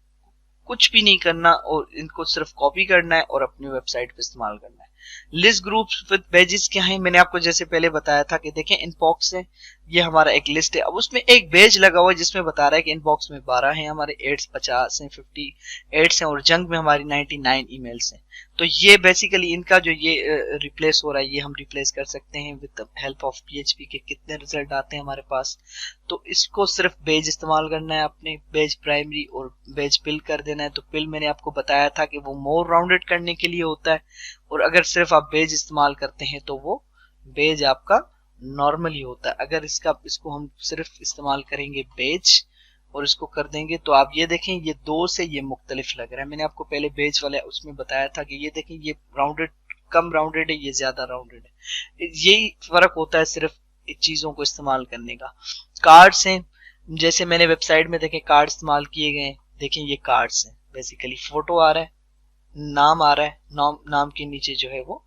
कुछ भी नहीं करना, और इनको सिर्फ कॉपी करना है और अपनी वेबसाइट पे इस्तेमाल करना है। लिस्ट ग्रुप्स विद पेजेस क्या है, मैंने आपको जैसे पहले बताया था कि देखें इनबॉक्स है, ये हमारा एक लिस्ट है। अब उसमें एक पेज लगा हुआ है जिसमें बता रहा है कि इनबॉक्स में 12 हैं हमारे, एड्स 50 हैं, 58 हैं और जंक में हमारी 99 ईमेल्स हैं। तो ये बेसिकली इनका जो ये रिप्लेस हो रहा है, ये हम रिप्लेस कर सकते हैं with the help of PHP के कितने रिजल्ट आते हैं हमारे पास। तो इसको सिर्फ पेज इस्तेमाल करना है आपने, पेज प्राइमरी और पेज पिल कर देना है। तो पिल मैंने आपको बताया था कि वो मोर राउंडेड करने के लिए होता है, और अगर सिर्फ आप पेज इस्तेमाल करते हैं तो वो पेज आपका नॉर्मली होता है। अगर इसको हम सिर्फ इस्तेमाल करेंगे पेज और इसको कर देंगे तो आप ये देखें ये दो से ये मुख्तलिफ लग रहा है। मैंने आपको पहले पेज वाले उसमें बताया था कि ये देखें ये राउंडेड कम राउंडेड है, ये ज्यादा राउंडेड है। यही फर्क होता है सिर्फ चीजों को इस्तेमाल करने का। कार्ड्स हैं, जैसे मैंने वेबसाइट में देखें कार्ड इस्तेमाल किए गए, देखें ये कार्ड्स हैं, बेसिकली फोटो आ रहा है, नाम आ रहा है, नाम के नीचे जो है वो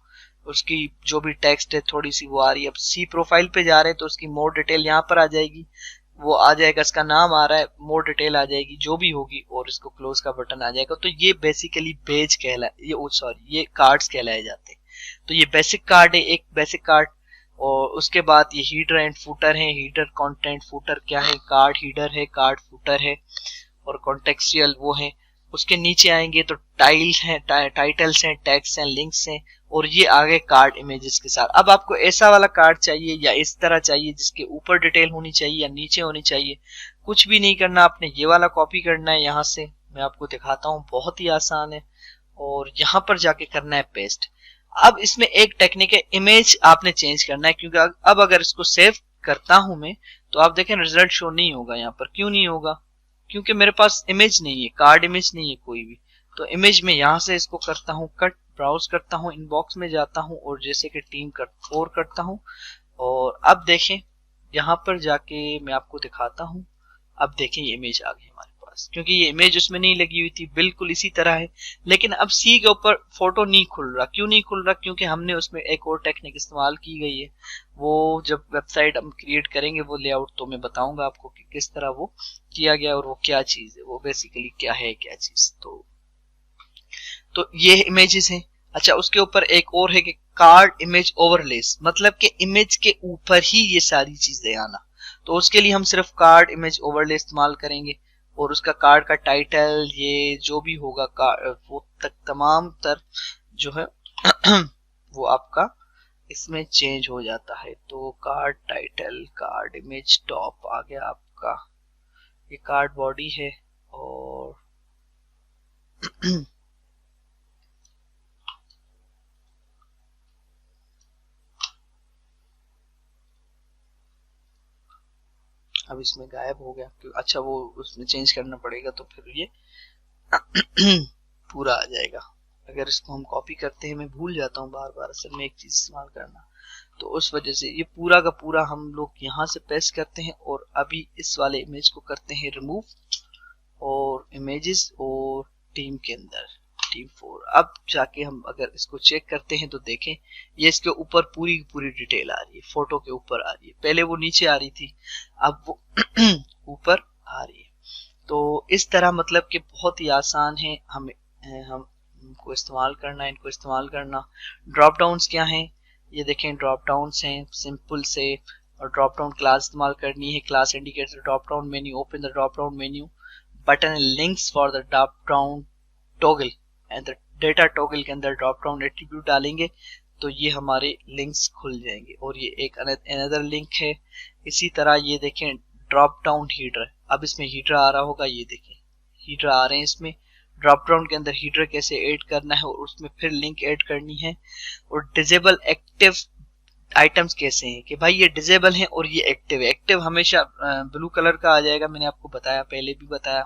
उसकी जो भी टेक्स्ट है थोड़ी सी वो आ रही है। अब सी प्रोफाइल पे जा रहे हैं तो उसकी मोर डिटेल यहाँ पर आ जाएगी, वो आ जाएगा, इसका नाम आ रहा है, मोर डिटेल आ जाएगी जो भी होगी, और इसको क्लोज का बटन आ जाएगा। तो ये बेसिकली पेज कहलाए, ये कार्ड्स कहलाए जाते हैं। तो ये बेसिक कार्ड है, एक बेसिक कार्ड। और उसके बाद ये हीडर एंड फूटर है। हीडर कंटेंट, फूटर क्या है, कार्ड हीडर है, कार्ड फूटर है, और कॉन्टेक्चुअल वो है। उसके नीचे आएंगे तो टाइल्स हैं, टाइटल्स हैं, टैग्स हैं, लिंक्स हैं, और ये आगे कार्ड इमेजेस के साथ। अब आपको ऐसा वाला कार्ड चाहिए या इस तरह चाहिए जिसके ऊपर डिटेल होनी चाहिए या नीचे होनी चाहिए, कुछ भी नहीं करना, आपने ये वाला कॉपी करना है, यहाँ से मैं आपको दिखाता हूँ, बहुत ही आसान है, और यहाँ पर जाके करना है पेस्ट। अब इसमें एक टेक्निक है, इमेज आपने चेंज करना है, क्योंकि अब अगर इसको सेव करता हूं मैं तो आप देखें रिजल्ट शो नहीं होगा यहाँ पर। क्यों नहीं होगा? क्योंकि मेरे पास इमेज नहीं है, कार्ड इमेज नहीं है कोई भी। तो इमेज में यहाँ से इसको करता हूँ कट, ब्राउज करता हूँ, इनबॉक्स में जाता हूँ और जैसे कि टीम कट 4 करता हूँ, और अब देखें यहाँ पर जाके मैं आपको दिखाता हूँ। अब देखें ये इमेज आ गई हमारे पास, क्योंकि ये इमेज उसमें नहीं लगी हुई थी, बिल्कुल इसी तरह है। लेकिन अब सी के ऊपर फोटो नहीं खुल रहा। क्यों नहीं खुल रहा? क्योंकि हमने उसमें एक और टेक्निक इस्तेमाल की गई है। वो जब वेबसाइट हम क्रिएट करेंगे वो लेआउट, तो मैं बताऊंगा आपको कि किस तरह वो किया गया और वो क्या चीज है, वो बेसिकली क्या है, क्या चीज। तो ये इमेजेस हैं। अच्छा, उसके ऊपर एक और है कि कार्ड इमेज ओवरलेस, मतलब कि इमेज के ऊपर ही ये सारी चीजें आना। तो उसके लिए हम सिर्फ कार्ड इमेज ओवरले इस्तेमाल करेंगे और उसका कार्ड का टाइटल ये जो भी होगा वो तक तमाम तर जो है वो आपका इसमें चेंज हो जाता है। तो card title, card image top आ गया आपका, ये कार्ड बॉडी है और अब इसमें गायब हो गया, अच्छा वो उसमें चेंज करना पड़ेगा तो फिर ये पूरा आ जाएगा। अगर इसको हम कॉपी करते हैं, मैं भूल जाता हूँ बार बार असल में एक चीज इस्तेमाल करना, तो उस वजह से ये पूरा का पूरा हम लोग यहाँ से पेस्ट करते हैं और अभी इस वाले इमेज को करते हैं रिमूव और इमेजेस और टीम के अंदर टीम 4। अब जाके हम अगर इसको चेक करते हैं तो देखें ये इसके ऊपर पूरी पूरी डिटेल आ रही है, फोटो के ऊपर आ रही है, पहले वो नीचे आ रही थी अब वो ऊपर आ रही है। तो इस तरह मतलब कि बहुत ही आसान है हम को इस्तेमाल करना, इनको इस्तेमाल करना। ड्रॉप डाउन्स क्या हैं, ये देखें ड्रॉप डाउन्स हैं सिंपल से, और ड्रॉप डाउन क्लास इस्तेमाल करनी है, class indicator drop down menu, open the drop down menu, button links for the drop down toggle and the data toggle के अंदर ड्रॉप डाउन एट्रीब्यूट डालेंगे तो ये हमारे लिंक्स खुल जाएंगे। और ये एक अनदर लिंक है। इसी तरह ये देखें ड्रॉप डाउन हीटर, अब इसमें हीटर आ रहा होगा, ये देखें हीटर आ रहे हैं इसमें। ड्रॉप डाउन के अंदर हीटर कैसे ऐड करना है और उसमें फिर लिंक ऐड करनी है। और डिजेबल एक्टिव आइटम्स कैसे हैं कि भाई ये डिजेबल है और ये एक्टिव है। एक्टिव हमेशा ब्लू कलर का आ जाएगा, मैंने आपको बताया, पहले भी बताया।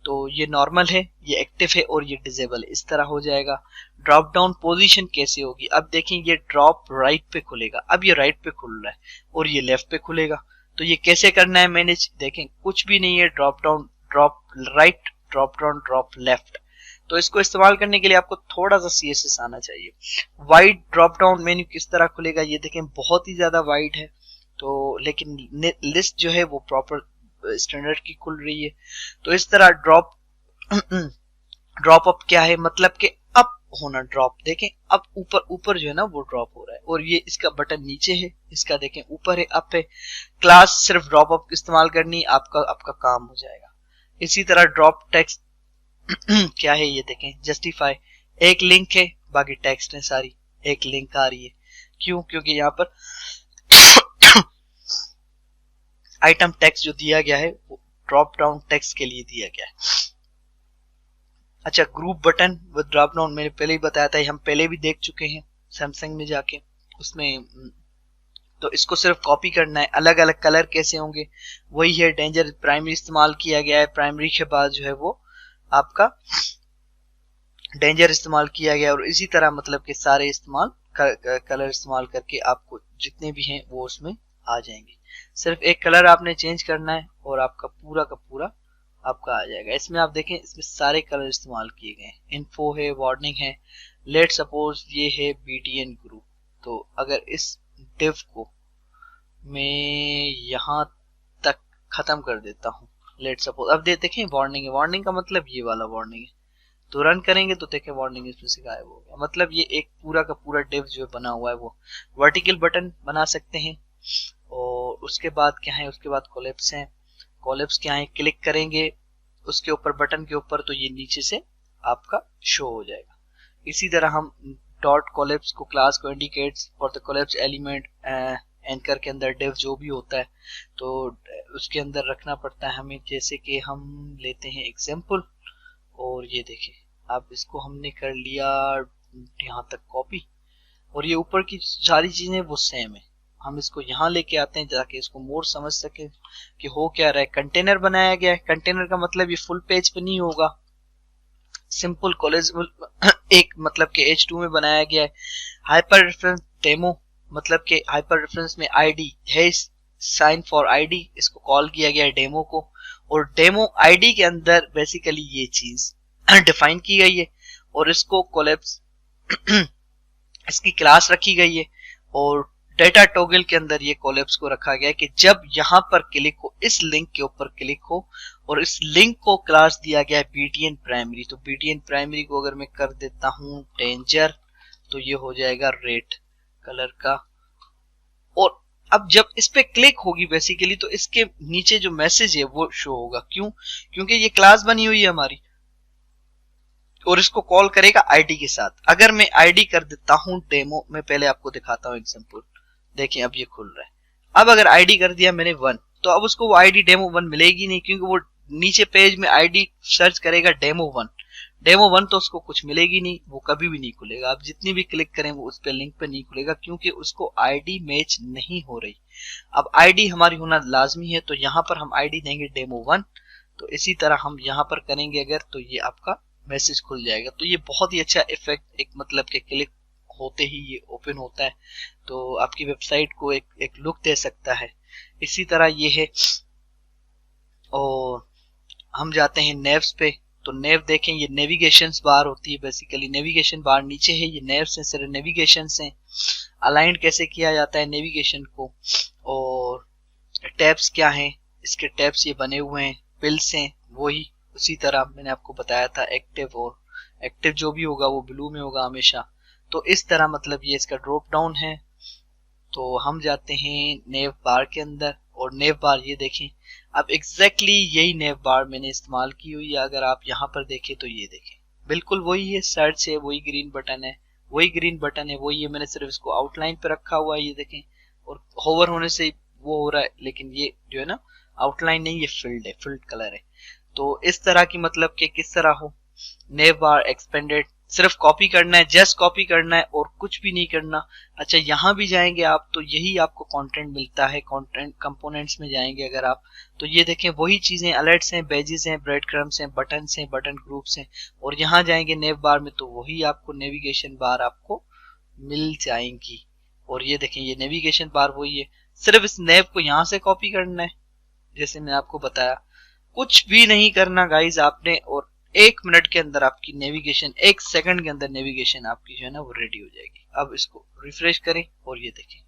तो ये नॉर्मल है, ये एक्टिव है और ये डिजेबल इस तरह हो जाएगा। ड्रॉप डाउन पोजीशन कैसे होगी, अब देखें ये ड्रॉप राइट पे खुलेगा, अब ये राइट पे खुल रहा है और ये लेफ्ट पे खुलेगा। तो ये कैसे करना है मैनेज, देखें कुछ भी नहीं है, drop down drop right, drop down drop left. तो इसको इस्तेमाल करने के लिए आपको थोड़ा सा CSS आना चाहिए। वाइड ड्रॉप डाउन मेन्यू किस तरह खुलेगा, ये देखें बहुत ही ज्यादा वाइड है, तो लेकिन लिस्ट जो है वो प्रॉपर स्टैंडर्ड की खुल रही है। तो इस तरह ड्रॉप ड्रॉप अप क्या है, मतलब कि अप होना, ड्रॉप देखें अब ऊपर ऊपर जो है ना वो ड्रॉप हो रहा है, और ये इसका बटन नीचे है, इसका देखें ऊपर है, अप है। क्लास सिर्फ ड्रॉप अप इस्तेमाल करनी, आपका काम हो जाएगा। इसी तरह ड्रॉप टेक्स्ट क्या है, ये देखें जस्टिफाई, एक लिंक है बाकी टेक्स्ट है सारी, एक लिंक आ रही है, क्यों, क्योंकि यहाँ पर आइटम टेक्स्ट जो दिया गया है वो ड्रॉप डाउन टेक्स्ट के लिए दिया गया है। अच्छा group button with drop down मैंने पहले ही बताया था, हम पहले भी देख चुके हैं सैमसंग में जाके उसमें। तो इसको सिर्फ कॉपी करना है, अलग अलग कलर कैसे होंगे वही है। डेंजर प्राइमरी इस्तेमाल किया गया है, प्राइमरी के बाद जो है वो आपका डेंजर इस्तेमाल किया गया, और इसी तरह मतलब कि सारे इस्तेमाल कलर इस्तेमाल करके आपको जितने भी हैं वो उसमें आ जाएंगे। सिर्फ एक कलर आपने चेंज करना है और आपका पूरा का पूरा आपका आ जाएगा। इसमें आप देखें इसमें सारे कलर इस्तेमाल किए गए हैं, इन्फो है, वार्निंग है, लेट सपोज ये है BTN ग्रुप। तो अगर इस डिव को मैं यहाँ तक खत्म कर देता हूँ, लेट सपोज अब देखें वार्निंग है, वार्निंग का मतलब ये वाला वार्निंग है, तो रन करेंगे तो देखें वार्निंग इसमें से गायब हो गया। मतलब ये एक पूरा का पूरा डिव जो बना हुआ है वो वर्टिकल बटन बना सकते हैं। और उसके बाद क्या है, उसके बाद कोलैप्स है, कोलैप्स क्या है, क्लिक करेंगे उसके ऊपर बटन के ऊपर तो ये नीचे से आपका शो हो जाएगा। इसी तरह हम डॉट कोलैप्स को क्लास को indicates for the collapse element anchor के अंदर डिव जो भी होता है तो उसके अंदर रखना पड़ता है हमें। जैसे कि हम लेते हैं एग्जांपल और ये देखें अब इसको हमने कर लिया यहाँ तक कॉपी, और ये ऊपर की सारी चीजें वो सेम है। हम इसको यहाँ लेके आते हैं ताकि इसको मोर समझ सके कि हो क्या रहा है। कंटेनर बनाया गया है, कंटेनर का मतलब ये फुल पेज पे नहीं होगा, सिंपल कॉलेजेबल एक मतलब कि H2 में बनाया गया है। हाइपर रेफरेंस डेमो मतलब कि हाइपर रेफरेंस में ID है, साइन फॉर ID इसको कॉल किया गया है डेमो को, और डेमो ID के अंदर बेसिकली ये चीज डिफाइन की गई है और इसको कोलैप्स इसकी क्लास रखी गई है। और डेटा टॉगल के अंदर ये कोलैप्स को रखा गया है कि जब यहाँ पर क्लिक हो, इस लिंक के ऊपर क्लिक हो, और इस लिंक को क्लास दिया गया है BTN प्राइमरी। तो BTN प्राइमरी को अगर मैं कर देता हूँ डेंजर तो ये हो जाएगा रेट। कलर का। और अब जब इस पे क्लिक होगी बेसिकली तो इसके नीचे जो मैसेज है वो शो होगा। क्यों? क्योंकि ये क्लास बनी हुई है हमारी और इसको कॉल करेगा आईडी के साथ। अगर मैं आईडी कर देता हूं डेमो, मैं पहले आपको दिखाता हूं एग्जांपल। देखिए अब ये खुल रहा है। अब अगर आईडी कर दिया मैंने 1, तो अब उसको वो आईडी डेमो 1 मिलेगी नहीं, क्योंकि वो नीचे पेज में आईडी सर्च करेगा डेमो 1। डेमो 1 तो उसको कुछ मिलेगी नहीं, वो कभी भी नहीं खुलेगा। आप जितनी भी क्लिक करें वो उस पे लिंक पे नहीं खुलेगा, क्योंकि उसको आईडी मैच नहीं हो रही। अब आईडी हमारी होना लाजमी है, तो यहाँ पर हम आईडी देंगे डेमो 1। तो इसी तरह हम यहाँ पर करेंगे अगर, तो ये आपका मैसेज खुल जाएगा। तो ये बहुत ही अच्छा इफेक्ट, एक मतलब के क्लिक होते ही ये ओपन होता है, तो आपकी वेबसाइट को एक लुक दे सकता है। इसी तरह ये है। और हम जाते हैं नेव्स पे। तो नेव देखें, ये नेविगेशन बार होती है बेसिकली। नेविगेशन बार नीचे है, ये नेव्स हैं, सारे नेविगेशन हैं। अलाइंड कैसे किया जाता है नेविगेशन को, और टैब्स क्या हैं, इसके टैब्स ये बने हुए हैं। पिल्स हैं वही, उसी तरह मैंने आपको बताया था एक्टिव, और एक्टिव जो भी होगा वो ब्लू में होगा हमेशा। तो इस तरह मतलब ये इसका ड्रॉप डाउन है। तो हम जाते हैं नेव बार के अंदर, और नेव बार ये देखें। अब एग्जैक्टली यही नेव बार मैंने इस्तेमाल की हुई है। अगर आप यहाँ पर देखें तो ये देखें बिल्कुल वही है, सर्च है, वही ग्रीन बटन है, वही ग्रीन बटन है, वही है। मैंने सिर्फ इसको आउटलाइन पे रखा हुआ है, ये देखें। और होवर होने से वो हो रहा है, लेकिन ये जो है ना आउटलाइन नहीं, ये फिल्ड है, फिल्ड कलर है। तो इस तरह की मतलब कि किस तरह हो नेव बार एक्सपेंडेड, सिर्फ कॉपी करना है, जस्ट कॉपी करना है और कुछ भी नहीं करना। अच्छा यहाँ भी जाएंगे आप तो यही आपको कंटेंट मिलता है। कंटेंट कंपोनेंट्स में जाएंगे अगर आप, तो ये देखें वही चीजें, अलर्ट्स हैं, बैजेस हैं, ब्रेड क्रम्स हैं, बटन्स हैं, बटन ग्रुप्स हैं। और यहाँ जाएंगे नेव बार में तो वही आपको नेविगेशन बार आपको मिल जाएंगी। और ये देखें ये नेविगेशन बार वही है, सिर्फ इस नेव को यहाँ से कॉपी करना है, जैसे मैंने आपको बताया। कुछ भी नहीं करना गाइज आपने, और 1 मिनट के अंदर आपकी नेविगेशन, 1 सेकंड के अंदर नेविगेशन आपकी जो है ना वो रेडी हो जाएगी। अब इसको रिफ्रेश करें और ये देखें।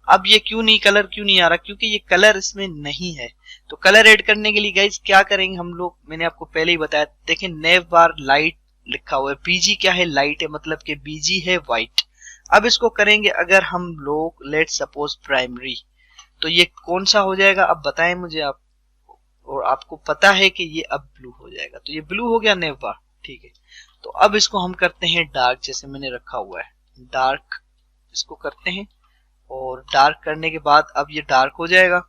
अब ये कलर क्यों नहीं आ रहा? क्योंकि ये कलर इसमें नहीं है। तो कलर ऐड करने के लिए गाइज क्या करेंगे हम लोग, मैंने आपको पहले ही बताया। देखें नेव बार लाइट लिखा हुआ है, बीजी क्या है, लाइट है, मतलब कि बीजी है व्हाइट। अब इसको करेंगे अगर हम लोग लेट सपोज प्राइमरी, तो ये कौन सा हो जाएगा अब बताएं मुझे आप। और आपको पता है कि ये अब ब्लू हो जाएगा, तो ये ब्लू हो गया नेव बार, ठीक है। तो अब इसको हम करते हैं डार्क, जैसे मैंने रखा हुआ है डार्क, इसको करते हैं। और डार्क करने के बाद अब ये डार्क हो जाएगा।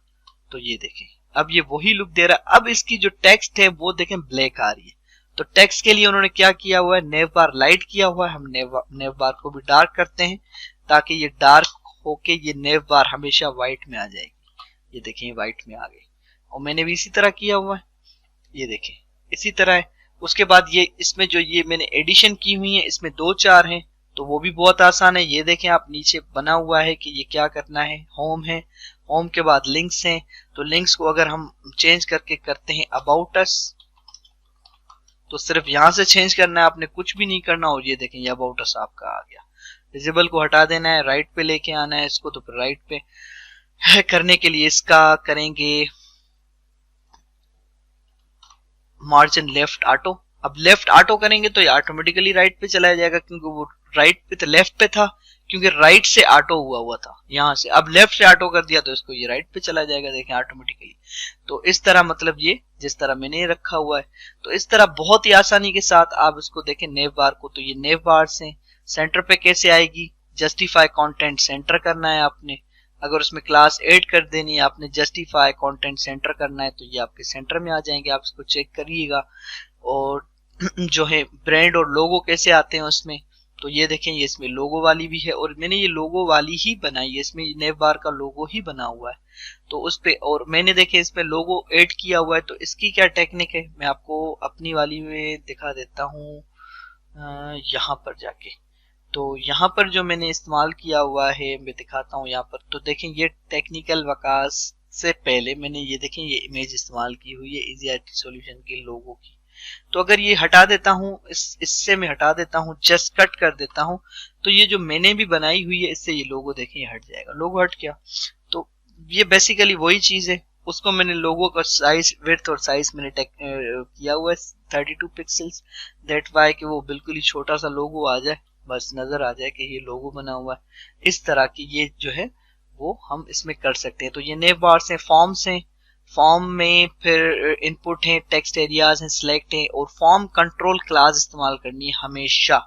तो ये देखें अब ये वही लुक दे रहा है। अब इसकी जो टेक्स्ट है वो देखें ब्लैक आ रही है। तो टेक्स्ट के लिए उन्होंने क्या किया हुआ है, नेव बार लाइट किया हुआ है। हम नेव बार को भी डार्क करते हैं ताकि ये डार्क होके ये नेव बार हमेशा व्हाइट में आ जाएगी। ये देखें व्हाइट में आ गई। और मैंने भी इसी तरह किया हुआ है, ये देखें इसी तरह है। उसके बाद ये इसमें जो ये मैंने एडिशन की हुई है, इसमें 2-4 हैं, तो वो भी बहुत आसान है। ये देखें आप नीचे बना हुआ है कि ये क्या करना है, होम है, होम के बाद लिंक्स हैं। तो लिंक्स को अगर हम चेंज करके करते हैं अबाउट अस, तो सिर्फ यहां से चेंज करना है, आपने कुछ भी नहीं करना। और ये देखें ये अबाउट अस आपका आ गया। विजिबल को हटा देना है, राइट पे लेके आना है इसको, तो फिर राइट पे करने के लिए इसका करेंगे मार्जिन लेफ्ट ऑटो। अब लेफ्ट ऑटो करेंगे तो ये ऑटोमेटिकली राइट पे चला जाएगा, क्योंकि वो राइट पे तो लेफ्ट पे था, क्योंकि राइट से ऑटो हुआ था यहाँ से। अब लेफ्ट से ऑटो कर दिया तो इसको ये राइट पे चला जाएगा, देखें ऑटोमेटिकली। तो इस तरह मतलब ये जिस तरह मैंने रखा हुआ है, तो इस तरह बहुत ही आसानी के साथ आप इसको देखें नेव बार को। तो ये नेव बार से सेंटर पे कैसे आएगी, जस्टिफाई कंटेंट सेंटर करना है आपने। अगर उसमें क्लास ऐड कर देनी है, आपने जस्टिफाई कंटेंट सेंटर करना है, तो ये आपके सेंटर में आ जाएंगे। आप इसको चेक करिएगा। और जो है ब्रांड और लोगो कैसे आते हैं उसमें, तो ये देखें ये इसमें लोगो वाली भी है, और मैंने ये लोगो वाली ही बनाई है, इसमें नेव बार का लोगो ही बना हुआ है। तो उस पे और मैंने देखे इसमें लोगो ऐड किया हुआ है। तो इसकी क्या टेक्निक है मैं आपको अपनी वाली में दिखा देता हूँ, यहाँ पर जाके। तो यहाँ पर जो मैंने इस्तेमाल किया हुआ है मैं दिखाता हूँ यहाँ पर। तो देखें ये टेक्निकल वकास से पहले मैंने ये देखें ये इमेज इस्तेमाल की हुई है इजी आईटी सॉल्यूशन के लोगो की। तो अगर ये हटा देता हूँ, इससे मैं हटा देता हूँ, जस्ट कट कर देता हूँ, तो ये जो मैंने भी बनाई हुई है इससे ये लोगो देखें ये हट जाएगा। लोगो हट गया। तो ये बेसिकली वही चीज है। उसको मैंने लोगो का साइज विड्थ और साइज मैंने किया हुआ है 32 पिक्सल्स, दैट वाई कि वो बिल्कुल ही छोटा सा लोगो आ जाए। बस नजर आ जाए कि ये लोगो बना हुआ है। इस तरह की ये जो है वो हम इसमें कर सकते हैं। तो ये नेव बार्स हैं, फॉर्म्स हैं, फॉर्म में फिर इनपुट है, टेक्स्ट एरियाज हैं, सिलेक्ट है, और फॉर्म कंट्रोल क्लास इस्तेमाल करनी है हमेशा।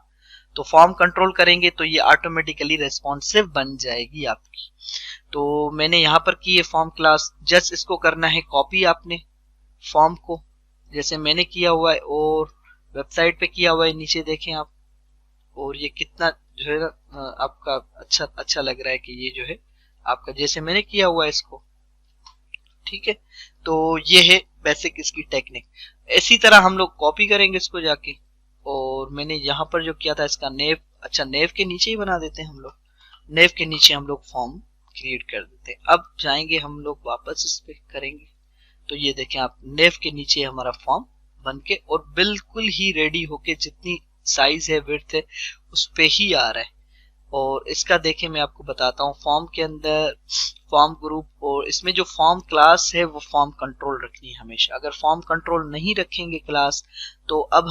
तो फॉर्म कंट्रोल करेंगे तो ये ऑटोमेटिकली रेस्पॉन्सिव बन जाएगी आपकी। तो मैंने यहाँ पर की है फॉर्म क्लास, जस्ट इसको करना है कॉपी आपने फॉर्म को, जैसे मैंने किया हुआ है और वेबसाइट पे किया हुआ है, नीचे देखें आप। और ये कितना जो है ना आपका अच्छा लग रहा है कि ये जो है आपका जैसे मैंने किया हुआ है इसको, ठीक है। तो ये है बेसिक इसकी टेक्निक। इसी तरह हम लोग कॉपी करेंगे इसको जाके, और मैंने यहाँ पर जो किया था इसका नेव, अच्छा नेव के नीचे ही बना देते हैं हम लोग, नेव के नीचे हम लोग फॉर्म क्रिएट कर देते हैं। अब जाएंगे हम लोग वापस इस पे करेंगे, तो ये देखें आप नेव के नीचे हमारा फॉर्म बन के और बिल्कुल ही रेडी होके जितनी साइज है विड्थ है उस पे ही आ रहा है। और इसका देखें मैं आपको बताता हूँ, फॉर्म के अंदर फॉर्म ग्रुप, और इसमें जो फॉर्म क्लास है वो फॉर्म कंट्रोल रखनी है हमेशा। अगर फॉर्म कंट्रोल नहीं रखेंगे क्लास तो अब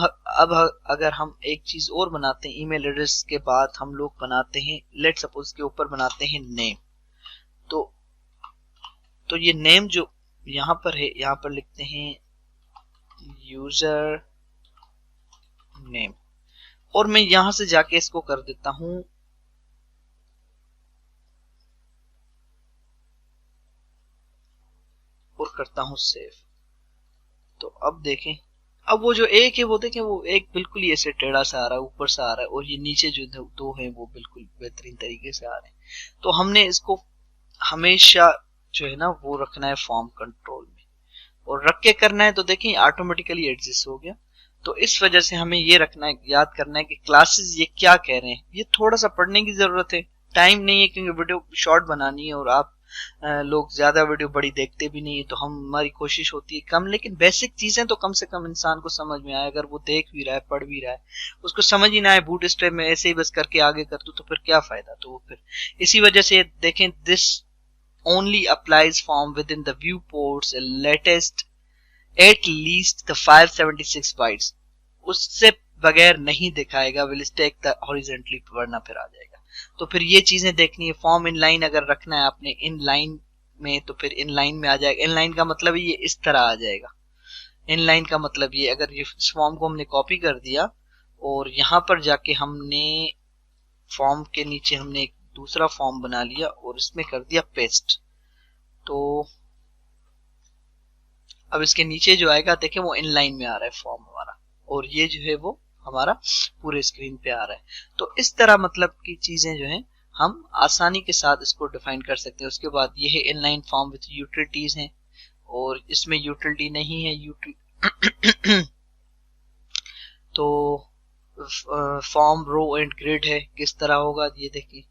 अगर हम एक चीज और बनाते हैं, ईमेल एड्रेस के बाद हम लोग बनाते हैं, लेट सपोज के ऊपर बनाते हैं नेम। तो ये नेम जो यहाँ पर है, यहाँ पर लिखते हैं यूजर नेम, और मैं यहां से जाके इसको कर देता हूं और करता हूं सेव। तो अब देखें, अब वो जो एक है वो देखें, वो एक बिल्कुल ही ऐसे टेढ़ा सा आ रहा है, ऊपर से आ रहा है, और ये नीचे जो दो हैं वो बिल्कुल बेहतरीन तरीके से आ रहे हैं। तो हमने इसको हमेशा जो है ना वो रखना है फॉर्म कंट्रोल में, और रख के करना है। तो देखिए ऑटोमेटिकली एडजस्ट हो गया। तो इस वजह से हमें ये रखना है, याद करना है कि क्लासेस ये क्या कह रहे हैं। ये थोड़ा सा पढ़ने की जरूरत है, टाइम नहीं है क्योंकि वीडियो शॉर्ट बनानी है, और आप लोग ज्यादा वीडियो बड़ी देखते भी नहीं है, तो हमारी कोशिश होती है कम, लेकिन बेसिक चीजें तो कम से कम इंसान को समझ में आए। अगर वो देख भी रहा है, पढ़ भी रहा है, उसको समझ ही ना आए, बूटस्ट्रैप में ऐसे ही बस करके आगे कर दो तो फिर क्या फायदा। तो वो फिर इसी वजह से देखें, this only applies form within the viewports latest at least the 576 bytes, उससे बगैर नहीं दिखाएगा, will stack the horizontally, वरना फिर आ जाएगा। तो फिर ये चीजें देखनी है। फॉर्म इनलाइन अगर रखना है आपने इनलाइन में, तो फिर इनलाइन में आ जाएगा। इनलाइन का मतलब ये इस तरह आ जाएगा। इनलाइन का मतलब ये, अगर ये इस फॉर्म को हमने कॉपी कर दिया और यहाँ पर जाके हमने फॉर्म के नीचे हमने एक दूसरा फॉर्म बना लिया और इसमें कर दिया पेस्ट, तो अब इसके नीचे जो आएगा देखें वो इनलाइन में आ रहा है फॉर्म हमारा, और ये जो है वो हमारा पूरे स्क्रीन पे आ रहा है। तो इस तरह मतलब की चीजें जो हैं हम आसानी के साथ इसको डिफाइन कर सकते हैं। उसके बाद ये है इनलाइन फॉर्म विथ यूटिलिटीज हैं, और इसमें यूटिलिटी नहीं है तो फॉर्म रो एंड ग्रिड है, किस तरह होगा ये देखिए।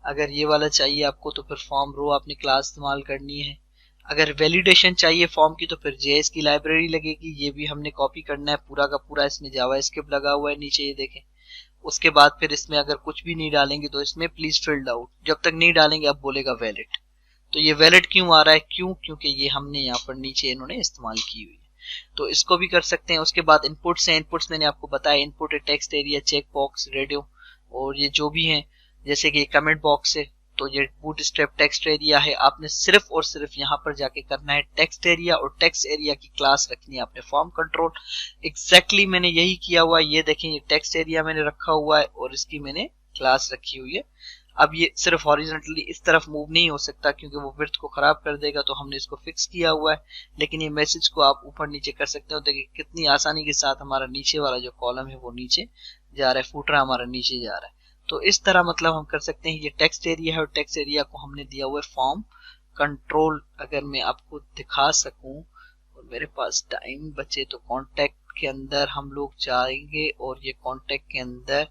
अगर ये वाला चाहिए आपको तो फिर फॉर्म रो आपने क्लास इस्तेमाल करनी है। अगर वैलिडेशन चाहिए फॉर्म की तो फिर जेएस की लाइब्रेरी लगेगी, ये भी हमने कॉपी करना है पूरा का पूरा। इसमें जावास्क्रिप्ट लगा हुआ है नीचे, ये देखें। उसके बाद फिर इसमें अगर कुछ भी नहीं डालेंगे तो इसमें प्लीज फिल्ड आउट, जब तक नहीं डालेंगे अब बोलेगा वैलिड। तो ये वैलिड क्यों आ रहा है, क्योंकि ये हमने यहाँ पर नीचे इन्होंने इस्तेमाल की हुई है। तो इसको भी कर सकते हैं। उसके बाद इनपुट्स हैं, इनपुट्स मैंने आपको बताया, इनपुट है text area, check box, radio, और ये जो भी है जैसे कि कमेंट बॉक्स है, तो ये बूटस्ट्रैप टेक्स्ट एरिया है। आपने सिर्फ और सिर्फ यहाँ पर जाके करना है टेक्स्ट एरिया, और टेक्स्ट एरिया की क्लास रखनी है आपने फॉर्म कंट्रोल। एग्जैक्टली मैंने यही किया हुआ है। ये देखें, ये टेक्स्ट एरिया मैंने रखा हुआ है और इसकी मैंने क्लास रखी हुई है। अब ये सिर्फ हॉरिजॉन्टली इस तरफ मूव नहीं हो सकता क्योंकि वो विड्थ को खराब कर देगा, तो हमने इसको फिक्स किया हुआ है। लेकिन ये मैसेज को आप ऊपर नीचे कर सकते हो। देखिए कितनी आसानी के साथ हमारा नीचे वाला जो कॉलम है वो नीचे जा रहा है, फूटरा हमारा नीचे जा रहा है। तो इस तरह मतलब हम कर सकते हैं। ये टेक्स्ट एरिया है और टेक्स्ट एरिया को हमने दिया हुआ है फॉर्म कंट्रोल। अगर मैं आपको दिखा सकूं और मेरे पास टाइम बचे तो कॉन्टेक्ट के अंदर हम लोग जाएंगे, और ये कॉन्टेक्ट के अंदर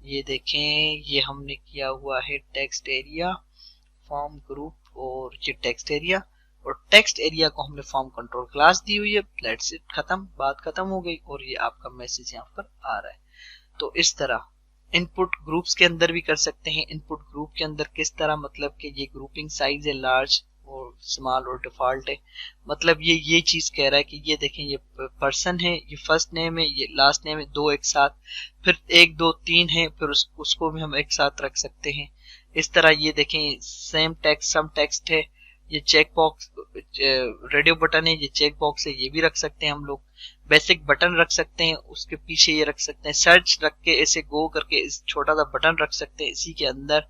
ये देखें, ये हमने किया हुआ है टेक्स्ट एरिया, फॉर्म ग्रुप, और ये टेक्स्ट एरिया, और टेक्स्ट एरिया को हमने फॉर्म कंट्रोल क्लास दी हुई है। लेट्स इट, खत्म, बात खत्म हो गई, और ये आपका मैसेज यहाँ पर आ रहा है। तो इस तरह इनपुट ग्रुप्स के अंदर भी कर सकते हैं। इनपुट ग्रुप के अंदर किस तरह, मतलब कि ये ग्रुपिंग साइज है लार्ज, और स्मॉल और डिफॉल्ट है। मतलब ये चीज कह रहा है कि ये देखें, ये पर्सन है, ये फर्स्ट नेम है, ये लास्ट नेम है, दो एक साथ, फिर 1 2 3 है, फिर उसको भी हम एक साथ रख सकते हैं। इस तरह ये देखें, सेम टेक्स्ट सम टेक्स्ट है, ये चेक बॉक्स रेडियो बटन है, ये चेक बॉक्स है, ये भी रख सकते हैं हम लोग। बेसिक बटन रख सकते हैं, उसके पीछे ये रख सकते हैं, सर्च रख के ऐसे गो करके इस छोटा सा बटन रख सकते हैं, इसी के अंदर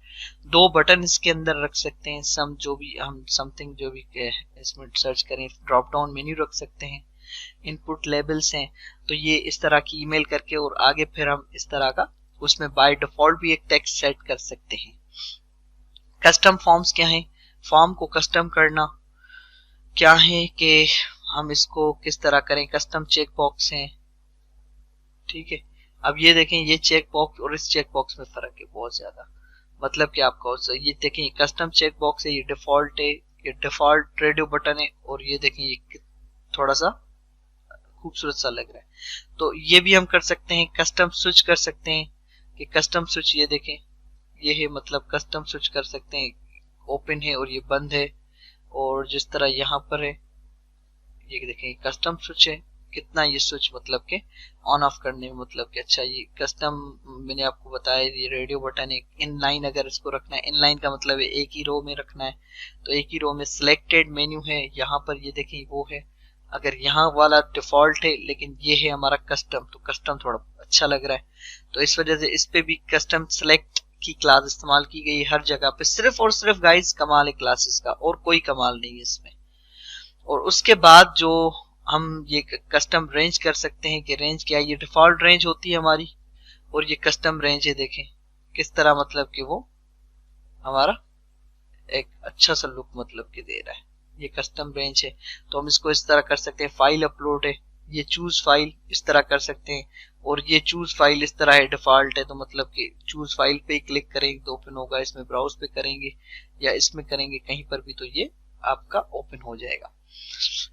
2 बटन इसके अंदर रख सकते हैं, सम जो भी हम समथिंग जो भी इसमें सर्च करें, ड्रॉप डाउन मेन्यू रख सकते हैं, इनपुट लेबल्स हैं। तो ये इस तरह की ईमेल करके, और आगे फिर हम इस तरह का उसमें बाय डिफॉल्ट भी एक टेक्स्ट सेट कर सकते हैं। कस्टम फॉर्म्स क्या है? फॉर्म को कस्टम करना क्या है कि हम इसको किस तरह करें। कस्टम चेक बॉक्स हैं, ठीक है। अब ये देखें, ये चेक बॉक्स और इस चेक बॉक्स में फर्क है बहुत ज्यादा। मतलब कि आपको ये देखें, कस्टम चेक बॉक्स है, ये डिफॉल्ट है, ये डिफॉल्ट रेडियो बटन है, और ये देखें ये थोड़ा सा खूबसूरत सा लग रहा है। तो ये भी हम कर सकते हैं। कस्टम स्विच कर सकते हैं कि कस्टम स्विच, ये देखें ये है, मतलब कस्टम स्विच कर सकते हैं, ओपन है और ये बंद है, और जिस तरह यहाँ पर है ये देखें कस्टम स्विच है, कितना ये स्विच मतलब के ऑन ऑफ करने में, मतलब कि अच्छा ये कस्टम मैंने आपको बताया, ये रेडियो बटन है, इनलाइन अगर इसको रखना है, इनलाइन का मतलब है एक ही रो में रखना है, तो एक ही रो में सिलेक्टेड मेन्यू है, यहाँ पर ये देखें वो है। अगर यहाँ वाला डिफॉल्ट है लेकिन ये है हमारा कस्टम, तो कस्टम थोड़ा अच्छा लग रहा है, तो इस वजह से इस पे भी कस्टम सेलेक्ट की क्लास इस्तेमाल की गई हर जगह पे। सिर्फ और सिर्फ गाइस कमाल है क्लासेस का, और कोई कमाल नहीं है इसमें। और उसके बाद जो हम ये कस्टम रेंज कर सकते हैं कि रेंज क्या है, ये डिफॉल्ट रेंज होती है हमारी, और ये कस्टम रेंज है, देखें किस तरह मतलब कि वो हमारा एक अच्छा सा लुक मतलब कि दे रहा है। ये कस्टम रेंज है, तो हम इसको इस तरह कर सकते हैं। फाइल अपलोड है, ये चूज फाइल इस तरह कर सकते हैं, और ये चूज फाइल इस तरह है, डिफॉल्ट है, तो मतलब कि चूज फाइल पे ही क्लिक करेंगे तो ओपन होगा, इसमें ब्राउज पे करेंगे या इसमें करेंगे कहीं पर भी, तो ये आपका ओपन हो जाएगा।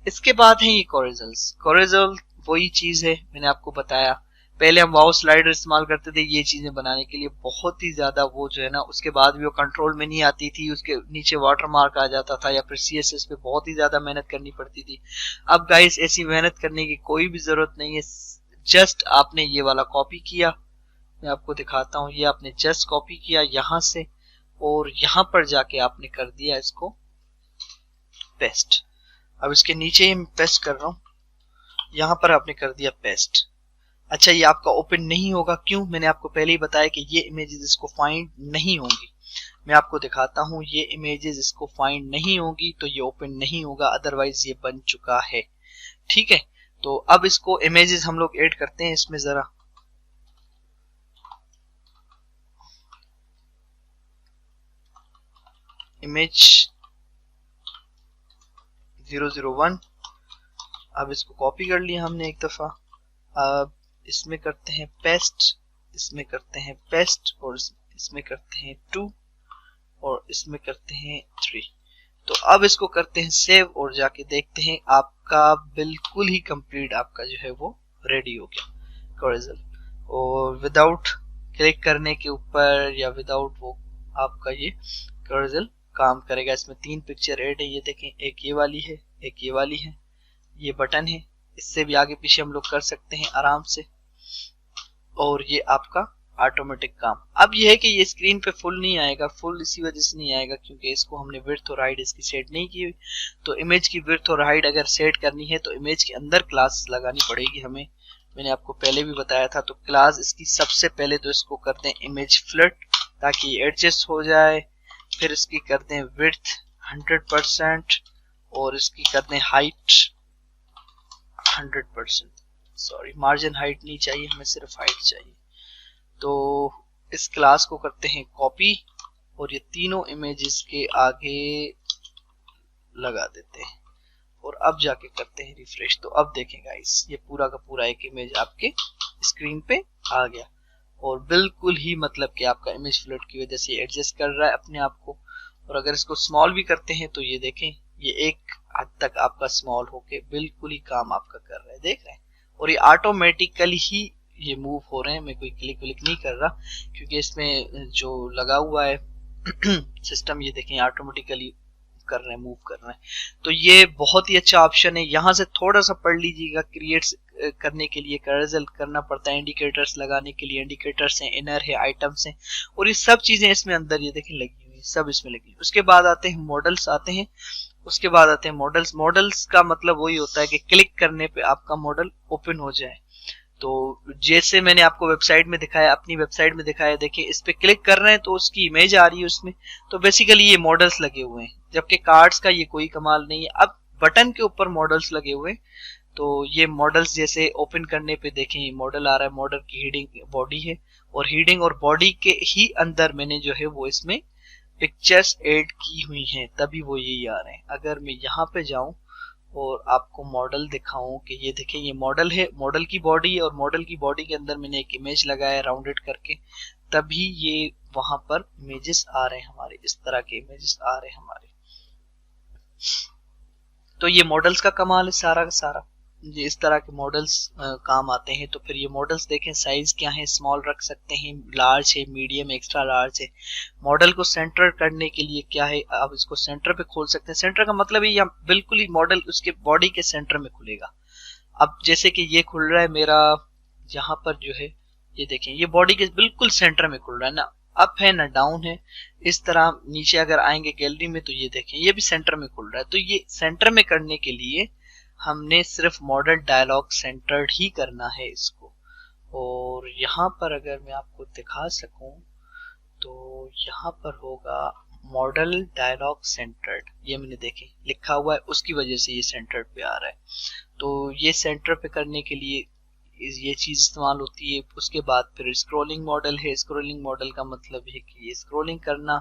इसके बाद है ये कोरेजल्स। कोरेजल वही चीज है मैंने आपको बताया, पहले हम वाउ स्लाइडर इस्तेमाल करते थे ये चीजें बनाने के लिए, बहुत ही ज्यादा वो जो है ना, उसके बाद भी वो कंट्रोल में नहीं आती थी, उसके नीचे वाटर मार्क आ जाता था, या फिर CSS पे बहुत ही ज्यादा मेहनत करनी पड़ती थी। अब गाइस ऐसी मेहनत करने की कोई भी जरूरत नहीं है, जस्ट आपने ये वाला कॉपी किया, मैं आपको दिखाता हूँ, ये आपने जस्ट कॉपी किया यहाँ से, और यहाँ पर जाके आपने कर दिया इसको पेस्ट। अब इसके नीचे ही मैं पेस्ट कर रहा हूँ, यहाँ पर आपने कर दिया पेस्ट। अच्छा, ये आपका ओपन नहीं होगा, क्यों? मैंने आपको पहले ही बताया कि ये इमेजेस इसको फाइंड नहीं होंगी। मैं आपको दिखाता हूँ, ये इमेजेस इसको फाइंड नहीं होगी तो ये ओपन नहीं होगा, अदरवाइज ये बन चुका है, ठीक है। तो अब इसको इमेजेस हम लोग ऐड करते हैं इसमें जरा। इमेज 001, अब इसको कॉपी कर लिया हमने एक दफा। अब इसमें करते हैं पेस्ट, इसमें करते हैं पेस्ट, और इसमें करते हैं 2, और इसमें करते हैं 3। तो अब इसको करते हैं सेव, और जाके देखते हैं आपका बिल्कुल ही कंप्लीट आपका जो है वो रेडी हो गया कोरेजल। और विदाउट क्लिक करने के ऊपर या विदाउट वो आपका ये कोरेजल काम करेगा। इसमें 3 पिक्चर ऐड है, ये देखें, एक ये वाली है, एक ये वाली है, ये बटन है, इससे भी आगे पीछे हम लोग कर सकते हैं आराम से, और ये आपका ऑटोमेटिक काम। अब ये है कि ये स्क्रीन पे फुल नहीं आएगा, फुल इसी वजह से नहीं आएगा क्योंकि इसको हमने विड्थ और हाइट इसकी सेट नहीं की हुई। तो इमेज की विड्थ और हाइट अगर सेट करनी है तो इमेज के अंदर क्लास लगानी पड़ेगी हमें, मैंने आपको पहले भी बताया था। तो क्लास इसकी सबसे पहले तो इसको करते हैं इमेज फ्लिट, ताकि एडजस्ट हो जाए, फिर इसकी करते हैं विड्थ 100%, और इसकी करते हैं हाइट 100%, सॉरी मार्जिन हाइट नहीं चाहिए हमें, सिर्फ हाइट चाहिए। तो इस क्लास को करते हैं कॉपी, और ये तीनों इमेजेस के आगे लगा देते हैं, और अब जाके करते हैं रिफ्रेश। तो अब देखें गाइस, ये पूरा का पूरा एक इमेज आपके स्क्रीन पे आ गया, और बिल्कुल ही मतलब कि आपका इमेज फ्लोट की वजह से एडजस्ट कर रहा है अपने आप को। और अगर इसको स्मॉल भी करते हैं तो ये देखें, ये एक हद तक आपका स्मॉल होके बिल्कुल ही काम आपका कर रहा है, देख रहे हैं। और ये ऑटोमेटिकली ही ये मूव हो रहे हैं, मैं कोई क्लिक विलिक नहीं कर रहा, क्योंकि इसमें जो लगा हुआ है सिस्टम, ये देखें ऑटोमेटिकली कर रहे हैं, मूव कर रहे हैं। तो ये बहुत ही अच्छा ऑप्शन है। यहाँ से थोड़ा सा पढ़ लीजिएगा। क्रिएट करने के लिए कैरोसेल करना पड़ता है, इंडिकेटर्स लगाने के लिए इंडिकेटर्स हैं, इनर है, आइटम्स हैं, और ये सब चीजें इसमें अंदर ये देखें लगी हुई, सब इसमें लगी हुई। उसके बाद आते हैं मॉडल्स आते हैं। उसके बाद आते हैं मॉडल्स। मॉडल्स का मतलब वही होता है कि क्लिक करने पे आपका मॉडल ओपन हो जाए। तो जैसे मैंने आपको वेबसाइट में दिखाया, अपनी वेबसाइट में दिखाया, देखिए इस पे क्लिक कर रहे हैं तो उसकी इमेज आ रही है उसमें। तो बेसिकली ये मॉडल्स लगे हुए हैं, जबकि कार्ड्स का ये कोई कमाल नहीं है। अब बटन के ऊपर मॉडल्स लगे हुए हैं। तो ये मॉडल्स जैसे ओपन करने पे देखें ये मॉडल आ रहा है, मॉडल की हीडिंग बॉडी है, और हीडिंग और बॉडी के ही अंदर मैंने जो है वो इसमें पिक्चर्स ऐड की हुई हैं, तभी वो यही आ रहे हैं। अगर मैं यहाँ पे जाऊं और आपको मॉडल दिखाऊं कि ये देखें ये मॉडल है, मॉडल की बॉडी है, और मॉडल की बॉडी के अंदर मैंने एक इमेज लगाया राउंडेड करके, तभी ये वहां पर इमेजेस आ रहे हैं हमारे, इस तरह के इमेजेस आ रहे हैं हमारे। तो ये मॉडल्स का कमाल है सारा का सारा। ये इस तरह के मॉडल्स काम आते हैं। तो फिर ये मॉडल्स देखें साइज क्या है, स्मॉल रख सकते हैं, लार्ज है, मीडियम, एक्स्ट्रा लार्ज है। मॉडल को सेंटर करने के लिए क्या है, आप इसको सेंटर पे खोल सकते हैं। सेंटर का मतलब है बिल्कुल ही मॉडल उसके बॉडी के सेंटर में खुलेगा। अब जैसे कि ये खुल रहा है मेरा यहाँ पर जो है, ये देखें ये बॉडी के बिल्कुल सेंटर में खुल रहा है, ना अप है ना डाउन है। इस तरह नीचे अगर आएंगे गैलरी में तो ये देखें ये भी सेंटर में खुल रहा है। तो ये सेंटर में करने के लिए हमने सिर्फ मॉडल डायलॉग सेंटर्ड ही करना है इसको। और यहाँ पर अगर मैं आपको दिखा सकूं तो यहाँ पर होगा मॉडल डायलॉग सेंटर्ड, ये मैंने देखे लिखा हुआ है, उसकी वजह से ये सेंटर्ड पे आ रहा है। तो ये सेंटर पे करने के लिए ये चीज इस्तेमाल होती है। उसके बाद फिर स्क्रॉलिंग मॉडल है। स्क्रॉलिंग मॉडल का मतलब है कि ये स्क्रॉलिंग करना,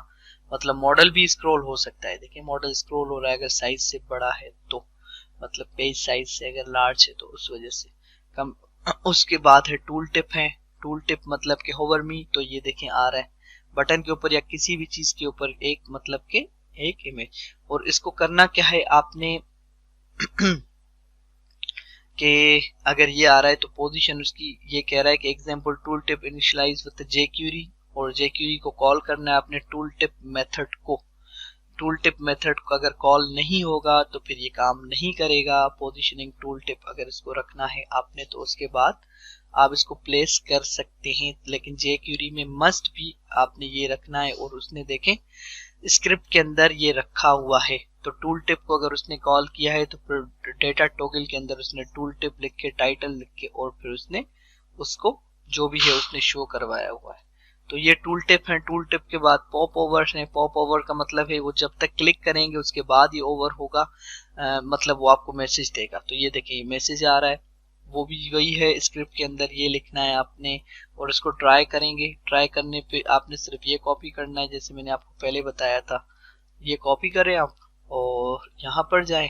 मतलब मॉडल भी स्क्रॉल हो सकता है। देखिए मॉडल स्क्रॉल हो रहा है, अगर साइज से बड़ा है तो, मतलब पेज साइज से अगर लार्ज है तो उस वजह से कम। उसके बाद है टूल टिप है। टूल टिप मतलब कि होवर मी, तो ये देखें आ रहा है बटन के ऊपर या किसी भी चीज के ऊपर एक मतलब के एक इमेज। और इसको करना क्या है आपने कि अगर ये आ रहा है तो पोजीशन उसकी ये कह रहा है कि example tooltip initialise with jQuery, और jQuery को कॉल करना है आपने टूल टिप मेथड को। टूल टिप मेथड को अगर कॉल नहीं होगा तो फिर ये काम नहीं करेगा। पोजीशनिंग टूल टिप अगर इसको रखना है आपने तो उसके बाद आप इसको प्लेस कर सकते हैं, लेकिन jQuery में मस्ट भी आपने ये रखना है। और उसने देखें स्क्रिप्ट के अंदर ये रखा हुआ है। तो टूल टिप को अगर उसने कॉल किया है तो फिर डेटा टॉगल के अंदर उसने टूल टिप लिख के, टाइटल लिख के, और फिर उसने उसको जो भी है उसने शो करवाया हुआ है। तो ये टूल टिप है। टूल टिप के बाद पॉप ओवर्स है। पॉप ओवर का मतलब है वो जब तक क्लिक करेंगे उसके बाद ये ओवर होगा, मतलब वो आपको मैसेज देगा। तो ये देखिए मैसेज आ रहा है, वो भी वही है। स्क्रिप्ट के अंदर ये लिखना है आपने, और इसको ट्राई करेंगे। ट्राई करने पे आपने सिर्फ ये कॉपी करना है, जैसे मैंने आपको पहले बताया था। ये कॉपी करें आप और यहाँ पर जाएं,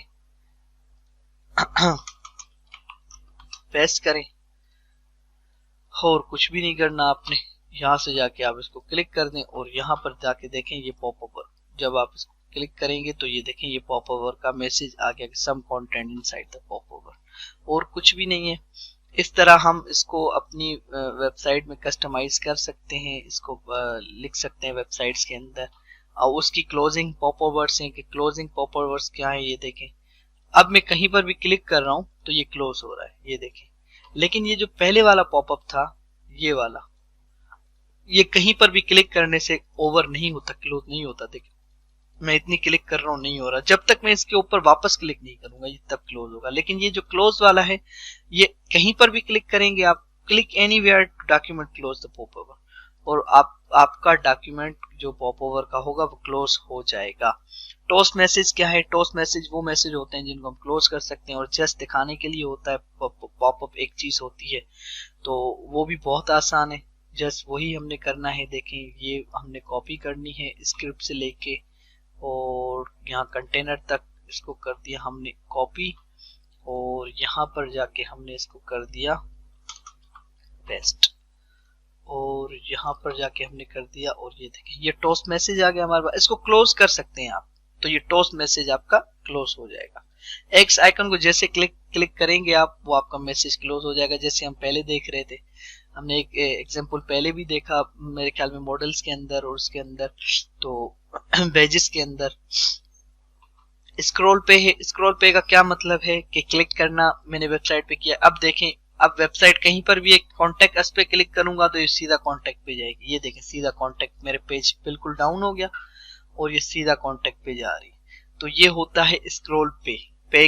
पेस्ट करें, और कुछ भी नहीं करना आपने। यहाँ से जाके आप इसको क्लिक कर दें और यहाँ पर जाके देखें ये पॉप ओवर। जब आप इसको क्लिक करेंगे तो ये देखें ये पॉप ओवर का मैसेज आ गया कि some content inside the popover, और कुछ भी नहीं है। इस तरह हम इसको अपनी वेबसाइट में कस्टमाइज कर सकते हैं। इसको लिख सकते हैं वेबसाइट्स के अंदर। और उसकी क्लोजिंग पॉप ओवर्स हैं कि क्लोजिंग पॉप ओवर्स क्या है ये देखें। अब मैं कहीं पर भी क्लिक कर रहा हूँ तो ये क्लोज हो रहा है, ये देखें। लेकिन ये जो पहले वाला पॉपअप था, ये वाला, ये कहीं पर भी क्लिक करने से ओवर नहीं होता, क्लोज नहीं होता। देखिए मैं इतनी क्लिक कर रहा हूँ नहीं हो रहा। जब तक मैं इसके ऊपर वापस क्लिक नहीं करूंगा ये तब क्लोज होगा। लेकिन ये जो क्लोज वाला है ये कहीं पर भी क्लिक करेंगे आप, click anywhere to document close the popover, और आपका डॉक्यूमेंट जो पॉप ओवर का होगा वो क्लोज हो जाएगा। टोस्ट मैसेज क्या है? टोस्ट मैसेज वो मैसेज होते हैं जिनको हम क्लोज कर सकते हैं और जस्ट दिखाने के लिए होता है। पॉपअप एक चीज होती है, तो वो भी बहुत आसान है। जस्ट वही हमने करना है। देखें ये हमने कॉपी करनी है स्क्रिप्ट से लेके और यहाँ कंटेनर तक इसको कर दिया हमने कॉपी, और यहाँ पर जाके हमने इसको कर दिया पेस्ट, और यहाँ पर जाके हमने कर दिया। और ये देखें ये टोस्ट मैसेज आ गया हमारे पास। इसको क्लोज कर सकते हैं आप, तो ये टोस्ट मैसेज आपका क्लोज हो जाएगा। एक्स आइकन को जैसे क्लिक करेंगे आप, वो आपका मैसेज क्लोज हो जाएगा। जैसे हम पहले देख रहे थे, हमने एक एग्जांपल पहले भी देखा मेरे ख्याल में मॉडल्स के अंदर और उसके अंदर तो पेजेस के अंदर। स्क्रॉल पे है, स्क्रॉल पे का क्या मतलब है कि क्लिक करना, मैंने वेबसाइट पे किया। अब देखें, अब वेबसाइट कहीं पर भी एक कॉन्टेक्ट अस पे क्लिक करूंगा तो ये सीधा कॉन्टेक्ट पे जाएगी। ये देखें सीधा कॉन्टेक्ट, मेरे पेज बिल्कुल डाउन हो गया और ये सीधा कॉन्टेक्ट पे जा रही है। तो ये होता है स्क्रॉल पे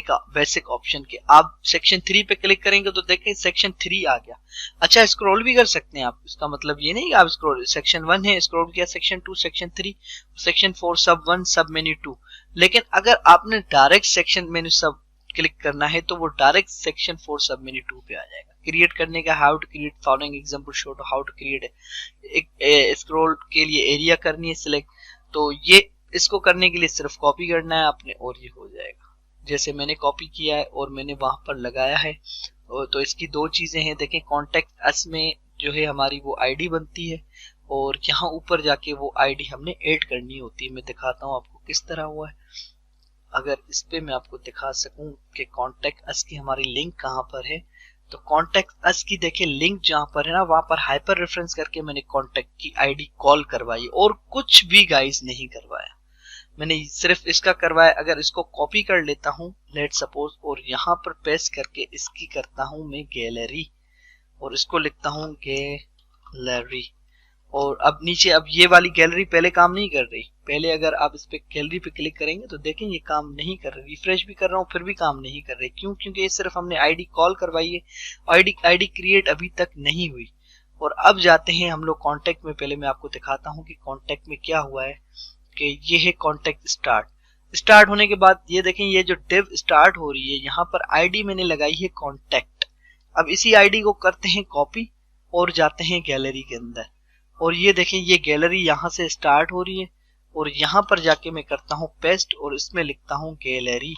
का बेसिक ऑप्शन के। आप सेक्शन 3 पे क्लिक करेंगे तो देखें सेक्शन 3 आ गया। अच्छा, स्क्रॉल भी कर सकते हैं आप, इसका मतलब ये नहीं कि आप स्क्रॉल, सेक्शन 1 है स्क्रॉल किया, सेक्शन 2, सेक्शन 3, सेक्शन 4 सब 1 सब मेन्यू 2। लेकिन अगर आपने डायरेक्ट सेक्शन मेन्यू सब क्लिक करना है तो वो डायरेक्ट सेक्शन 4 सब मेन्यू 2 पे आ जाएगा। क्रिएट करने का, how to create following example show to how to create एक स्क्रॉल के लिए एरिया करनी है सिलेक्ट। तो ये इसको करने के लिए सिर्फ कॉपी करना है आपने और ये हो जाएगा। जैसे मैंने कॉपी किया है और मैंने वहां पर लगाया है। तो इसकी दो चीजें हैं, देखें कॉन्टेक्ट अस में जो है हमारी वो आईडी बनती है और यहाँ ऊपर जाके वो आईडी हमने ऐड करनी होती है। मैं दिखाता हूँ आपको किस तरह हुआ है। अगर इस पे मैं आपको दिखा सकूं कि कॉन्टेक्ट अस की हमारी लिंक कहाँ पर है, तो कॉन्टेक्ट अस की देखिए लिंक जहां पर है ना, वहां पर हाइपर रेफरेंस करके मैंने कॉन्टेक्ट की आईडी कॉल करवाई और कुछ भी गाइस नहीं करवाया, मैंने सिर्फ इसका करवाया। अगर इसको कॉपी कर लेता हूं लेट सपोज और यहाँ पर पेस्ट करके इसकी करता हूं मैं गैलरी और इसको लिखता हूं गैलरी। और अब नीचे, अब ये वाली गैलरी पहले काम नहीं कर रही। पहले अगर आप इस पे गैलरी पे क्लिक करेंगे तो देखें ये काम नहीं कर रही। रिफ्रेश भी कर रहा हूँ फिर भी काम नहीं कर रही। क्यों? क्योंकि ये सिर्फ हमने आईडी कॉल करवाई है, आईडी क्रिएट अभी तक नहीं हुई। और अब जाते हैं हम लोग कॉन्टेक्ट में। पहले मैं आपको दिखाता हूँ कि कॉन्टेक्ट में क्या हुआ है कि ये है कॉन्टेक्ट स्टार्ट होने के बाद ये देखें ये जो डिव स्टार्ट हो रही है यहाँ पर आईडी मैंने लगाई है कॉन्टेक्ट। अब इसी आईडी को करते हैं कॉपी और जाते हैं गैलरी के अंदर और ये देखें ये गैलरी यहाँ से स्टार्ट हो रही है और यहाँ पर जाके मैं करता हूँ पेस्ट और इसमें लिखता हूँ गैलरी।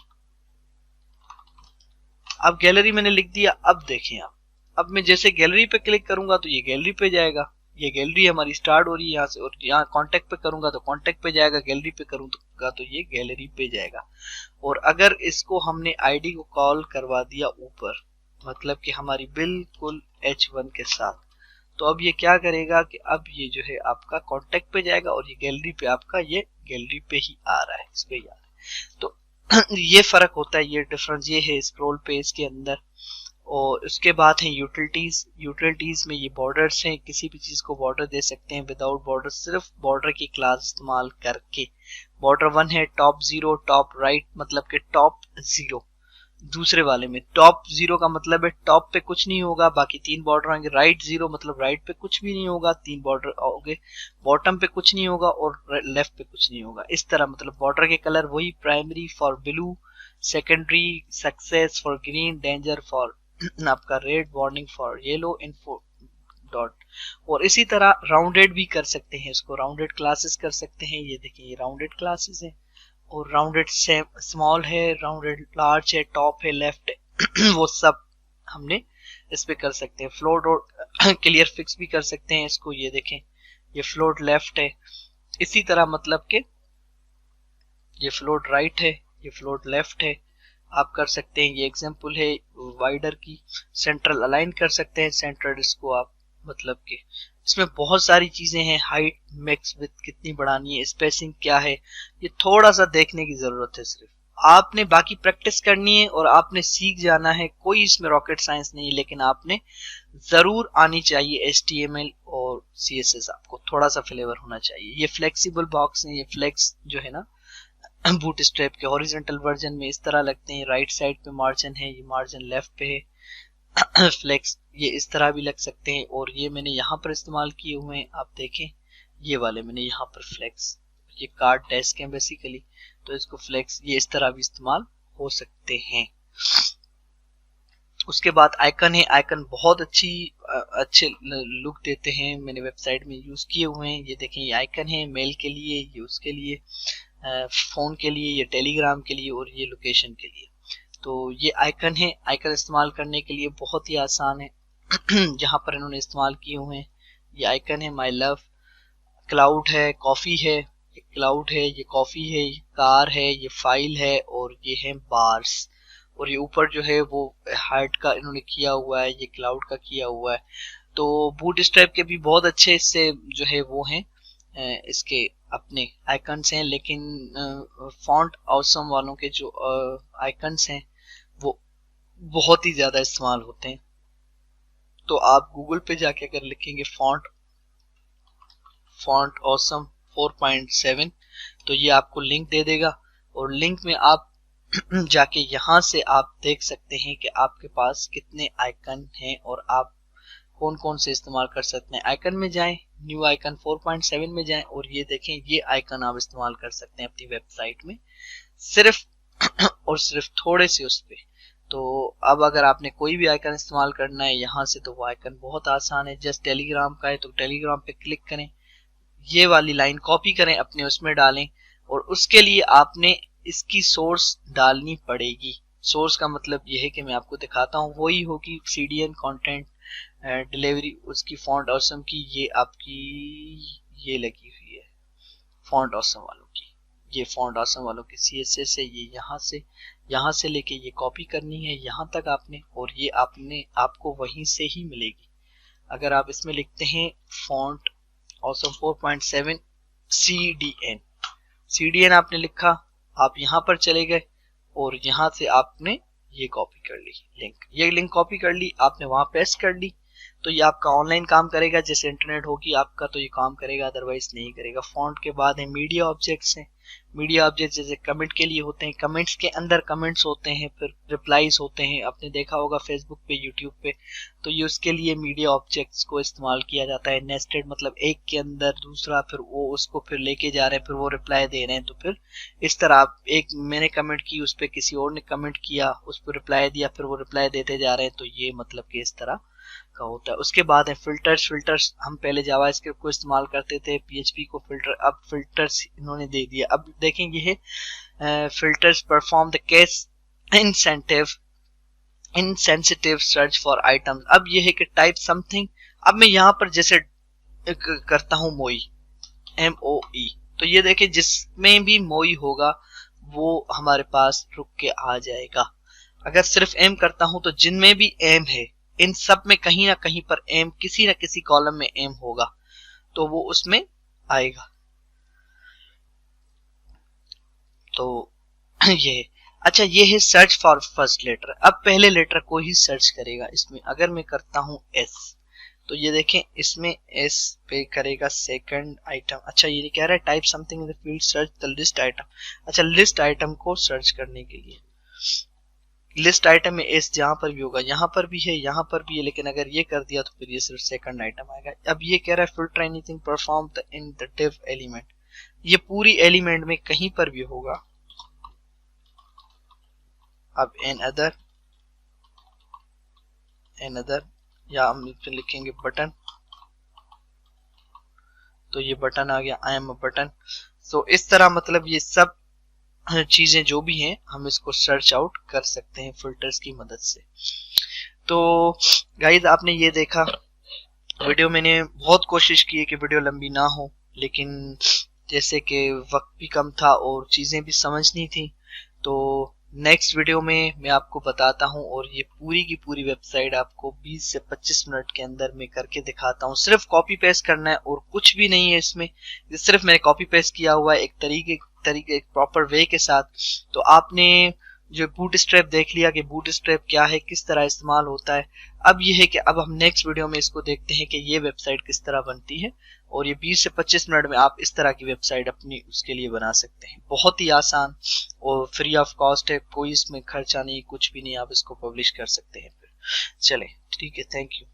अब गैलरी मैंने लिख दिया। अब देखें आप, अब मैं जैसे गैलरी पे क्लिक करूंगा तो ये गैलरी पे जाएगा। ये गैलरी हमारी स्टार्ट हो रही है यहाँ से और यहाँ कॉन्टेक्ट पे करूंगा तो कॉन्टेक्ट पे जाएगा, गैलरी पे करूंगा तो ये गैलरी पे जाएगा। और अगर इसको हमने आईडी को कॉल करवा दिया ऊपर, मतलब कि हमारी बिल्कुल H1 के साथ, तो अब ये क्या करेगा कि अब ये जो है आपका कॉन्टेक्ट पे जाएगा और ये गैलरी पे आपका ये गैलरी पे ही आ रहा है, इस पे ही आ रहा है। तो ये फर्क होता है, ये डिफरेंस ये है स्क्रॉल पेज के अंदर। और उसके बाद है यूटिलिटीज में ये बॉर्डर्स हैं, किसी भी चीज को बॉर्डर दे सकते हैं विदाउट बॉर्डर, सिर्फ बॉर्डर की क्लास इस्तेमाल करके। बॉर्डर 1 है टॉप 0 टॉप राइट, मतलब कि टॉप 0। दूसरे वाले में टॉप 0 का मतलब है टॉप पे कुछ नहीं होगा, बाकी 3 बॉर्डर होंगे। राइट 0 मतलब राइट पे कुछ भी नहीं होगा, 3 बॉर्डर होंगे। बॉटम पे कुछ नहीं होगा और लेफ्ट पे कुछ नहीं होगा। इस तरह मतलब बॉर्डर के कलर वही, primary for blue, secondary success for green, danger for आपका red, warning for yellow, info dot. और इसी तरह राउंडेड भी कर सकते हैं, इसको राउंडेड क्लासेस कर सकते हैं। ये देखिए ये राउंडेड क्लासेस हैं और राउंडेड स्मॉल है, राउंडेड लार्ज है, टॉप है, लेफ्ट है वो सब हमने इस पे कर सकते हैं। फ्लोट और क्लियर फिक्स भी कर सकते हैं इसको। ये देखें ये फ्लोट लेफ्ट है, इसी तरह मतलब के ये फ्लोट राइट है, ये फ्लोट लेफ्ट है, आप कर सकते हैं। ये एग्जांपल है वाइडर की। सेंट्रल अलाइन कर सकते हैं, सेंट्रल इसको आप मतलब कि इसमें बहुत सारी चीजें हैं। हाइट मैक्स विथ कितनी बढ़ानी है, स्पेसिंग क्या है, ये थोड़ा सा देखने की जरूरत है। सिर्फ आपने बाकी प्रैक्टिस करनी है और आपने सीख जाना है। कोई इसमें रॉकेट साइंस नहीं, लेकिन आपने जरूर आनी चाहिए HTML और CSS, आपको थोड़ा सा फ्लेवर होना चाहिए। ये फ्लेक्सिबल बॉक्स है, ये फ्लेक्स जो है ना बूटस्ट्रैप के हॉरिजॉन्टल वर्जन में इस तरह लगते हैं। राइट साइड पे मार्जिन है, ये मार्जिन लेफ्ट पे है। फ्लेक्स ये इस तरह भी लग सकते हैं और ये मैंने यहाँ पर इस्तेमाल किए हुए हैं। आप देखें ये वाले मैंने यहाँ पर फ्लेक्स, ये कार्ड डेस्क है बेसिकली, तो इसको फ्लेक्स ये इस तरह भी इस्तेमाल हो सकते हैं। उसके बाद आइकन है, आइकन बहुत अच्छे लुक देते हैं, मैंने वेबसाइट में यूज किए हुए हैं। ये देखें ये आइकन है मेल के लिए, ये उसके लिए, फोन के लिए, ये टेलीग्राम के लिए और ये लोकेशन के लिए। तो ये आइकन है, आइकन इस्तेमाल करने के लिए बहुत ही आसान है जहां पर इन्होंने इस्तेमाल किए हुए हैं। ये आइकन है माय लव, क्लाउड है, कॉफी है, ये क्लाउड है, ये कॉफी है, ये कार है, ये फाइल है और ये है बार्स। और ये ऊपर जो है वो हार्ट का इन्होंने किया हुआ है, ये क्लाउड का किया हुआ है। तो बूटस्ट्रैप के भी बहुत अच्छे इससे जो है वो हैं इसके अपने आइकन्स हैं, लेकिन फॉन्ट ऑसम वालों के जो आइकन्स हैं वो बहुत ही ज़्यादा इस्तेमाल होते हैं। तो आप गूगल पे जाके अगर लिखेंगे फॉन्ट ऑसम 4.7 तो ये आपको लिंक दे देगा, और लिंक में आप जाके यहाँ से आप देख सकते हैं कि आपके पास कितने आइकन हैं और आप कौन कौन से इस्तेमाल कर सकते हैं। आइकन में जाएं, न्यू आइकन 4.7 में जाएं और ये देखें, ये आइकन आप इस्तेमाल कर सकते हैं अपनी वेबसाइट में सिर्फ और सिर्फ थोड़े से उस पे। तो अब अगर आपने कोई भी आइकन इस्तेमाल करना है यहाँ से, तो वो आइकन बहुत आसान है। जस्ट टेलीग्राम का है तो टेलीग्राम पे क्लिक करें, ये वाली लाइन कॉपी करें, अपने उसमें डालें, और उसके लिए आपने इसकी सोर्स डालनी पड़ेगी। सोर्स का मतलब यह है कि मैं आपको दिखाता हूँ, वही होगी CDN कंटेंट डिलीवरी, उसकी फॉन्ट ऑसम की ये आपकी ये लगी हुई है फॉन्ट ऑसम वालों की, ये फॉन्ट ऑसम वालों की CSS है। ये यहाँ से लेके ये कॉपी करनी है यहाँ तक आपने, और ये आपको वहीं से ही मिलेगी। अगर आप इसमें लिखते हैं फॉन्ट ऑसम 4.7 CDN आपने लिखा, आप यहाँ पर चले गए और यहाँ से आपने ये कॉपी कर ली ये लिंक कॉपी कर ली, आपने वहां पेस्ट कर ली, तो ये आपका ऑनलाइन काम करेगा। जैसे इंटरनेट होगी आपका तो ये काम करेगा, अदरवाइज नहीं करेगा। फॉन्ट के बाद है मीडिया ऑब्जेक्ट्स हैं। मीडिया ऑब्जेक्ट जैसे कमेंट के लिए होते हैं, कमेंट्स के अंदर कमेंट्स होते हैं, फिर रिप्लाईज होते हैं, आपने देखा होगा फेसबुक पे, यूट्यूब पे, तो ये उसके लिए मीडिया ऑब्जेक्ट्स को इस्तेमाल किया जाता है। नेस्टेड मतलब एक के अंदर दूसरा, फिर वो उसको फिर लेके जा रहे हैं, फिर वो रिप्लाई दे रहे हैं। तो फिर इस तरह आप एक मैंने कमेंट की, उस पर किसी और ने कमेंट किया, उस पर रिप्लाई दिया, फिर वो रिप्लाई देते जा रहे हैं। तो ये मतलब कि इस तरह का होता है। उसके बाद है फिल्टर्स हम पहले जावास्क्रिप्ट को इस्तेमाल करते थे, PHP को फिल्टर, अब फिल्टर्स इन्होंने दे दिया। अब देखेंगे ये filters perform the case insensitive search for items. अब ये है कि टाइप समथिंग, अब मैं यहाँ पर जैसे करता हूँ मोई MOE, तो ये देखें जिसमें भी मोई होगा वो हमारे पास रुक के आ जाएगा। अगर सिर्फ M करता हूं तो जिनमें भी M है इन सब में कहीं ना कहीं पर M, किसी ना किसी कॉलम में M होगा, तो वो उसमें आएगा। तो ये अच्छा, ये है सर्च फॉर फर्स्ट लेटर। अब पहले लेटर को ही सर्च करेगा इसमें। अगर मैं करता हूं S, तो ये देखें इसमें S पे करेगा सेकंड आइटम। अच्छा, ये कह रहा है type something in the field search the list item. अच्छा, लिस्ट आइटम को सर्च करने के लिए लिस्ट आइटम में S जहां पर भी होगा, यहाँ पर भी है, यहाँ पर भी है, लेकिन अगर ये कर दिया तो फिर ये सिर्फ सेकंड आइटम आएगा। अब ये कह रहा है filter anything perform in the div element, ये पूरी एलिमेंट में कहीं पर भी होगा। अब another या हम लिखेंगे बटन, तो ये बटन आ गया, आई एम अ बटन। सो इस तरह मतलब ये सब चीजें जो भी हैं हम इसको सर्च आउट कर सकते हैं फिल्टर्स की मदद से। तो गाइस आपने ये देखा, वीडियो मैंने बहुत कोशिश की है कि वीडियो लंबी ना हो, लेकिन जैसे कि वक्त भी कम था और चीजें भी समझनी थी, तो नेक्स्ट वीडियो में मैं आपको बताता हूं, और ये पूरी की पूरी वेबसाइट आपको 20 से 25 मिनट के अंदर मैं करके दिखाता हूं। सिर्फ कॉपी पेस्ट करना है और कुछ भी नहीं है इसमें, सिर्फ मैंने कॉपी पेस्ट किया हुआ है एक तरीके एक प्रॉपर वे के साथ। तो आपने जो बूटस्ट्रैप देख लिया कि बूटस्ट्रैप क्या है, किस तरह इस्तेमाल होता है। अब ये है कि अब हम नेक्स्ट वीडियो में इसको देखते हैं कि ये वेबसाइट किस तरह बनती है, और ये 20 से 25 मिनट में आप इस तरह की वेबसाइट अपनी उसके लिए बना सकते हैं। बहुत ही आसान और फ्री ऑफ कॉस्ट है, कोई इसमें खर्चा नहीं, कुछ भी नहीं, आप इसको पब्लिश कर सकते हैं। फिर चले, ठीक है, थैंक यू।